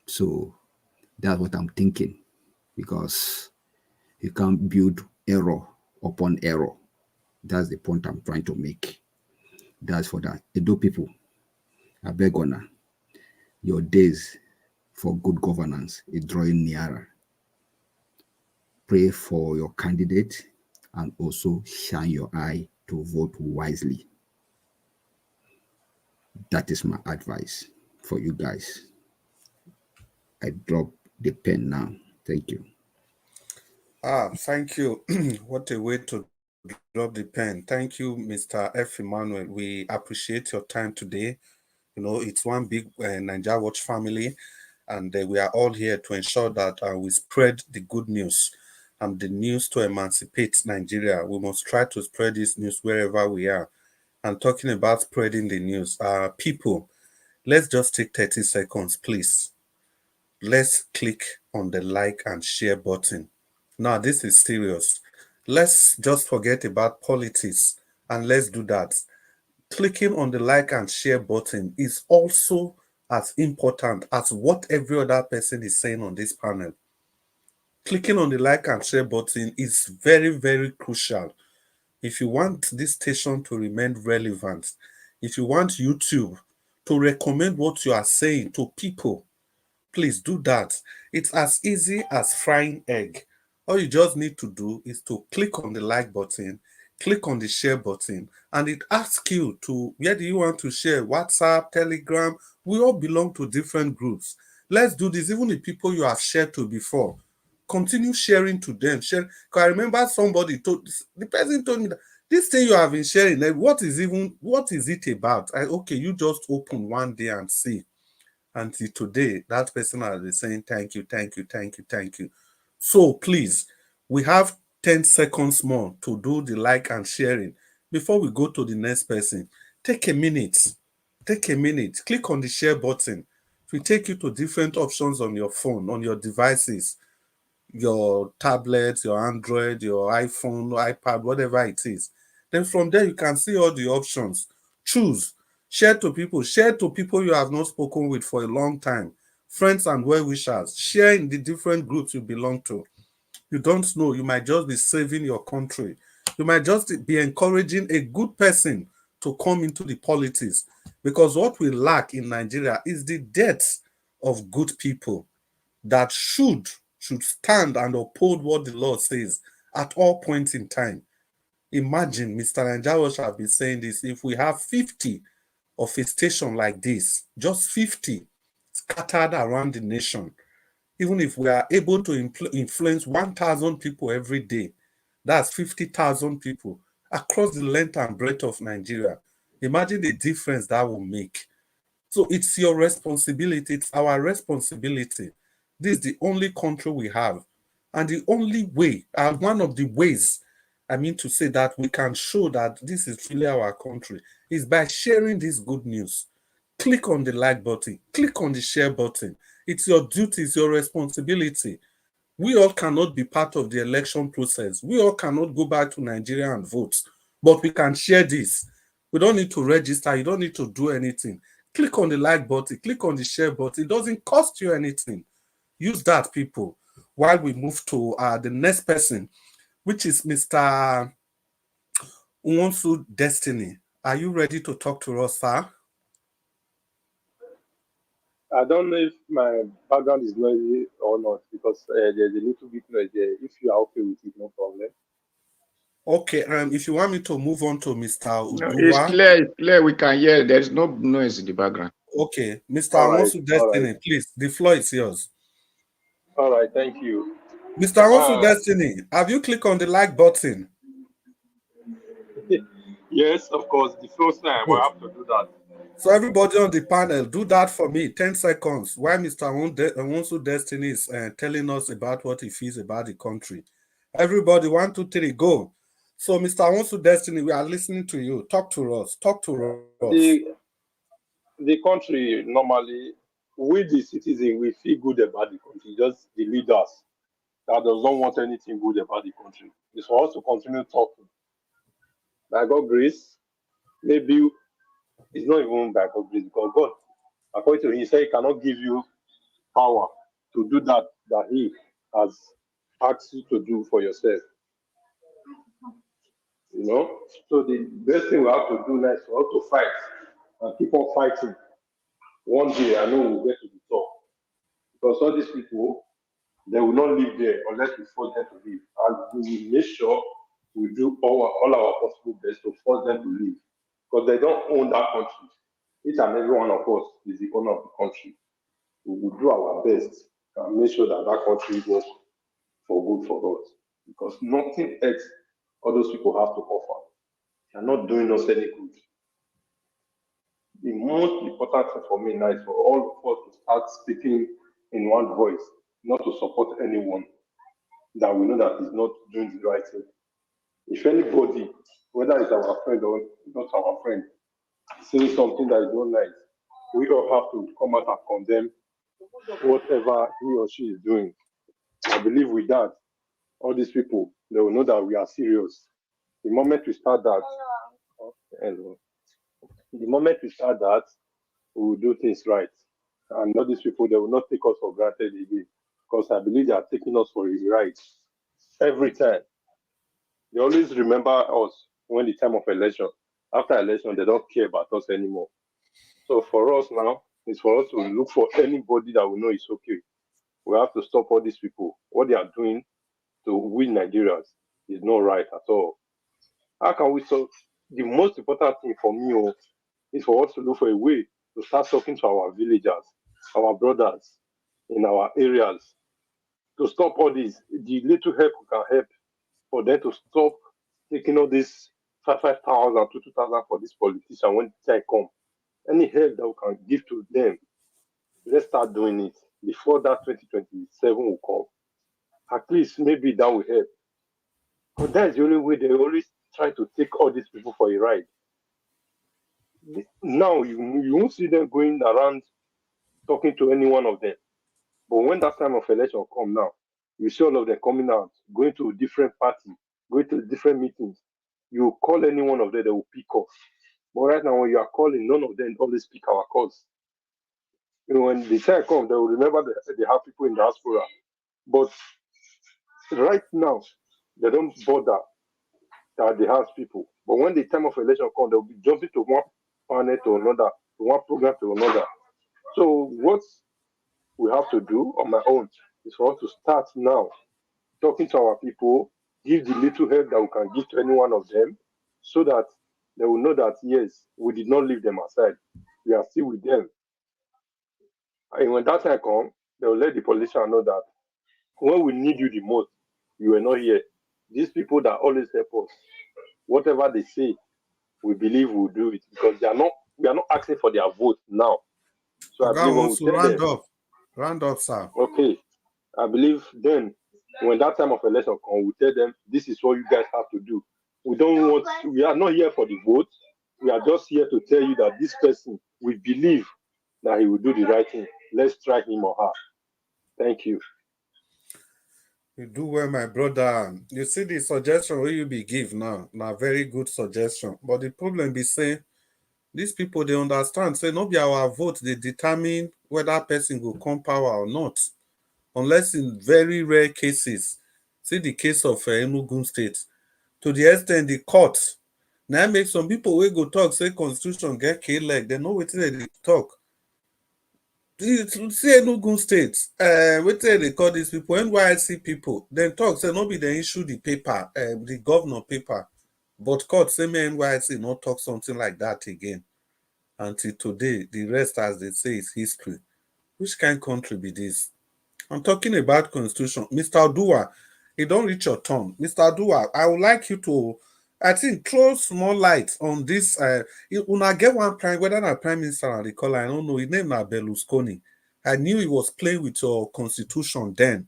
So that's what I'm thinking, because you can't build error upon error. That's the point I'm trying to make. That's for that. Edo people, I beg honor, your days for good governance is drawing nearer. Pray for your candidate and also shine your eye to vote wisely. That is my advice for you guys. I drop the pen now. Thank you. Thank you. What a way to drop the pen. Thank you, Mr. F. Emmanuel. We appreciate your time today. It's one big Nigeria Watch family, and we are all here to ensure that we spread the good news and the news to emancipate Nigeria. We must try to spread this news wherever we are. And talking about spreading the news, people, let's just take 30 seconds, please. Let's click on the like and share button. Now, this is serious. Let's just forget about politics and let's do that. Clicking on the like and share button is also as important as what every other person is saying on this panel. Clicking on the like and share button is very, very crucial. If you want this station to remain relevant, if you want YouTube to recommend what you are saying to people, please do that. It's as easy as frying egg. All you just need to do is to click on the like button, click on the share button, and it asks you to, where do you want to share? WhatsApp, Telegram. We all belong to different groups. Let's do this. Even the people you have shared to before, continue sharing to them. Share. Because I remember somebody the person told me that this thing you have been sharing, what is it about? Okay, you just open one day and see. Until today, that person has been saying thank you, thank you, thank you, thank you. So please, we have 10 seconds more to do the like and sharing. Before we go to the next person, take a minute. Take a minute. Click on the share button. It will take you to different options on your phone, on your devices, your tablet, your Android, your iPhone, iPad, whatever it is. Then from there, you can see all the options. Choose. Share to people you have not spoken with for a long time, friends and well-wishers. Share in the different groups you belong to. You don't know, you might just be saving your country. You might just be encouraging a good person to come into the politics, because what we lack in Nigeria is the death of good people that should stand and uphold what the law says at all points in time. Imagine Mr. Nanjawo shall be saying this, if we have 50 of a station like this, just 50 scattered around the nation, even if we are able to influence 1,000 people every day, that's 50,000 people across the length and breadth of Nigeria. Imagine the difference that will make. So it's your responsibility, it's our responsibility. This is the only country we have. And the only way, and one of the ways, I mean to say that we can show that this is really our country, is by sharing this good news. Click on the like button, click on the share button. It's your duty, it's your responsibility. We all cannot be part of the election process. We all cannot go back to Nigeria and vote, but we can share this. We don't need to register. You don't need to do anything. Click on the like button, click on the share button. It doesn't cost you anything. Use that, people. While we move to the next person, which is Mr. Unwonsu Destiny. Are you ready to talk to us, sir? I don't know if my background is noisy or not, because there's a little bit noise there. If you are okay with it, no problem. Okay, if you want me to move on to Mr. Uduwa. It's clear, we can hear. There's no noise in the background. Okay, Mr. Unwonsu Destiny, please, the floor is yours. All right, thank you. Mr. Unwonsu Destiny, have you clicked on the like button? Yes, of course. The first time we have to do that. So everybody on the panel, do that for me, 10 seconds, while Mr. Unwonsu Destiny is telling us about what he feels about the country. Everybody, 1, 2, 3, go. So Mr. Unwonsu Destiny, we are listening to you. Talk to us. Talk to us. The country, normally, we the citizens, we feel good about the country, just the leaders that does not want anything good about the country. It's for us to continue talking. By God's grace, maybe it's not even by God's grace, because God, according to him, he said he cannot give you power to do that he has asked you to do for yourself. You know? So the best thing we have to do now is for us to fight and keep on fighting. One day I know we'll get to the top. Because all these people, they will not live there unless we force them to live. And we will make sure we do all our possible best to force them to live. Because they don't own that country. Each and every one of us is the owner of the country. We will do our best and make sure that that country works for good for us. Because nothing else all those people have to offer. They are not doing us any good. The most important thing for me now is for all of us to start speaking in one voice, not to support anyone that we know that is not doing the right thing. If anybody, whether it's our friend or not our friend, saying something that is not nice, we all have to come out and condemn whatever he or she is doing. I believe with that, all these people, they will know that we are serious. The moment we start that, we will do things right. And all these people, they will not take us for granted again. Because I believe they are taking us for a ride. Every time. They always remember us when the time of election. After election, they don't care about us anymore. So for us now, it's for us to look for anybody that we know is okay. We have to stop all these people. What they are doing to win Nigerians is not right at all. How can we solve? The most important thing for me is for us to look for a way to start talking to our villagers, our brothers in our areas, to stop all this. The little help we can help for them to stop taking all this 5,000 to 2,000 for this politician when the time come. Any help that we can give to them, let's start doing it before that 2027 will come. At least maybe that will help. But that's the only way. They always try to take all these people for a ride. Now you won't see them going around talking to any one of them. But when that time of election come now, you see all of them coming out, going to different parties, going to different meetings. You call any one of them, they will pick up. But right now, when you are calling, none of them always pick our calls. You know, when the time comes, they will remember that they have people in the diaspora. But right now, they don't bother that they have people. But when the time of election comes, they'll be jumping to one panel to another, to one program to another. So what we have to do on my own is for us to start now, talking to our people, give the little help that we can give to any one of them, so that they will know that, yes, we did not leave them aside. We are still with them. And when that time comes, they will let the politician know that when we need you the most, you are not here. These people that always help us, whatever they say, we believe we'll do it because we are not asking for their vote now. So I believe when we tell them, round up, sir. Okay, I believe then when that time of election comes, we tell them this is what you guys have to do. We are not here for the vote. We are just here to tell you that this person, we believe that he will do the right thing. Let's try him or her. Thank you. You do well, my brother. You see the suggestion where you be give now, na very good suggestion. But the problem be say, these people, they understand, say, no be our vote, they determine whether person will come power or not. Unless in very rare cases. See the case of Enugu State. To the extent the court, now make some people wey go talk, say constitution get K-leg, they know wetin they talk. See Enugu State, wetin they call these people, NYSC people, then talk, say no be they issue the paper, the governor paper, but court say me NYSC not talk something like that again. Until today, the rest, as they say, is history. Which kind of country be this? I'm talking about constitution. Mr. Odua, it don't reach your turn. Mr. Odua, I would like you to, I think, throw small light on this. When I get one prime, whether not prime minister or the caller, I don't know. His name is Berlusconi. I knew he was playing with your constitution then.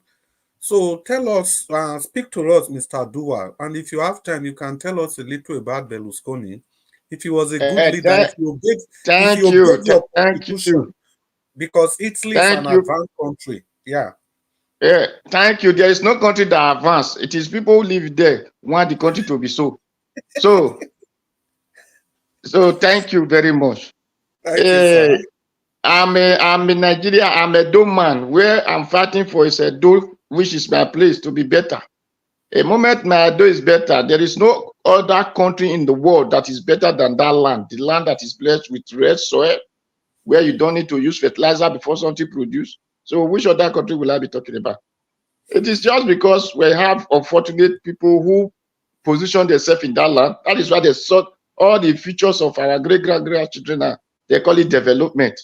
So tell us, speak to us, Mr. Odua, and if you have time, you can tell us a little about Berlusconi. If he was a good leader, if you obeyed your constitution, because Italy is an advanced country. Yeah. Yeah, thank you. There is no country that advance. It is people who live there want the country to be so. So thank you very much. Thank you, sir. I'm in Nigeria. I'm a Edo man. Where I'm fighting for is Edo, which is my place to be better. A moment my Edo is better, there is no other country in the world that is better than that land. The land that is blessed with red soil, where you don't need to use fertilizer before something produce. So which other country will I be talking about? It is just because we have unfortunate people who position themselves in that land. That is why they saw all the features of our great-grandchildren. They call it development.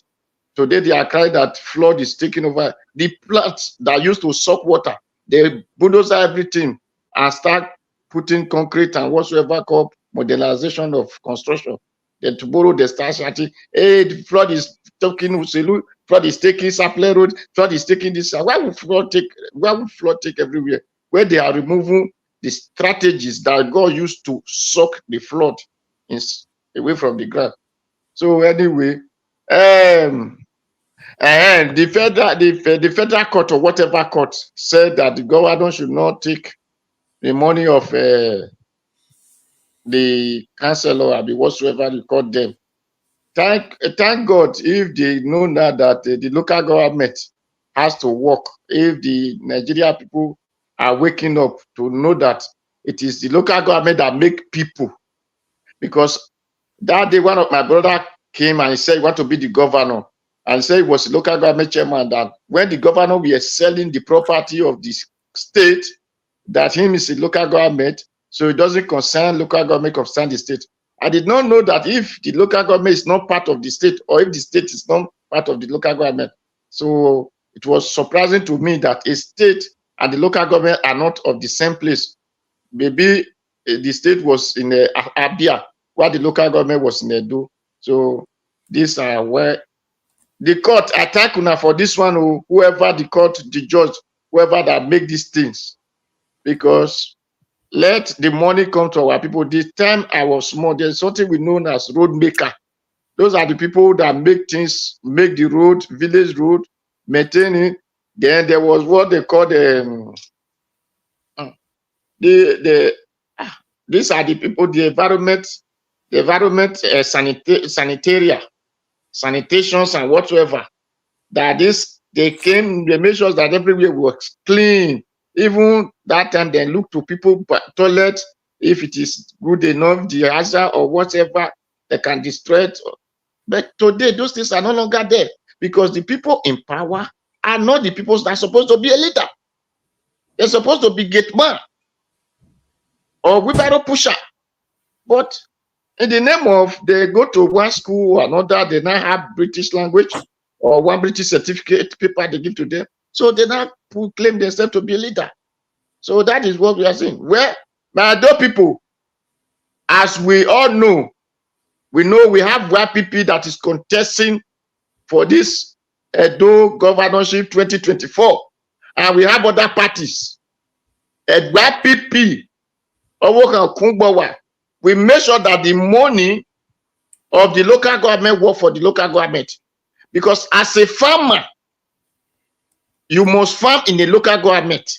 Today they are crying that flood is taking over. The plants that used to suck water, they bulldoze everything and start putting concrete and whatsoever called modernization of construction. Then tomorrow they start shouting, hey, the flood is taking Uselu, flood is taking Saple Road, flood is taking this. Why would flood take everywhere? Where they are removing the strategies that God used to suck the flood away from the ground. So anyway, and the federal court or whatever court said that the governor should not take the money of the councillor or whatsoever you call them. Thank God if they know now that the local government has to work. If the Nigeria people are waking up to know that it is the local government that make people. Because that day one of my brother came and he said he want to be the governor and said he was the local government chairman, that when the governor was selling the property of the state, that him is the local government, so it doesn't concern local government, concern the state. I did not know that if the local government is not part of the state or if the state is not part of the local government. So it was surprising to me that a state and the local government are not of the same place. Maybe the state was in Abia, while the local government was in Edo. So these are where the court attack una for this one, whoever the court, the judge, whoever that make these things. Because let the money come to our people. The time I was small, there's something we know as road maker. Those are the people that make things, make the road, village road, maintain it. Then there was what they call these are the people, the environment sanitaria, sanitations and whatsoever. That they came, they made sure that everywhere was clean. Even that time, they look to people toilet, if it is good enough, the hazard or whatever, they can destroy it. But today, those things are no longer there because the people in power are not the people that are supposed to be a leader. They're supposed to be gate man or wheelbarrow pusher. But in the name of they go to one school or another, they now have British language or one British certificate paper they give to them. So they now claim themselves to be a leader. So that is what we are saying. Well, my Edo people, as we all know, We know we have YPP that is contesting for this EDO governorship 2024. And we have other parties. YPP, we make sure that the money of the local government work for the local government. Because as a farmer, you must farm in the local government.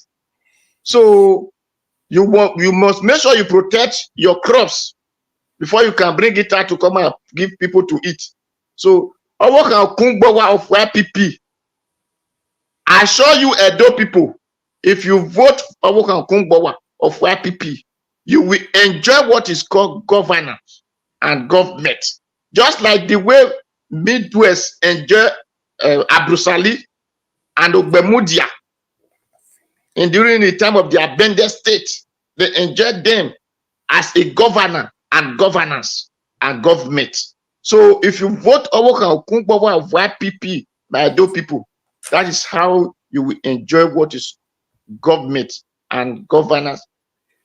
So you must make sure you protect your crops before you can bring it out to come and give people to eat. So of YPP, I assure you, Edo people, if you vote of YPP, you will enjoy what is called governance and government. Just like the way Midwest enjoy Abrusali and Ogbemudia. And during the time of the abandoned state, they enjoyed them as a governor and governance and government. So if you vote of YPP by Edo people, that is how you will enjoy what is government and governance,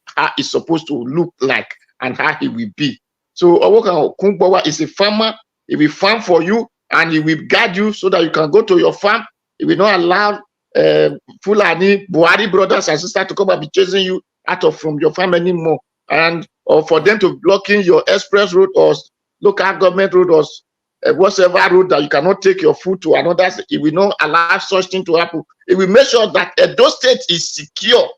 how it's supposed to look like and how it will be. So Owokan is a farmer. He will farm for you and he will guide you so that you can go to your farm. He will not allow Fulani, Buhari brothers and sisters to come and be chasing you out of from your farm anymore. And or for them to blocking your express road or local government road or whatever road that you cannot take your food to another. It will not allow such thing to happen. It will make sure that Edo State is secure,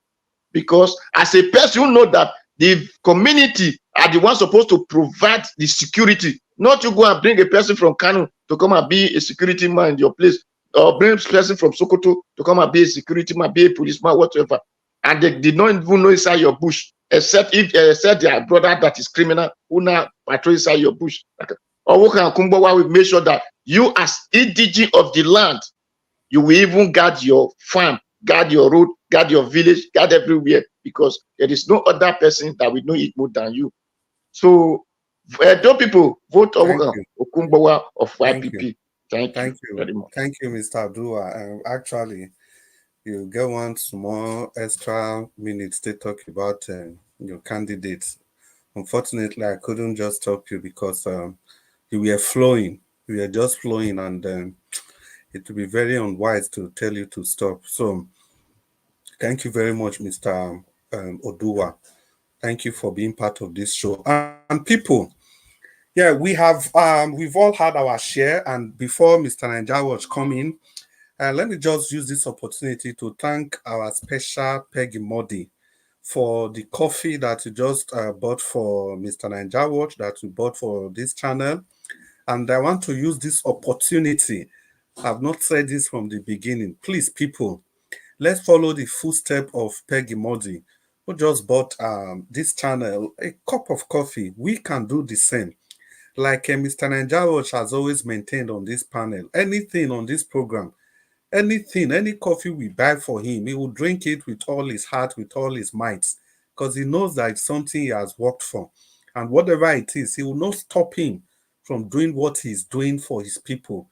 because as a person, you know that the community are the ones supposed to provide the security, not to go and bring a person from Kano to come and be a security man in your place, or bring a person from Sokoto to come and be a security man, be a policeman, whatever. And they did not even know inside your bush, except if their brother that is criminal who now patrol inside your bush. Or Kumbawa will make sure that you, as EDG of the land, you will even guard your farm, guard your road, guard your village, guard everywhere, because there is no other person that will know it more than you. So, don't people vote Okumbawa of YPP. Thank you very much. Thank you, Mr. Abdua. Actually, you get one small extra minutes to talk about your candidates. Unfortunately, I couldn't just stop you because you were flowing. You were just flowing, and it would be very unwise to tell you to stop. So, thank you very much, Mr. Odua. Thank you for being part of this show. And people, yeah, we've all had our share. And before Mr. Naija was coming, let me just use this opportunity to thank our special Peggy Modi for the coffee that you just bought for Mr. Naija Watch, that we bought for this channel. And I want to use this opportunity. I've not said this from the beginning. Please, people, let's follow the footstep of Peggy Modi, who just bought this channel a cup of coffee. We can do the same. Like Mr. Naija Watch has always maintained on this panel, anything on this program, anything, any coffee we buy for him, he will drink it with all his heart, with all his might, because he knows that it's something he has worked for. And whatever it is, he will not stop him from doing what he's doing for his people,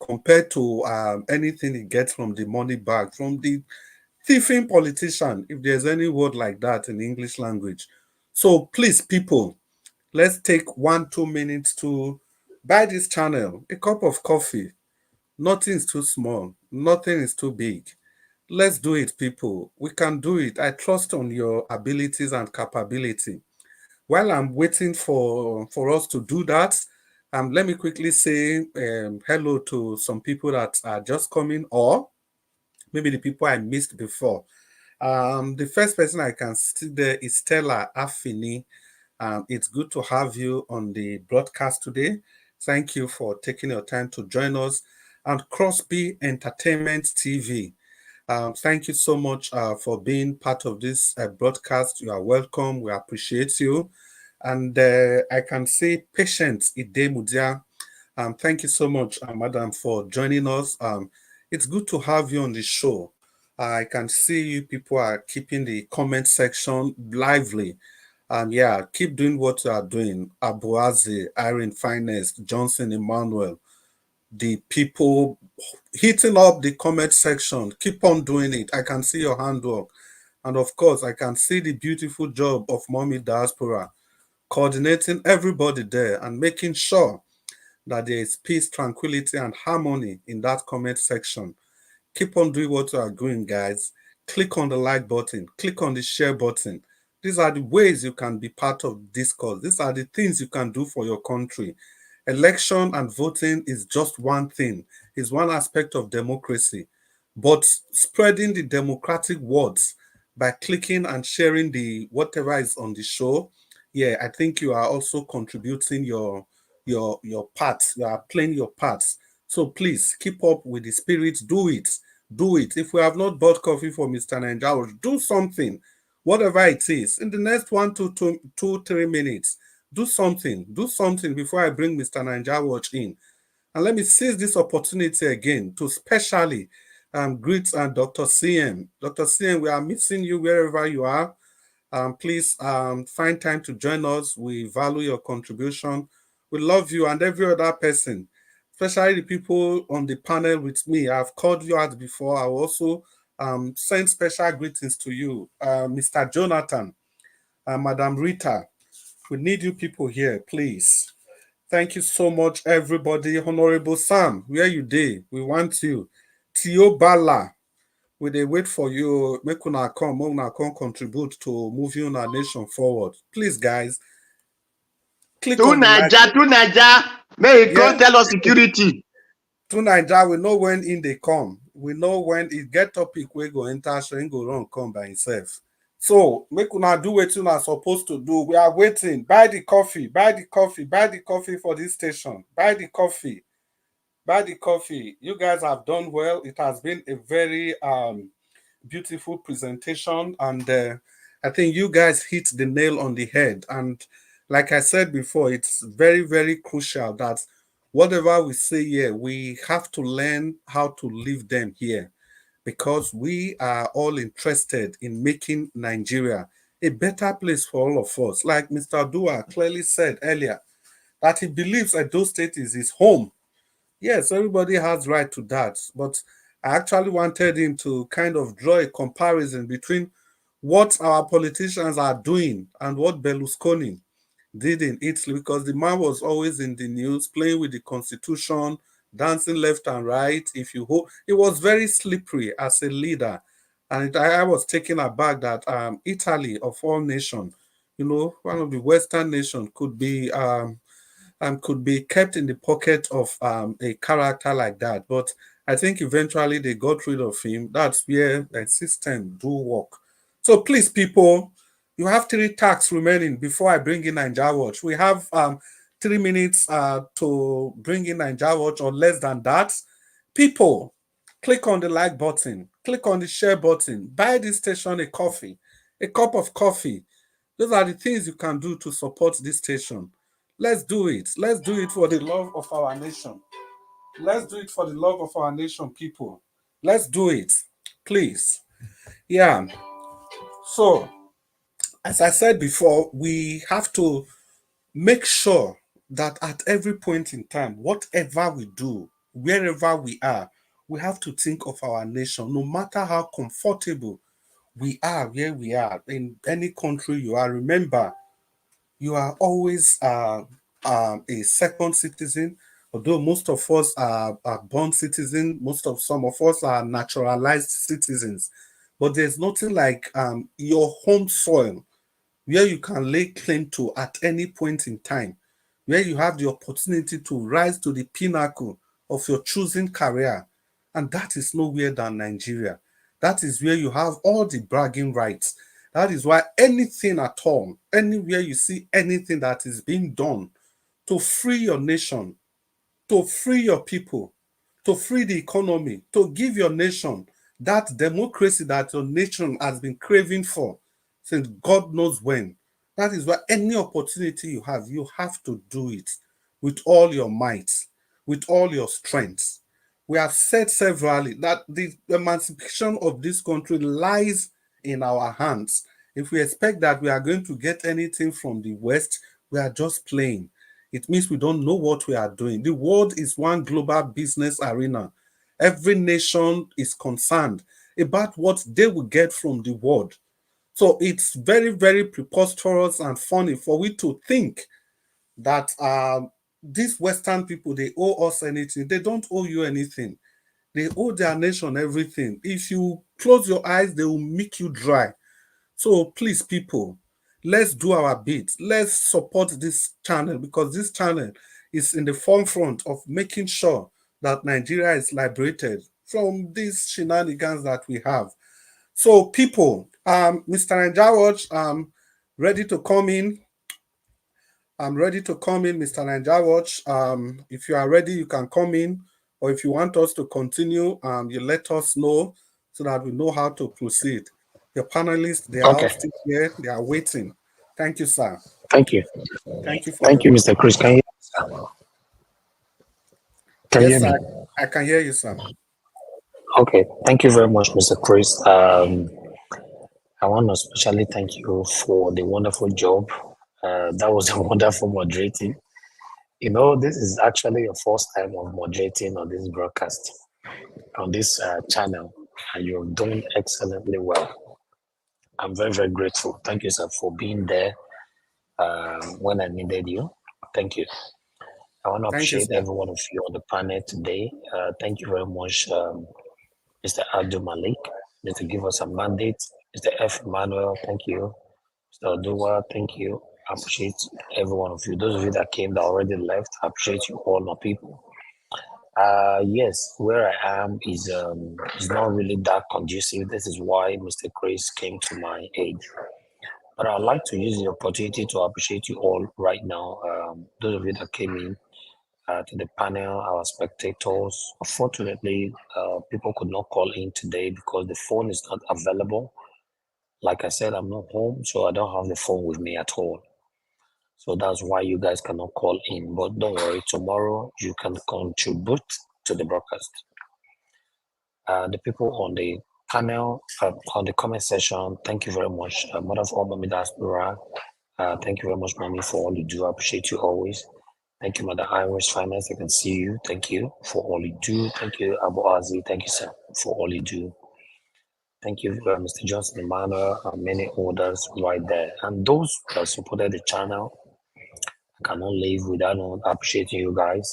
compared to anything he gets from the money bag, from the thieving politician, if there's any word like that in English language. So please, people, let's take 1-2 minutes to buy this channel a cup of coffee. Nothing is too small. Nothing is too big. Let's do it, people. We can do it. I trust on your abilities and capability. While I'm waiting for us to do that, let me quickly say hello to some people that are just coming, or maybe the people I missed before. The first person I can see there is Stella Affini. It's good to have you on the broadcast today. Thank you for taking your time to join us. And Crosby Entertainment TV. Thank you so much for being part of this broadcast. You are welcome. We appreciate you. And I can see Patience Idemudia. Thank you so much, Madam, for joining us. It's good to have you on the show. I can see you people are keeping the comment section lively. Yeah, keep doing what you are doing. Abuazi, Irene Finest, Johnson Emmanuel, the people hitting up the comment section. Keep on doing it. I can see your handwork. And of course, I can see the beautiful job of Mommy Diaspora coordinating everybody there and making sure that there is peace, tranquility, and harmony in that comment section. Keep on doing what you are doing, guys. Click on the like button, click on the share button. These are the ways you can be part of discourse. These are the things you can do for your country. Election and voting is just one thing, it's one aspect of democracy. But spreading the democratic words by clicking and sharing the whatever is on the show, yeah, I think you are also contributing your part. You are playing your parts. So please keep up with the spirit. Do it. Do it. If we have not bought coffee for Mr. Nanjao, do something, whatever it is. In the next 3 minutes, do something. Do something before I bring Mr. Nanjao in. And let me seize this opportunity again to specially greet Dr. CM. Dr. CM, we are missing you wherever you are. Please find time to join us. We value your contribution. We love you and every other person, especially the people on the panel with me. I've called you out before. I will also send special greetings to you, Mr. Jonathan, Madam Rita. We need you people here, please. Thank you so much, everybody. Honorable Sam, where you dey? We want you. Tio Bala, we dey wait for you. Make una come contribute to moving our nation forward. Please, guys, click on the like. To Naija, may he come tell us security. To Naija, we know when in they come. We know when it get topic we go enter, so he go run come by himself. So make una do what you are supposed to do. We are waiting. Buy the coffee, buy the coffee, buy the coffee for this station. Buy the coffee. Buy the coffee. You guys have done well. It has been a very beautiful presentation, and I think you guys hit the nail on the head. And like I said before, it's very, very crucial that whatever we say here, we have to learn how to live them here, because we are all interested in making Nigeria a better place for all of us. Like Mr. Dua clearly said earlier, that he believes Edo State is his home. Yes, everybody has right to that, but I actually wanted him to kind of draw a comparison between what our politicians are doing and what Berlusconi did in Italy, because the man was always in the news, playing with the constitution, dancing left and right. If you hope, it was very slippery as a leader, and I was taken aback that Italy, of all nations, you know, one of the Western nations, could be kept in the pocket of a character like that. But I think eventually they got rid of him. That's where the system do work. So please, people, you have 3 tasks remaining before I bring in Ninja Watch. We have 3 minutes to bring in Ninja Watch, or less than that. People, click on the like button, click on the share button, buy this station a coffee, a cup of coffee. Those are the things you can do to support this station. Let's do it. Let's do it for the love of our nation. Let's do it for the love of our nation, people. Let's do it, please. Yeah. So, as I said before, we have to make sure that at every point in time, whatever we do, wherever we are, we have to think of our nation, no matter how comfortable we are where we are, in any country you are. Remember, you are always a second citizen, although most of us are born citizens, some of us are naturalized citizens. But there's nothing like your home soil, where you can lay claim to at any point in time, where you have the opportunity to rise to the pinnacle of your choosing career. And that is nowhere than Nigeria. That is where you have all the bragging rights. That is why anything at all, anywhere you see anything that is being done to free your nation, to free your people, to free the economy, to give your nation that democracy that your nation has been craving for since God knows when. That is why any opportunity you have to do it with all your might, with all your strength. We have said severally that the emancipation of this country lies in our hands. If we expect that we are going to get anything from the West, we are just playing. It means we don't know what we are doing. The world is one global business arena. Every nation is concerned about what they will get from the world. So it's very, very preposterous and funny for we to think that these Western people, they owe us anything. They don't owe you anything. They owe their nation everything. If you close your eyes, they will make you dry. So please, people, let's do our bit. Let's support this channel, because this channel is in the forefront of making sure that Nigeria is liberated from these shenanigans that we have. So people, Mr. Nanjawaj, ready to come in. I'm ready to come in, Mr. Nanjawaj. If you are ready, you can come in. Or if you want us to continue, you let us know so that we know how to proceed. Your panelists, they are all still here. They are waiting. Thank you, sir. Thank you. Thank you for Thank you, Mr. Chris. Can you yes, hear me? sir. I can hear you, sir. Okay. Thank you very much, Mr. Chris. I want to especially thank you for the wonderful job. That was a wonderful moderating. You know, this is actually your first time of moderating on this broadcast, on this channel, and you've done excellently well. I'm very, very grateful. Thank you, sir, for being there when I needed you. Thank you. I want to appreciate every one of you on the panel today. Thank you very much, Mr. Abdul Malik, Mr. Give us a mandate, Mr. F. Emmanuel, thank you. Mr. Odua, thank you. I appreciate every one of you. Those of you that came that already left, I appreciate you all, my people. Yes, where I am is not really that conducive. This is why Mr. Chris came to my aid. But I'd like to use the opportunity to appreciate you all right now. Those of you that came in to the panel, our spectators. Unfortunately, people could not call in today because the phone is not available. Like I said, I'm not home, so I don't have the phone with me at all. So that's why you guys cannot call in. But don't worry, tomorrow you can contribute to the broadcast. The people on the panel, on the comment section, thank you very much. Mother of all, Mommy Diaspora, thank you very much, Mommy, for all you do. I appreciate you always. Thank you, Mother Irish Finance. I can see you. Thank you for all you do. Thank you, Abu Azi. Thank you, sir, for all you do. Thank you, Mr. Johnson Emmanuel, and many others right there. And those that supported the channel, I cannot live without appreciating you guys.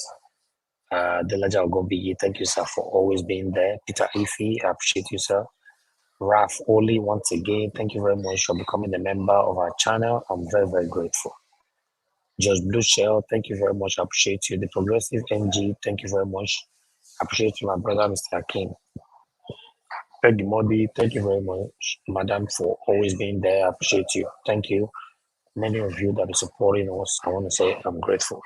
Delaja Ogobiyi, thank you, sir, for always being there. Peter Ife, I appreciate you, sir. Raf Oli, once again, thank you very much for becoming a member of our channel. I'm very, very grateful. Just Blue Shell, thank you very much. I appreciate you. The Progressive NG, thank you very much. I appreciate you, my brother, Mr. Akin. Peggy Modi, thank you very much, madam, for always being there. I appreciate you. Thank you. Many of you that are supporting us, I want to say I'm grateful.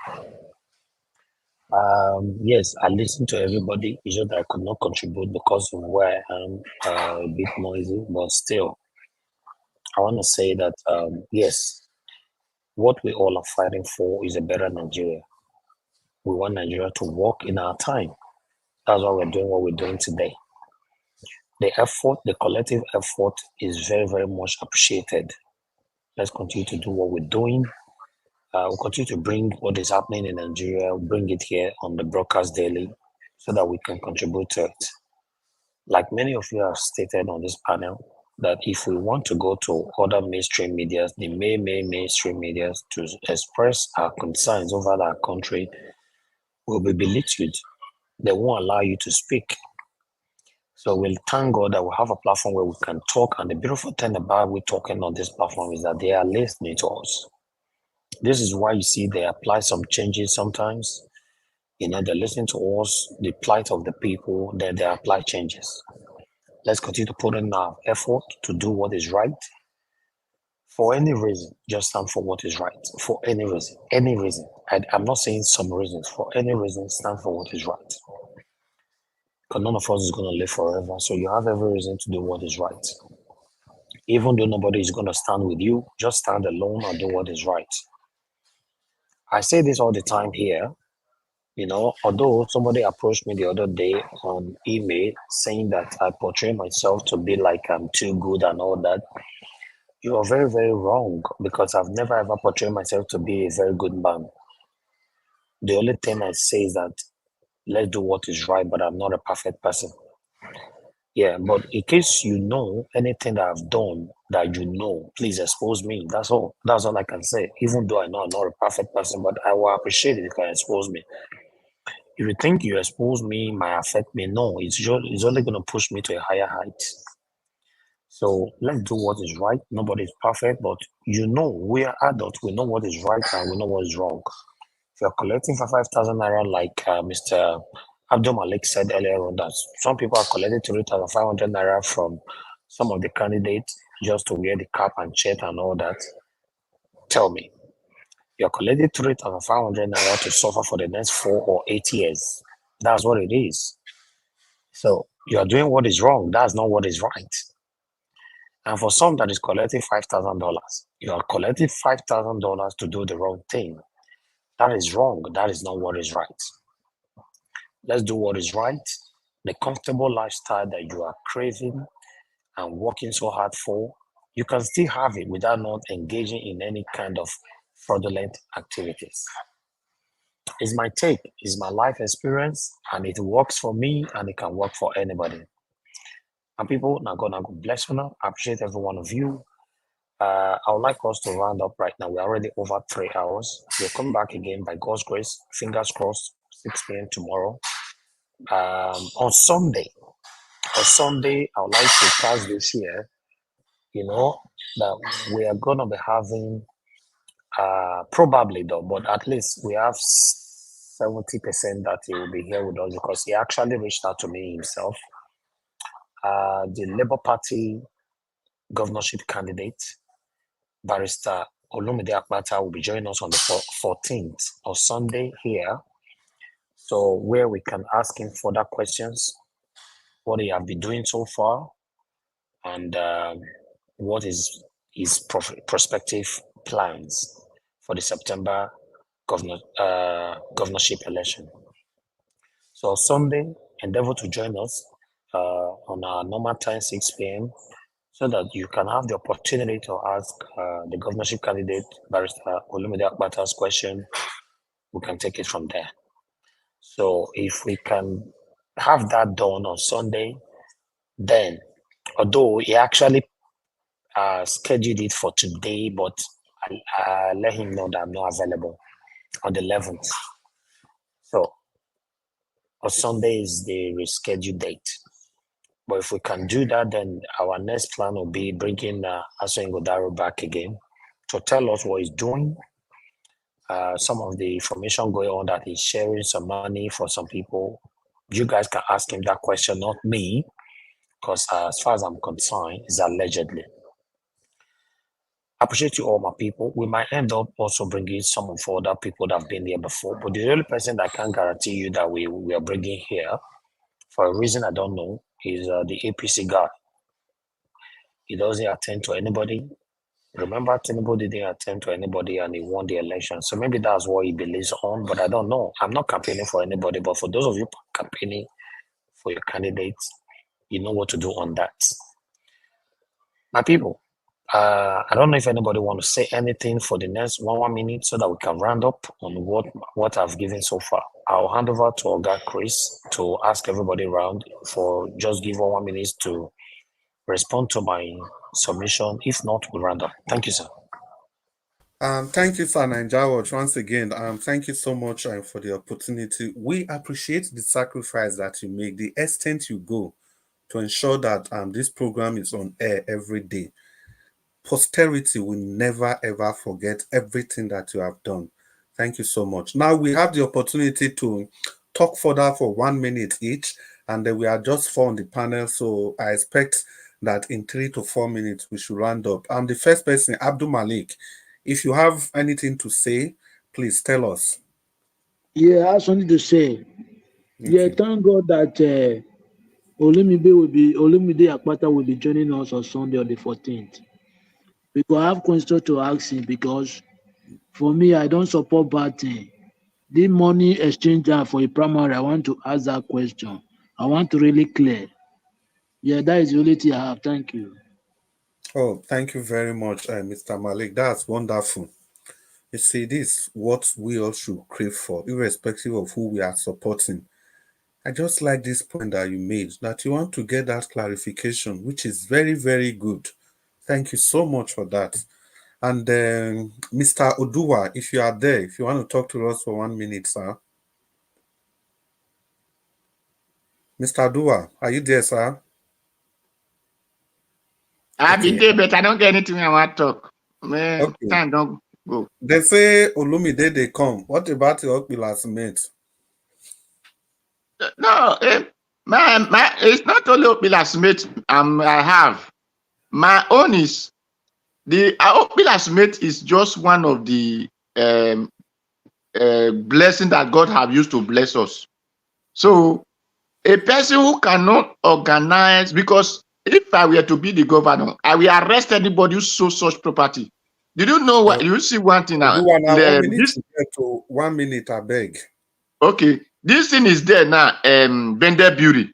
Yes, I listen to everybody. It's just that I could not contribute because of where I am, a bit noisy, but still, I want to say that, yes, what we all are fighting for is a better Nigeria. We want Nigeria to work in our time. That's why we're doing what we're doing today. The effort, the collective effort is very, very much appreciated. Let's continue to do what we're doing. We'll continue to bring what is happening in Nigeria, bring it here on the broadcast daily so that we can contribute to it. Like many of you have stated on this panel, that if we want to go to other mainstream media, the mainstream media to express our concerns over our country, will be belittled. They won't allow you to speak. So we'll thank God that we have a platform where we can talk. And the beautiful thing about we talking on this platform is that they are listening to us. This is why you see they apply some changes sometimes. You know, they're listening to us, the plight of the people, then they apply changes. Let's continue to put in our effort to do what is right. For any reason, just stand for what is right. For any reason, any reason. I'm not saying some reasons. For any reason, stand for what is right. Because none of us is going to live forever. So you have every reason to do what is right. Even though nobody is going to stand with you, just stand alone and do what is right. I say this all the time here. You know, although somebody approached me the other day on email saying that I portray myself to be like I'm too good and all that, you are very, very wrong, because I've never ever portrayed myself to be a very good man. The only thing I say is that let's do what is right, but I'm not a perfect person. Yeah, but in case you know anything that I've done that you know, please expose me. That's all. That's all I can say. Even though I know I'm not a perfect person, but I will appreciate it if you can expose me. If you think you expose me might affect me, no, it's only going to push me to a higher height. So let's do what is right. Nobody is perfect, but you know, we are adults. We know what is right and we know what is wrong. If you're collecting for 5,000 naira, like Mr. Abdul Malik said earlier on, that some people are collecting 3,500 naira from some of the candidates just to wear the cap and shirt and all that. Tell me, you're collecting 3,500 naira to suffer for the next 4 or 8 years. That's what it is. So you are doing what is wrong. That's not what is right. And for some that is collecting $5,000, you are collecting $5,000 to do the wrong thing. That is wrong. That is not what is right. Let's do what is right. The comfortable lifestyle that you are craving and working so hard for, you can still have it without not engaging in any kind of fraudulent activities. It's my take, it's my life experience, and it works for me and it can work for anybody. And people, now God bless you now. I appreciate every one of you. I would like us to round up right now. We're already over 3 hours. We'll come back again by God's grace. Fingers crossed, 6 p.m. tomorrow. On Sunday, I would like to pass this year, that we are going to be having, probably though, but at least we have 70% that he will be here with us because he actually reached out to me himself. The Labour Party governorship candidate, Barrister Olumide Akpata, will be joining us on the 14th of Sunday here. So where we can ask him further questions, what he have been doing so far, and what is his prospective plans for the September governorship election. So Sunday, endeavor to join us on our normal time, 6 p.m., so that you can have the opportunity to ask the governorship candidate, Barrister Olumide Akpata's question. We can take it from there. So if we can have that done on Sunday, then, although he actually scheduled it for today, but I let him know that I'm not available on the 11th. So on Sunday is the rescheduled date. But if we can do that, then our next plan will be bringing Aso Ngodaro back again to tell us what he's doing. Some of the information going on that he's sharing some money for some people. You guys can ask him that question, not me, because as far as I'm concerned, it's allegedly. I appreciate you all, my people. We might end up also bringing some of other people that have been here before, but the only person that can guarantee you that we are bringing here, for a reason I don't know, is the APC guy. He doesn't attend to anybody. Remember, Tinubu didn't attend to anybody and he won the election. So maybe that's what he believes on, but I don't know. I'm not campaigning for anybody, but for those of you campaigning for your candidates, you know what to do on that. My people, I don't know if anybody want to say anything for the next 1 minute so that we can round up on what I've given so far. I'll hand over to Oga Chris to ask everybody around for just give 1 minute to respond to my submission. If not, we'll round up. Thank you, sir. Thank you, Sir Ninja. Once again, thank you so much for the opportunity. We appreciate the sacrifice that you make, the extent you go to ensure that this program is on air every day. Posterity will never ever forget everything that you have done. Thank you so much. Now we have the opportunity to talk further for 1 minute each, and then we are just 4 on the panel, so I expect that in 3 to 4 minutes we should round up. I'm the first person, Abdul Malik. If you have anything to say, please tell us. Yeah, I have something to say. Yeah, thank God that Olumide Akpata will be joining us on Sunday on the 14th. Because I have questions to ask him, because for me, I don't support bad thing. The money exchange for a primary, I want to ask that question. I want to really clear. Yeah, that is the only thing I have. Thank you. Oh, thank you very much, Mr. Malik. That's wonderful. You see, this is what we all should crave for, irrespective of who we are supporting. I just like this point that you made, that you want to get that clarification, which is very, very good. Thank you so much for that. And Mr. Oduwa, if you are there, if you want to talk to us for 1 minute, sir. Mr. Oduwa, are you there, sir? I'll be there, but I don't get anything I want to talk. Man, Okay. time don't go. They say Olumide they come. What about your last mate? No, it's not only Opila's mate I have. My own is the Opila's mate is just one of the blessing that God have used to bless us. So a person who cannot organize, because if I were to be the governor, I will arrest anybody who sold such property. Did you know what? You see one thing now. 1 minute to get to 1 minute, I beg. Okay, this thing is there now. Vendor beauty.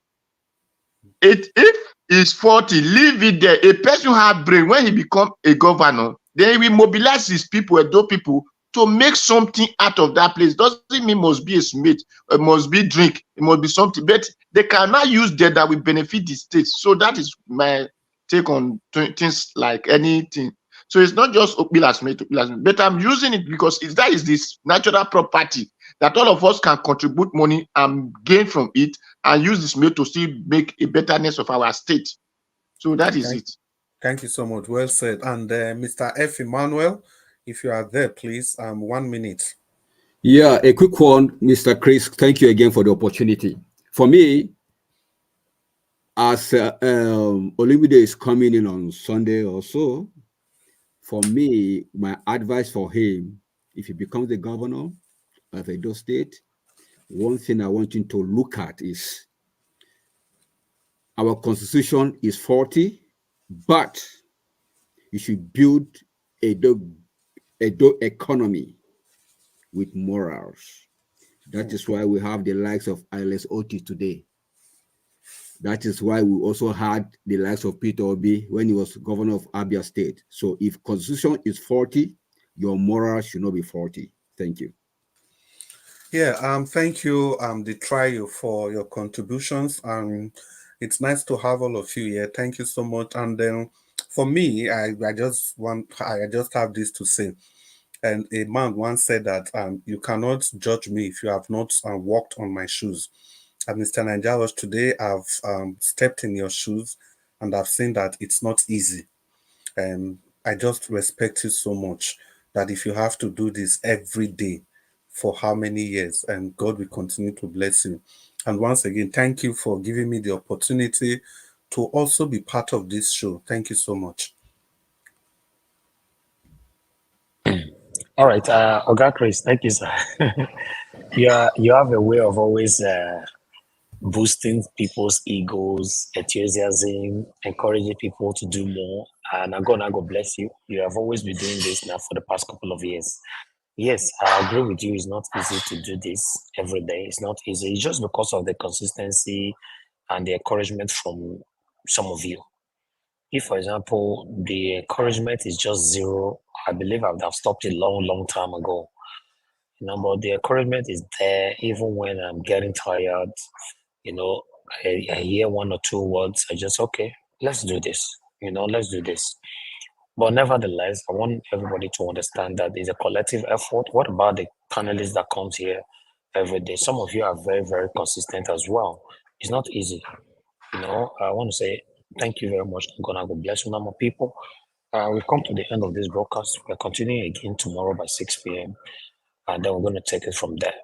If it's 40, leave it there. A person who have brain, when he become a governor, then he will mobilize his people, Edo people, to make something out of that place. Doesn't mean must be a smith, it must be drink, it must be something, but they cannot use that will benefit the state. So that is my take on things like anything. So it's not just Opila's mate, but I'm using it because that is this natural property that all of us can contribute money and gain from it and use this mate to still make a betterness of our state. So that is it. Thank you so much. Well said. And Mr. F. Emmanuel, if you are there, please, 1 minute. Yeah, a quick one, Mr. Chris. Thank you again for the opportunity. For me, as Olumide is coming in on Sunday or so, for me, my advice for him, if he becomes the governor of Edo State, one thing I want him to look at is our constitution is 40, but you should build Edo economy with morals. That is why we have the likes of Iles Oti today. That is why we also had the likes of Peter Obi when he was governor of Abia State. So if constitution is 40, your morals should not be 40. Thank you. Yeah, thank you, the trio, for your contributions. It's nice to have all of you here. Thank you so much. And then for me, I just have this to say. And a man once said that you cannot judge me if you have not walked on my shoes. And Mr. Nanjawas, today I've stepped in your shoes and I've seen that it's not easy. I just respect you so much that if you have to do this every day for how many years, and God will continue to bless you. And once again, thank you for giving me the opportunity to also be part of this show. Thank you so much. All right, Oga Chris, thank you, sir. You have a way of always boosting people's egos, enthusiasm, encouraging people to do more. And God bless you. You have always been doing this now for the past couple of years. Yes, I agree with you. It's not easy to do this every day. It's not easy. It's just because of the consistency and the encouragement from some of you. If, for example, the encouragement is just zero, I believe I would have stopped a long time ago. But the encouragement is there even when I'm getting tired. I hear one or two words. I just, okay, let's do this. Let's do this. But nevertheless, I want everybody to understand that it's a collective effort. What about the panelists that comes here every day? Some of you are very, very consistent as well. It's not easy. I want to say thank you very much. God bless you, number people. We've come to the end of this broadcast. We're continuing again tomorrow by 6 p.m. And then we're going to take it from there.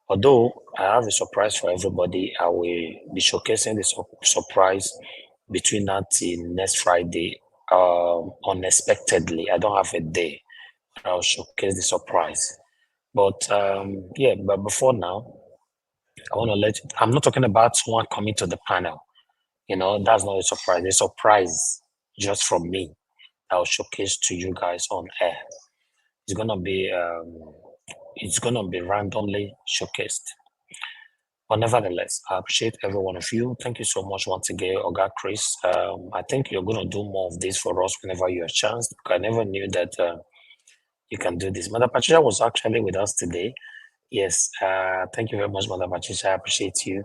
Although I have a surprise for everybody, I will be showcasing this surprise between now till next Friday, unexpectedly. I don't have a day. I'll showcase the surprise. But but before now, I want to let you, I'm not talking about someone coming to the panel. That's not a surprise. A surprise just from me. I'll showcase to you guys on air. It's gonna be randomly showcased. But nevertheless, I appreciate every one of you. Thank you so much once again, Oga Chris. I think you're going to do more of this for us whenever you have a chance. Because I never knew that you can do this. Mother Patricia was actually with us today. Yes, thank you very much, Mother Patricia. I appreciate you.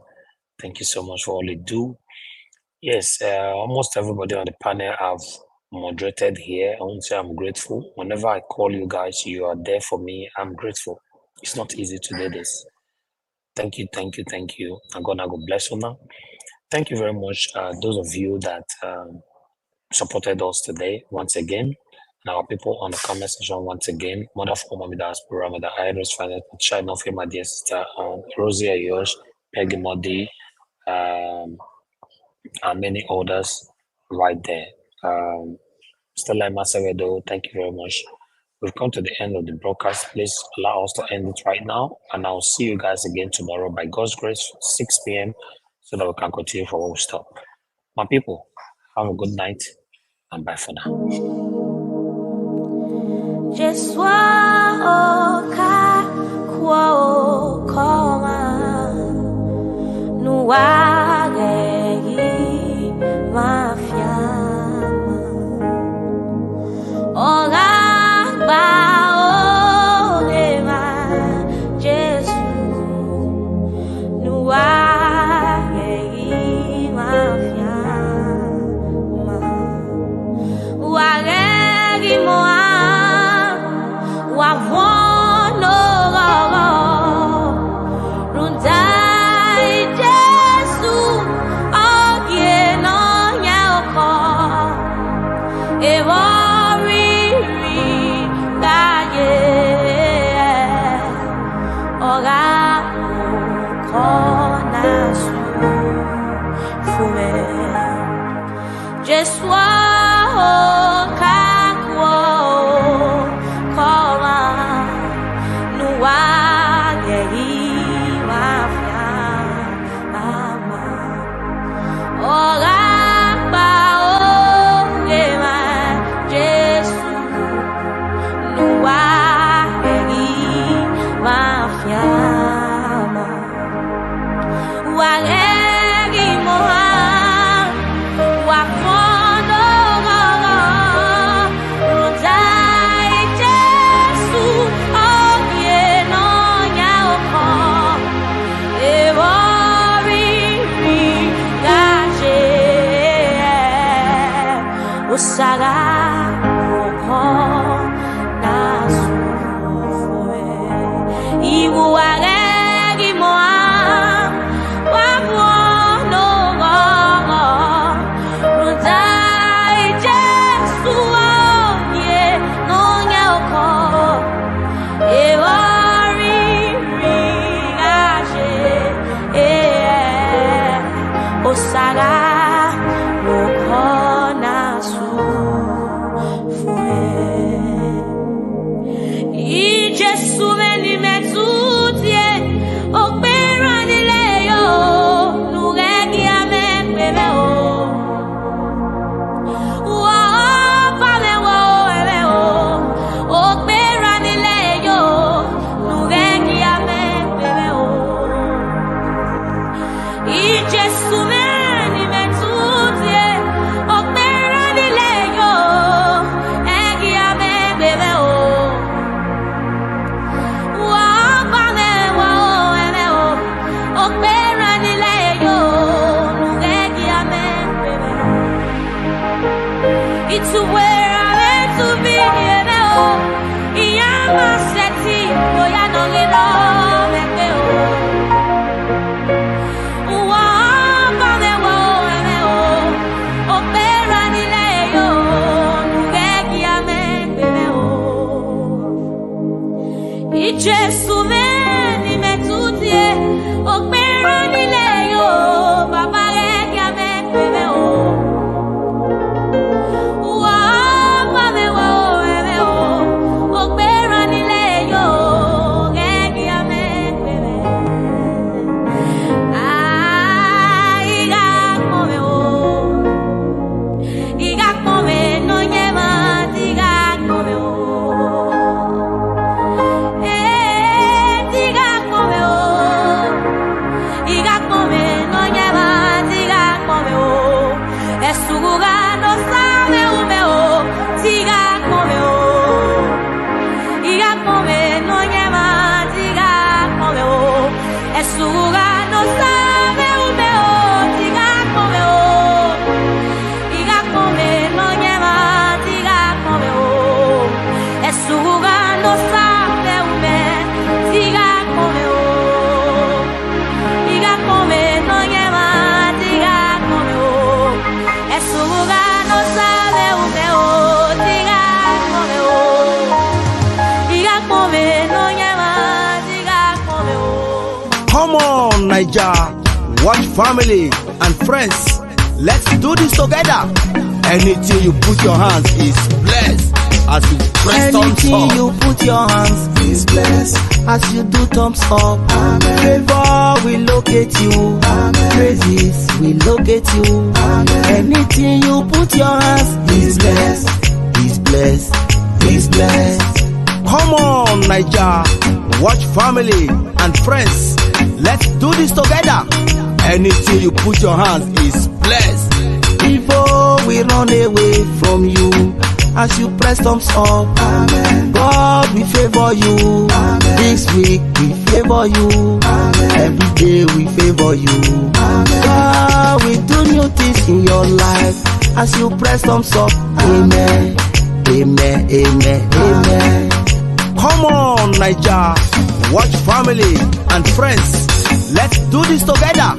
Thank you so much for all you do. Yes, almost everybody on the panel have moderated here. I want to say I'm grateful. Whenever I call you guys, you are there for me. I'm grateful. It's not easy to do this. Thank you, thank you, thank you. I'm gonna go bless you now. Thank you very much, those of you that supported us today once again. And our people on the comment section once again. Wonderful Mommy Diaspora, Mother Iris, Finance, China, my dear sister, Rosie Ayosh, Peggy Modi, and many others right there. Stella Masavedo, thank you very much. We've come to the end of the broadcast. Please allow us to end it right now. And I'll see you guys again tomorrow by God's grace, 6 p.m. so that we can continue for where we stop. My people, have a good night and bye for now. Just walk Just walk no sabe o meu Naija, watch family and friends. Let's do this together. Anything you put your hands is blessed. As you press thumbs Anything up. you put your hands is blessed. As you do thumbs up, favor will locate you. Praises will locate you. Anything you put your hands is blessed. Is blessed. Is blessed. Come on, Naija, watch family and friends. Let's do this together. Anything you put your hands is blessed. Before we run away from you, as you press thumbs up, God will favor you. This week we favor you. Every day we favor you. God will do new things in your life as you press thumbs up. Amen. Amen. Amen. Amen. Come on, Naija, watch family and friends. Let's do this together.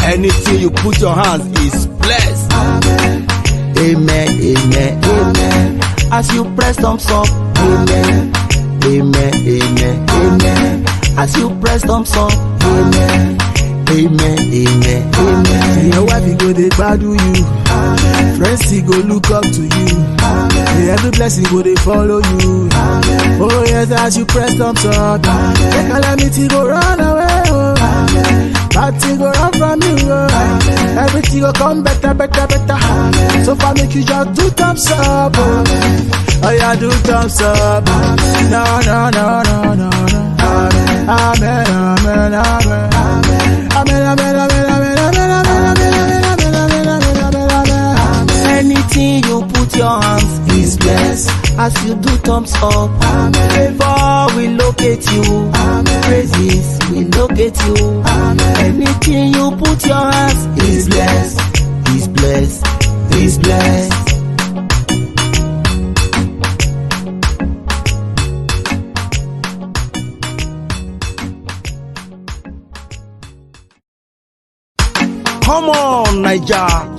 Anything you put your hands is blessed. Amen. Amen. Amen. As you press thumbs up. Amen. Amen. Amen. Amen. As you press thumbs up. Amen. Amen. Amen. Amen. Your wife go dey gbadu you. Friends he go look up to you. Every blessing go they follow you. Oh yes, as you press thumbs up, the calamity go run away. Oh. Bad thing go run from you. Oh. Everything go come better, better, better. So far make you just do thumbs up. Oh, yeah, do thumbs up. No, no, no, no, no, no. Amen, amen, amen, amen. Amen, amen, amen, amen, amen, amen, amen. Anything you put your hands is blessed. As you do thumbs up, favor will locate you. Praises will locate you. Anything you put your hands is blessed. Is blessed. Is blessed. Come on, Naija,